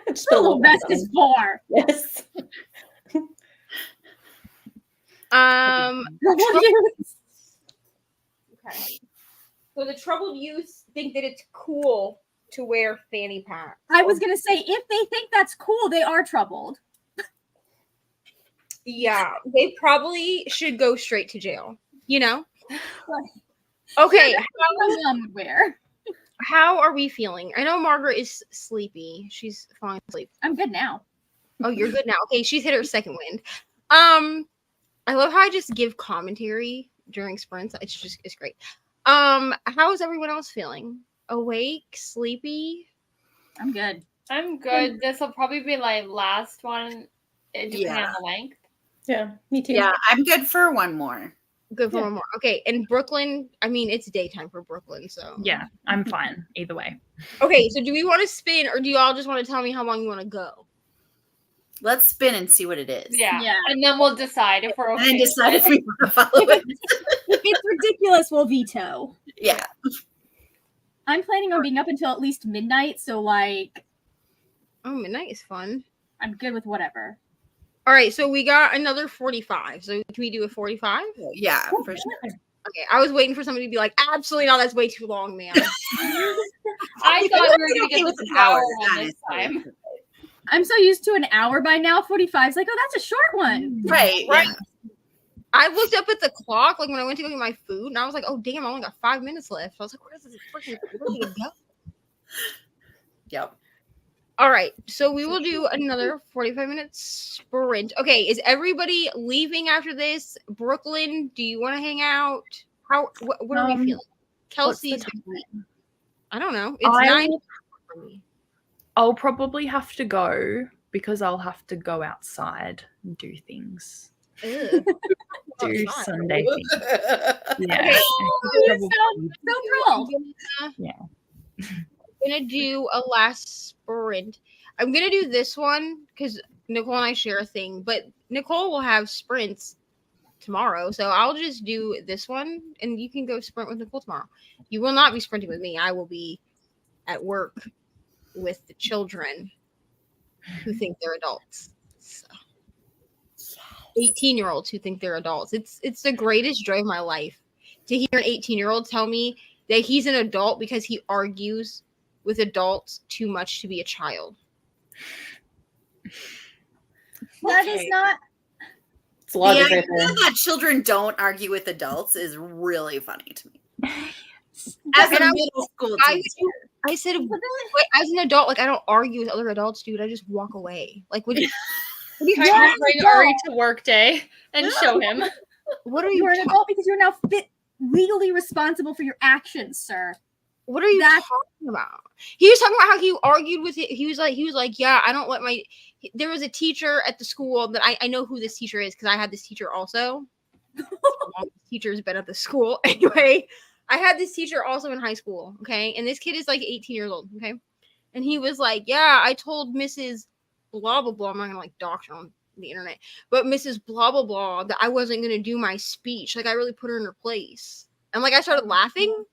Just put a little best is for. Yes. Okay. So the troubled youth think that it's cool to wear fanny packs. I was gonna say, if they think that's cool, they are troubled. Yeah, they probably should go straight to jail. You know. Okay. Sure, my mom would wear. How are we feeling? I know Margaret is sleepy. She's falling asleep. I'm good now. Oh, you're good now. Okay, she's hit her second wind. I love how I just give commentary during sprints. It's great. How is everyone else feeling? Awake, sleepy? I'm good. I'm good. This will probably be my last one, depending on the length. Yeah, me too. Yeah, I'm good for one more. Good for one more. Okay, and Brooklyn, I mean, it's daytime for Brooklyn, so. Yeah, I'm fine either way. Okay, so do we want to spin, or do you all just want to tell me how long you want to go? Let's spin and see what it is. Yeah. And then we'll decide if we're okay. And decide if we want to follow it. If it's ridiculous, we'll veto. Yeah. I'm planning on being up until at least midnight, so like. Oh, midnight is fun. I'm good with whatever. All right, so we got another 45. So can we do a 45? Yeah, for sure. Okay, I was waiting for somebody to be like, absolutely not, that's way too long, man. I thought we were going to get this hour one this time. I'm so used to an hour by now. 45 is like, oh, that's a short one. Right. Right. I looked up at the clock, like when I went to go get my food, and I was like, oh, damn, I only got 5 minutes left. I was like, where's this freaking go? Yep. All right, so we will do another 45-minute sprint. Okay, is everybody leaving after this? Brooklyn, do you want to hang out? What are we feeling? Kelsey's. I don't know. It's 9 for me. I'll probably have to go because I'll have to go outside and do things. Do Sunday things. Yeah. Okay. So thrilled. Yeah. I'm gonna do a last sprint. I'm gonna do this one because Nicole and I share a thing, but Nicole will have sprints tomorrow, so I'll just do this one, and you can go sprint with Nicole tomorrow. You will not be sprinting with me. I will be at work with the children who think they're adults. So 18-year-olds who think they're adults. It's the greatest joy of my life to hear an 18-year-old tell me that he's an adult because he argues with adults too much to be a child. That is not. It's logic right there. That children don't argue with adults is really funny to me. As a middle school teacher. I said, as an adult, like I don't argue with other adults, dude. I just walk away. Like, would you? Can I bring Ari to work day and show him? What are You're an adult because you're now legally responsible for your actions, sir. What are you talking about? He was talking about how he argued with it. He was like, yeah, I don't let my. There was a teacher at the school that I know who this teacher is because I had this teacher also. Teacher's been at the school anyway. I had this teacher also in high school, okay? And this kid is like 18 years old, okay? And he was like, yeah, I told Mrs. blah, blah, blah. I'm not going to like doctor on the internet. But Mrs. blah, blah, blah, that I wasn't going to do my speech. Like, I really put her in her place. And like, I started laughing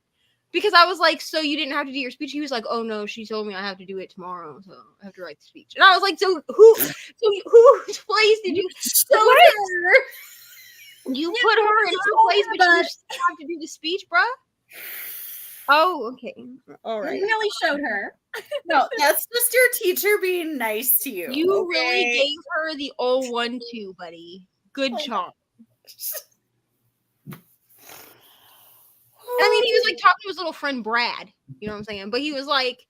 because I was like, so you didn't have to do your speech? He was like, oh, no, she told me I have to do it tomorrow. So I have to write the speech. And I was like, whose place did you put her? You put her in her place, but you still have to do the speech, bruh? Oh, okay. All right. You really showed her. No, that's just your teacher being nice to you. You really gave her the old 1-2, buddy. Good job. I mean, he was like talking to his little friend Brad. You know what I'm saying? But he was like,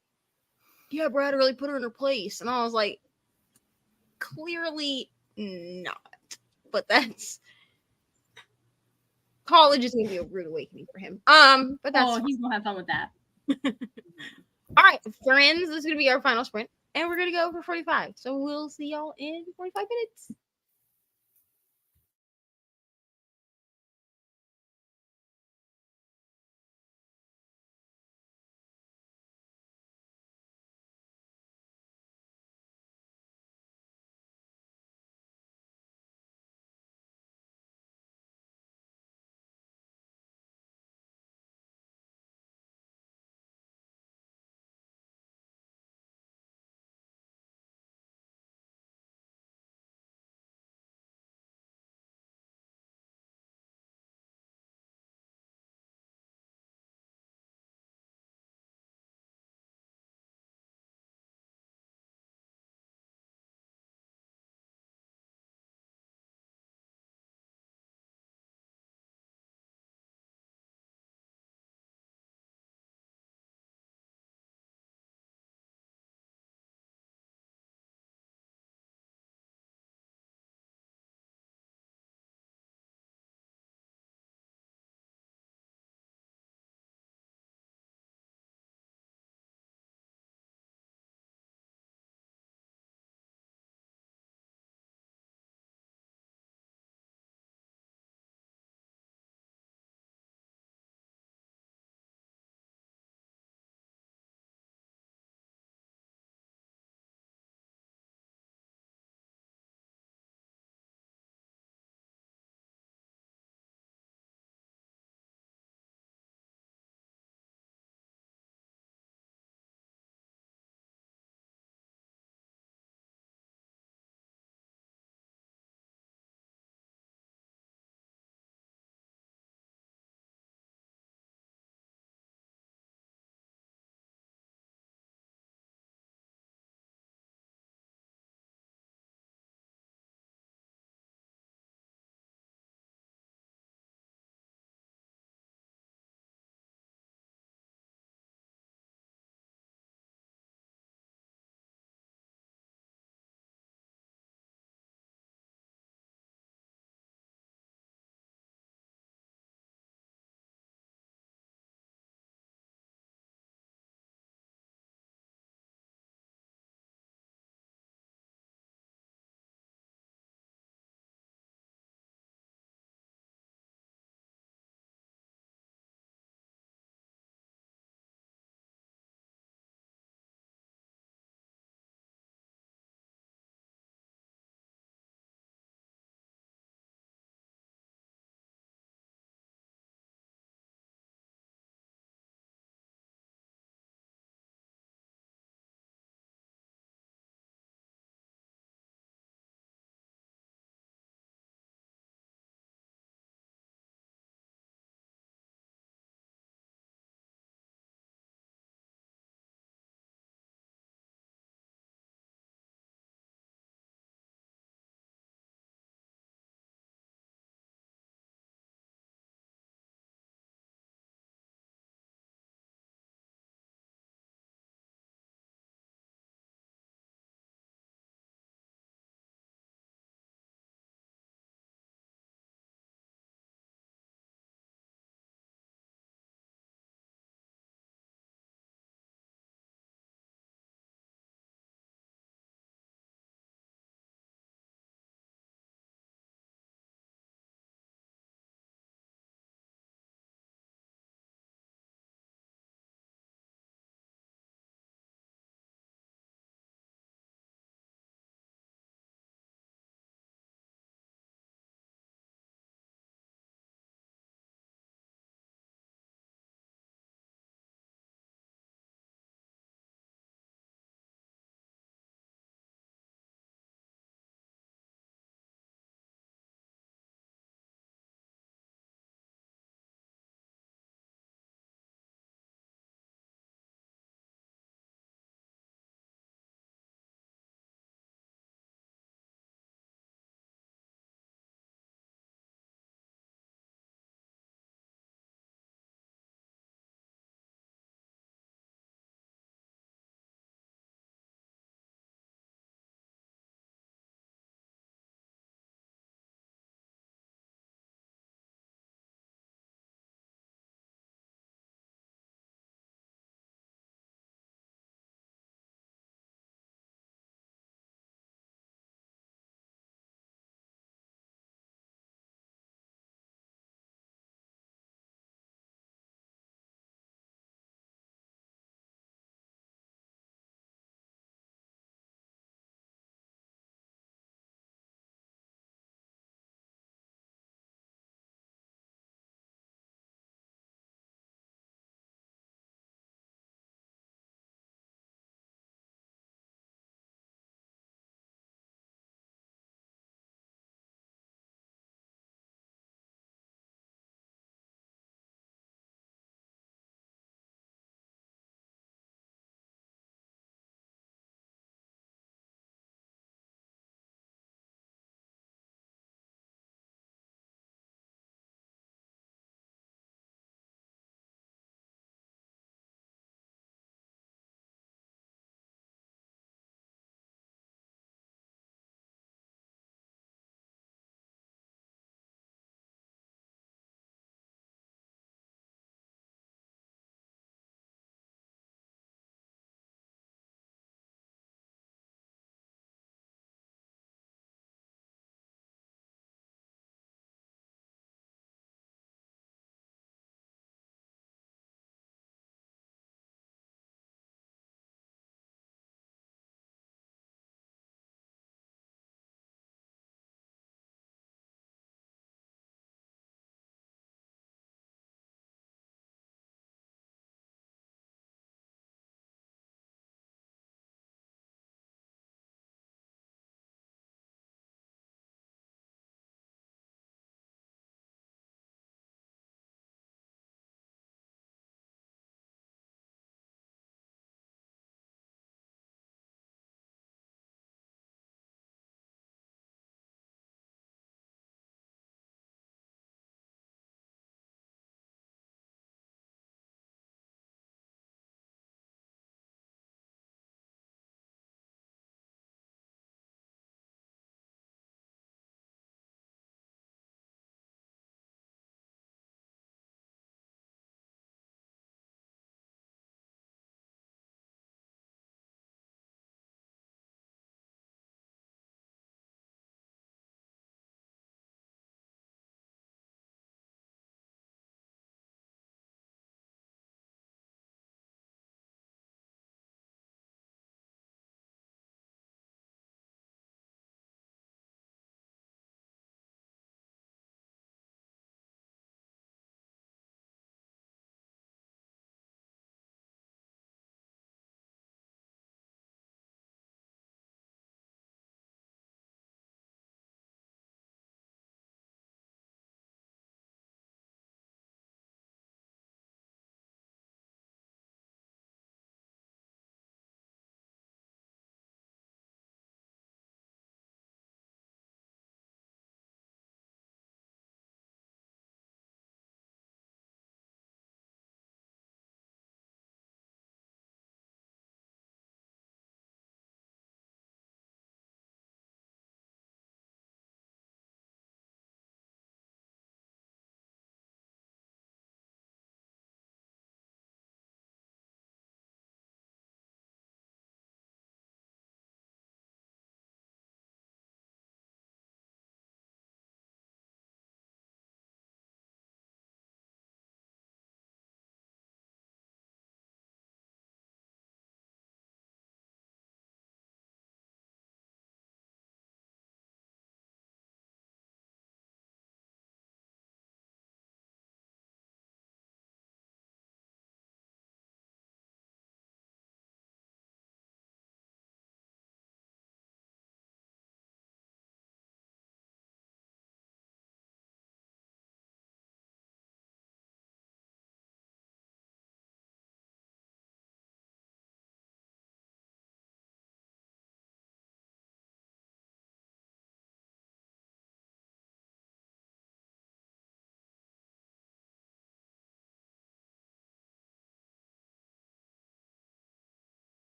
yeah, Brad really put her in her place. And I was like, clearly not. But that's college is gonna be a rude awakening for him. But that's he's gonna have fun with that. All right, friends, this is gonna be our final sprint, and we're gonna go for 45. So we'll see y'all in 45 minutes.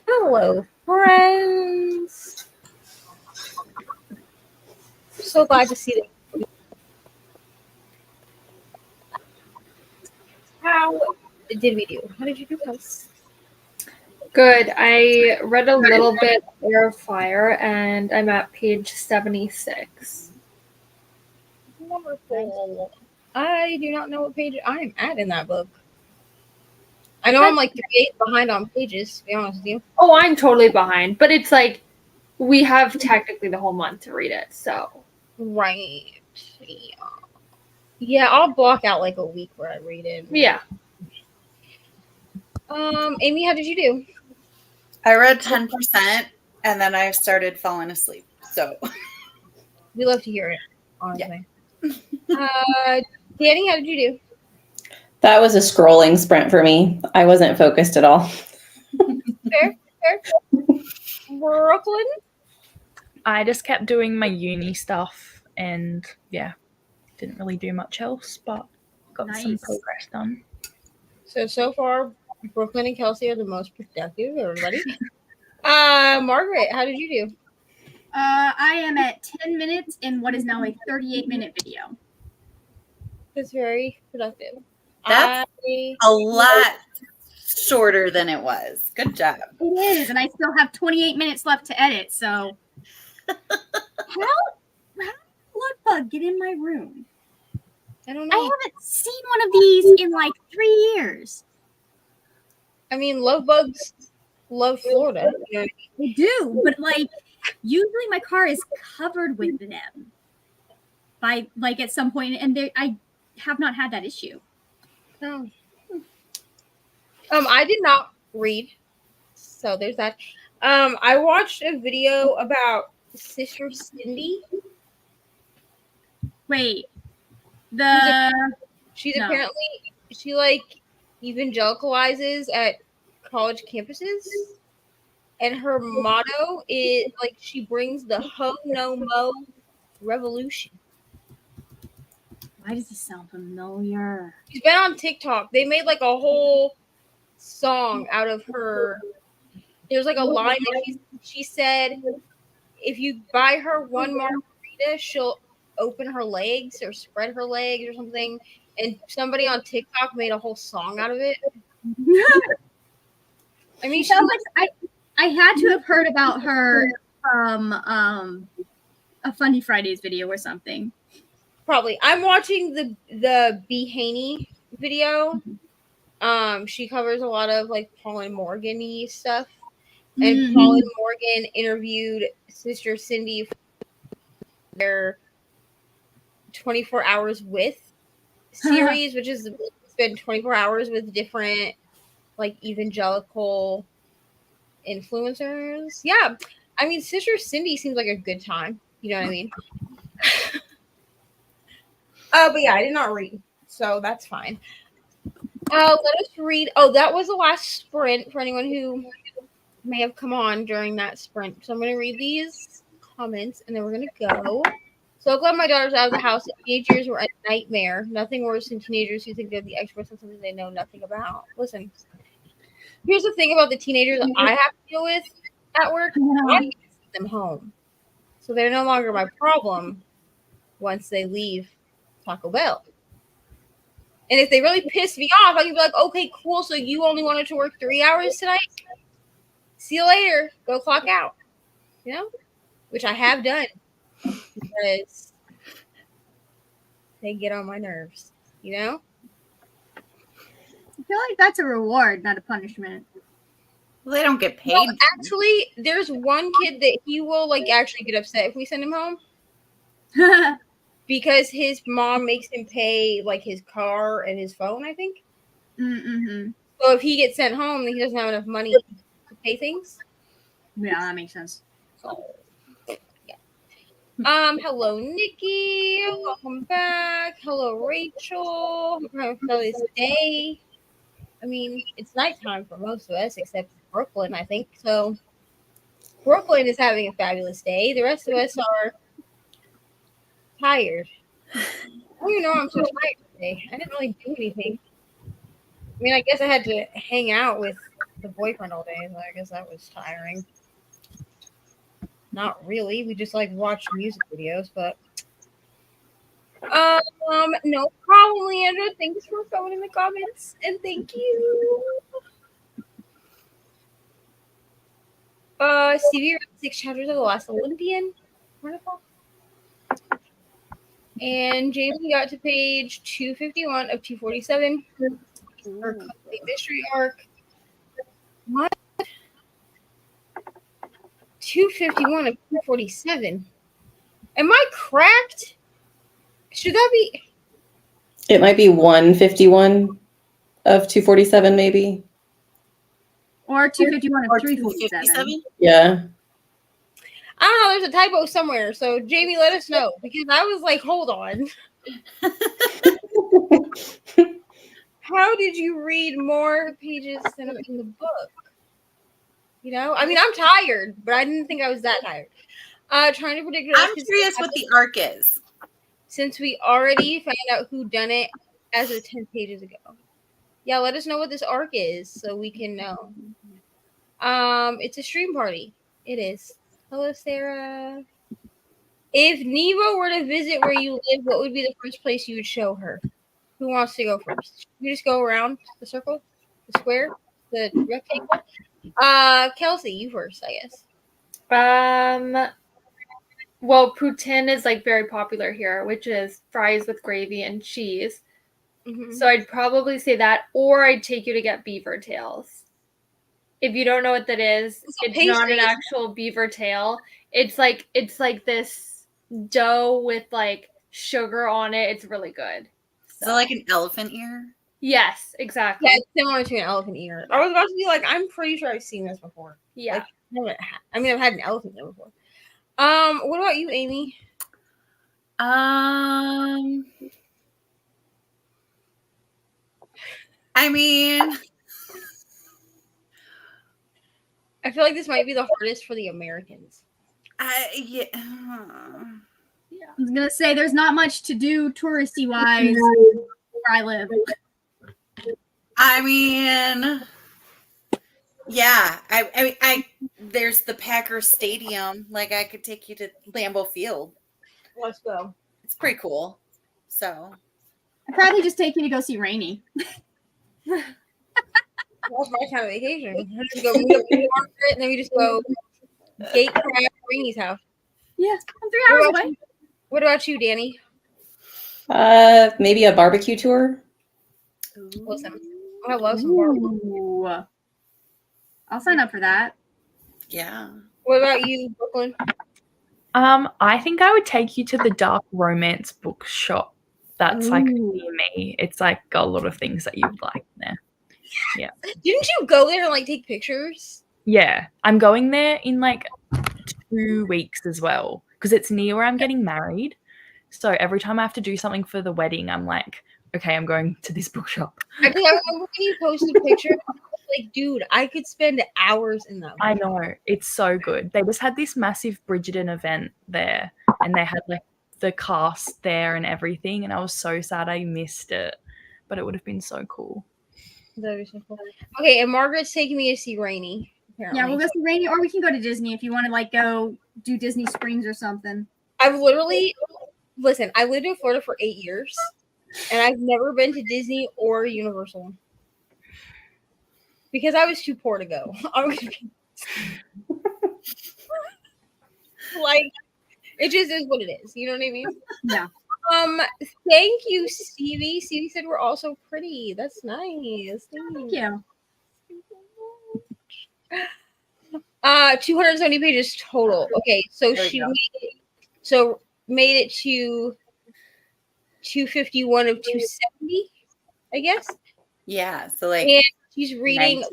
Hello, friends. So glad to see them. How did we do? How did you do, guys? Good. I read a little bit of Air of Fire, and I'm at page 76. Wonderful. I do not know what page I am at in that book. I know I'm like 3 days behind on pages, to be honest with you. Oh, I'm totally behind, but it's like we have technically the whole month to read it, so. Right. Yeah, I'll block out like a week where I read it. Yeah. Amy, how did you do? I read 10% and then I started falling asleep. So We love to hear it, honestly. Yeah. Danny, how did you do? That was a scrolling sprint for me. I wasn't focused at all. Fair. Brooklyn? I just kept doing my uni stuff and yeah, didn't really do much else, but got some progress done. So far, Brooklyn and Kelsey are the most productive, everybody. Margaret, how did you do? I am at 10 minutes in what is now a 38-minute video. It's very productive. That's a lot shorter than it was. Good job. It is, and I still have 28 minutes left to edit, so how did Bloodbug get in my room? I don't know. I haven't seen one of these in like 3 years. I mean, love bugs love Florida. You know what I mean? They do, but like usually my car is covered with them by like at some point, and I have not had that issue. Oh. I did not read, so there's that. I watched a video about Sister Cindy. Wait, she's apparently she like evangelicalizes at college campuses, and her motto is like she brings the ho no mo revolution. Why does this sound familiar? She's been on TikTok. They made like a whole song out of her. There's like a line that she said, if you buy her one margarita, she'll open her legs or spread her legs or something. And somebody on TikTok made a whole song out of it. I mean, sounds like I had to have heard about her from a Funny Fridays video or something. Probably. I'm watching the B. Haney video. She covers a lot of like Paul and Morgan-y stuff. And Paul and Morgan interviewed Sister Cindy for their 24 Hours With series, which is spend 24 hours with different like evangelical influencers. Yeah. I mean, Sister Cindy seems like a good time. You know what I mean? But yeah, I did not read, so that's fine. Let us read. Oh, that was the last sprint for anyone who may have come on during that sprint. So I'm going to read these comments, and then we're going to go. So glad my daughter's out of the house. Teenagers were a nightmare. Nothing worse than teenagers who think they're the experts on something they know nothing about. Listen, here's the thing about the teenagers that I have to deal with at work. I get to send them home. So they're no longer my problem once they leave Taco Bell. And if they really piss me off, I can be like, okay, cool. So you only wanted to work 3 hours tonight? See you later. Go clock out. You know? Which I have done. Because they get on my nerves. You know? I feel like that's a reward, not a punishment. Well, they don't get paid. Well, actually, there's one kid that he will like actually get upset if we send him home. Because his mom makes him pay like his car and his phone, I think. Mm-hmm. So if he gets sent home, then he doesn't have enough money to pay things. Yeah, that makes sense. So, yeah. Hello, Nikki. Welcome back. Hello, Rachel. Hope this day. I mean, it's nighttime for most of us, except Brooklyn, I think. So Brooklyn is having a fabulous day. The rest of us are tired. I don't even know I'm so tired today. I didn't really do anything. I mean, I guess I had to hang out with the boyfriend all day, so I guess that was tiring. Not really. We just like watched music videos, but no problem, Leandra. Thanks for coming in the comments, and thank you. Stevie read 6 chapters of The Last Olympian. Wonderful. And Jamie got to page 251 of 247. Her complete mystery arc. What? 251 of 247. Am I cracked? Should that be? It might be 151 of 247, maybe. Or 251 of 347. Yeah. I don't know. There's a typo somewhere. So, Jamie, let us know. Because I was like, hold on. How did you read more pages than in the book? You know? I mean, I'm tired, but I didn't think I was that tired. Trying to predict. I'm curious what the arc is. Since we already found out who done it as of 10 pages ago. Yeah, let us know what this arc is so we can know. It's a stream party. It is. Hello, Sarah. If Nevo were to visit where you live, what would be the first place you would show her? Who wants to go first? You just go around the circle, the square, the rectangle. Kelsey, you first, I guess. Well, poutine is like very popular here, which is fries with gravy and cheese. Mm-hmm. So I'd probably say that, or I'd take you to get beaver tails. If you don't know what that is, it's not an actual beaver tail. It's like this dough with like sugar on it. It's really good. So like an elephant ear? Yes, exactly. Yeah, it's similar to an elephant ear. I was about to be like, I'm pretty sure I've seen this before. Yeah. Like, I've had an elephant ear before. What about you, Amy? I mean, I feel like this might be the hardest for the Americans. I was gonna say there's not much to do touristy wise where I live. I mean, yeah. I there's the Packers Stadium. Like I could take you to Lambeau Field. Let's go. It's pretty cool. So I'd probably just take you to go see Reni. That's my kind of vacation. We just go meet up in Margaret, and then we just go gate crash Reni's house. Yeah, I'm 3 hours away. What about you, Danny? Maybe a barbecue tour. Listen, I love some barbecue. Ooh. I'll sign up for that. Yeah. What about you, Brooklyn? I think I would take you to the dark romance bookshop. That's like near me. It's like got a lot of things that you'd like there. Yeah. Didn't you go there and like take pictures? Yeah, I'm going there in like 2 weeks as well because it's near where I'm getting married. So every time I have to do something for the wedding, I'm like, okay, I'm going to this bookshop. I remember when you posted a picture. I was like, dude, I could spend hours in that. I know, it's so good. They just had this massive Bridgerton event there, and they had like the cast there and everything. And I was so sad I missed it, but it would have been so cool. That was so cool. Okay, and Margaret's taking me to see Reni. Apparently. Yeah, we'll go see Reni, or we can go to Disney if you want to like go do Disney Springs or something. I've literally listen. I lived in Florida for 8 years, and I've never been to Disney or Universal because I was too poor to go. Like, it just is what it is. You know what I mean? Yeah. Thank you, Stevie. Stevie said we're also pretty. That's nice. Thank you. 270 pages total. Okay, so she made it to 251 of 270, I guess. Yeah. So like, and she's reading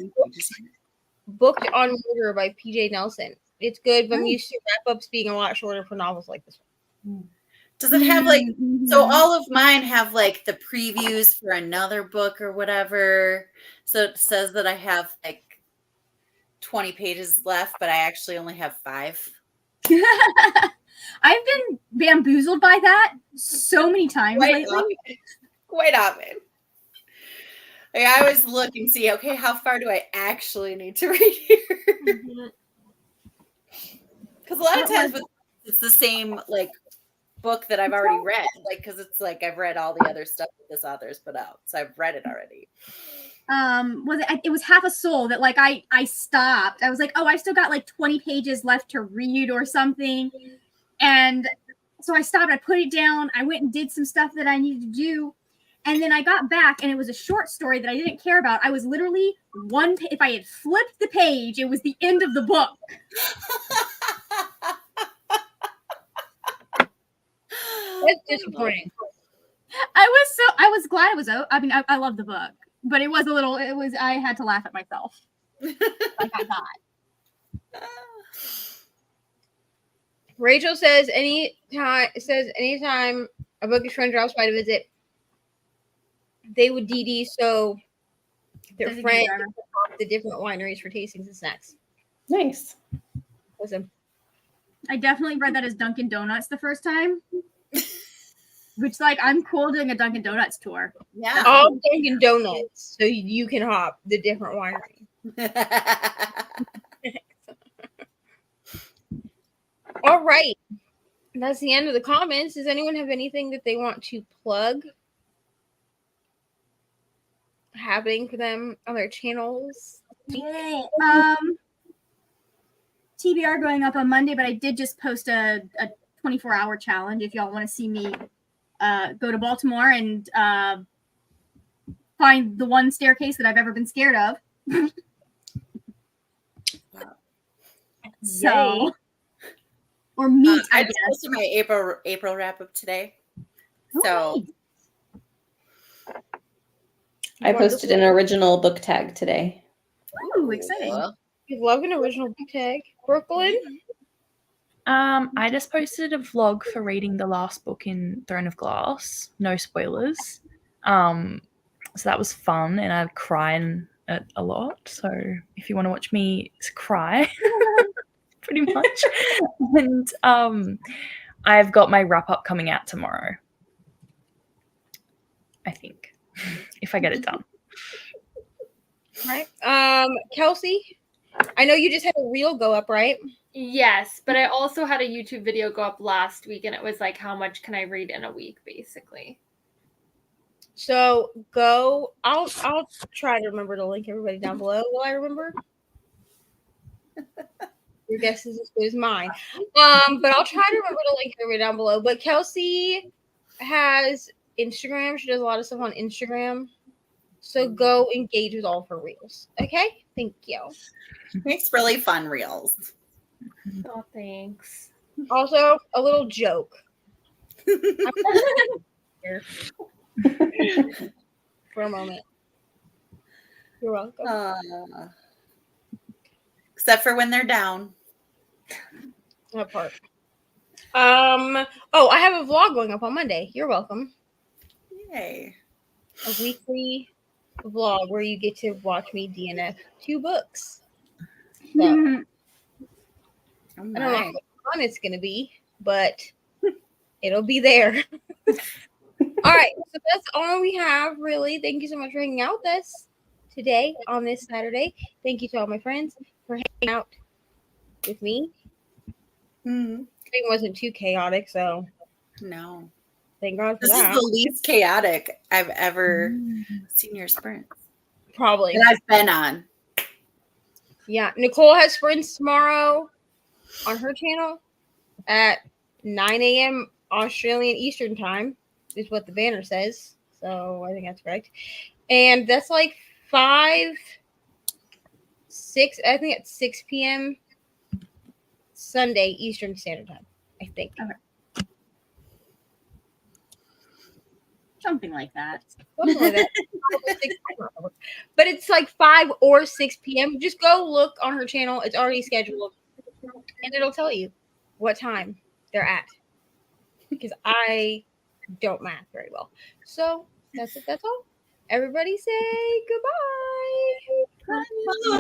Booked on Murder by PJ Nelson. It's good, but I'm used to wrap-ups being a lot shorter for novels like this one. Does it have like, so all of mine have like the previews for another book or whatever. So it says that I have like 20 pages left, but I actually only have 5. I've been bamboozled by that so many times lately. Quite often. Like, I always look and see, okay, how far do I actually need to read here? Because a lot of times it's the same like book that I've already read, like because it's like I've read all the other stuff that this author's put out, so I've read it already. It was Half a Soul that like I stopped. I was like, oh, I still got like 20 pages left to read or something, and so I stopped. I put it down. I went and did some stuff that I needed to do, and then I got back, and it was a short story that I didn't care about. I was literally if I had flipped the page, it was the end of the book. That's disappointing. I was glad it was out. I mean, I love the book, but it was I had to laugh at myself. Like I thought. Rachel says anytime a bookish friend drops by to visit, they would DD so their friend the different wineries for tastings and snacks. Nice. Awesome. I definitely read that as Dunkin' Donuts the first time. Which, like, I'm cool doing a Dunkin' Donuts tour. Yeah. All Dunkin' Donuts, so you can hop the different wineries. All right. That's the end of the comments. Does anyone have anything that they want to plug happening for them on their channels? TBR going up on Monday, but I did just post a 24-hour challenge if y'all want to see me go to Baltimore and find the one staircase that I've ever been scared of. So, or meet. I just posted my April wrap up today. So I posted an original book tag today. Ooh, exciting! You love an original book tag, Brooklyn. I just posted a vlog for reading the last book in Throne of Glass. No spoilers. So that was fun, and I cry in it a lot. So if you want to watch me cry, pretty much. And I've got my wrap up coming out tomorrow. I think, if I get it done. Right. Kelsey, I know you just had a reel go up, right? Yes, but I also had a YouTube video go up last week, and it was like, how much can I read in a week, basically. So I'll try to remember to link everybody down below. Will I remember? Your guess is as good as mine. But I'll try to remember to link everybody down below. But Kelsey has Instagram. She does a lot of stuff on Instagram. So go engage with all of her reels. Okay? Thank you. Makes really fun reels. Oh, thanks. Also, a little joke. For a moment. You're welcome. Except for when they're down. That part. Oh, I have a vlog going up on Monday. You're welcome. Yay. A weekly vlog where you get to watch me DNF 2 books. So, I don't know how fun it's going to be, but it'll be there. All right. So that's all we have, really. Thank you so much for hanging out with us today on this Saturday. Thank you to all my friends for hanging out with me. It wasn't too chaotic, so no. Thank God for this that. This is the least chaotic I've ever seen your sprint. Probably. That I've been on. Yeah. Nicole has sprints tomorrow on her channel at 9 a.m. Australian Eastern Time, is what the banner says. So I think that's correct. And that's like 6 at 6 p.m. Sunday Eastern Standard Time, I think. Okay. Something like that. But it's like 5 or 6 p.m. Just go look on her channel. It's already scheduled. And it'll tell you what time they're at. Because I don't math very well. So that's it. That's all. Everybody say goodbye. Bye.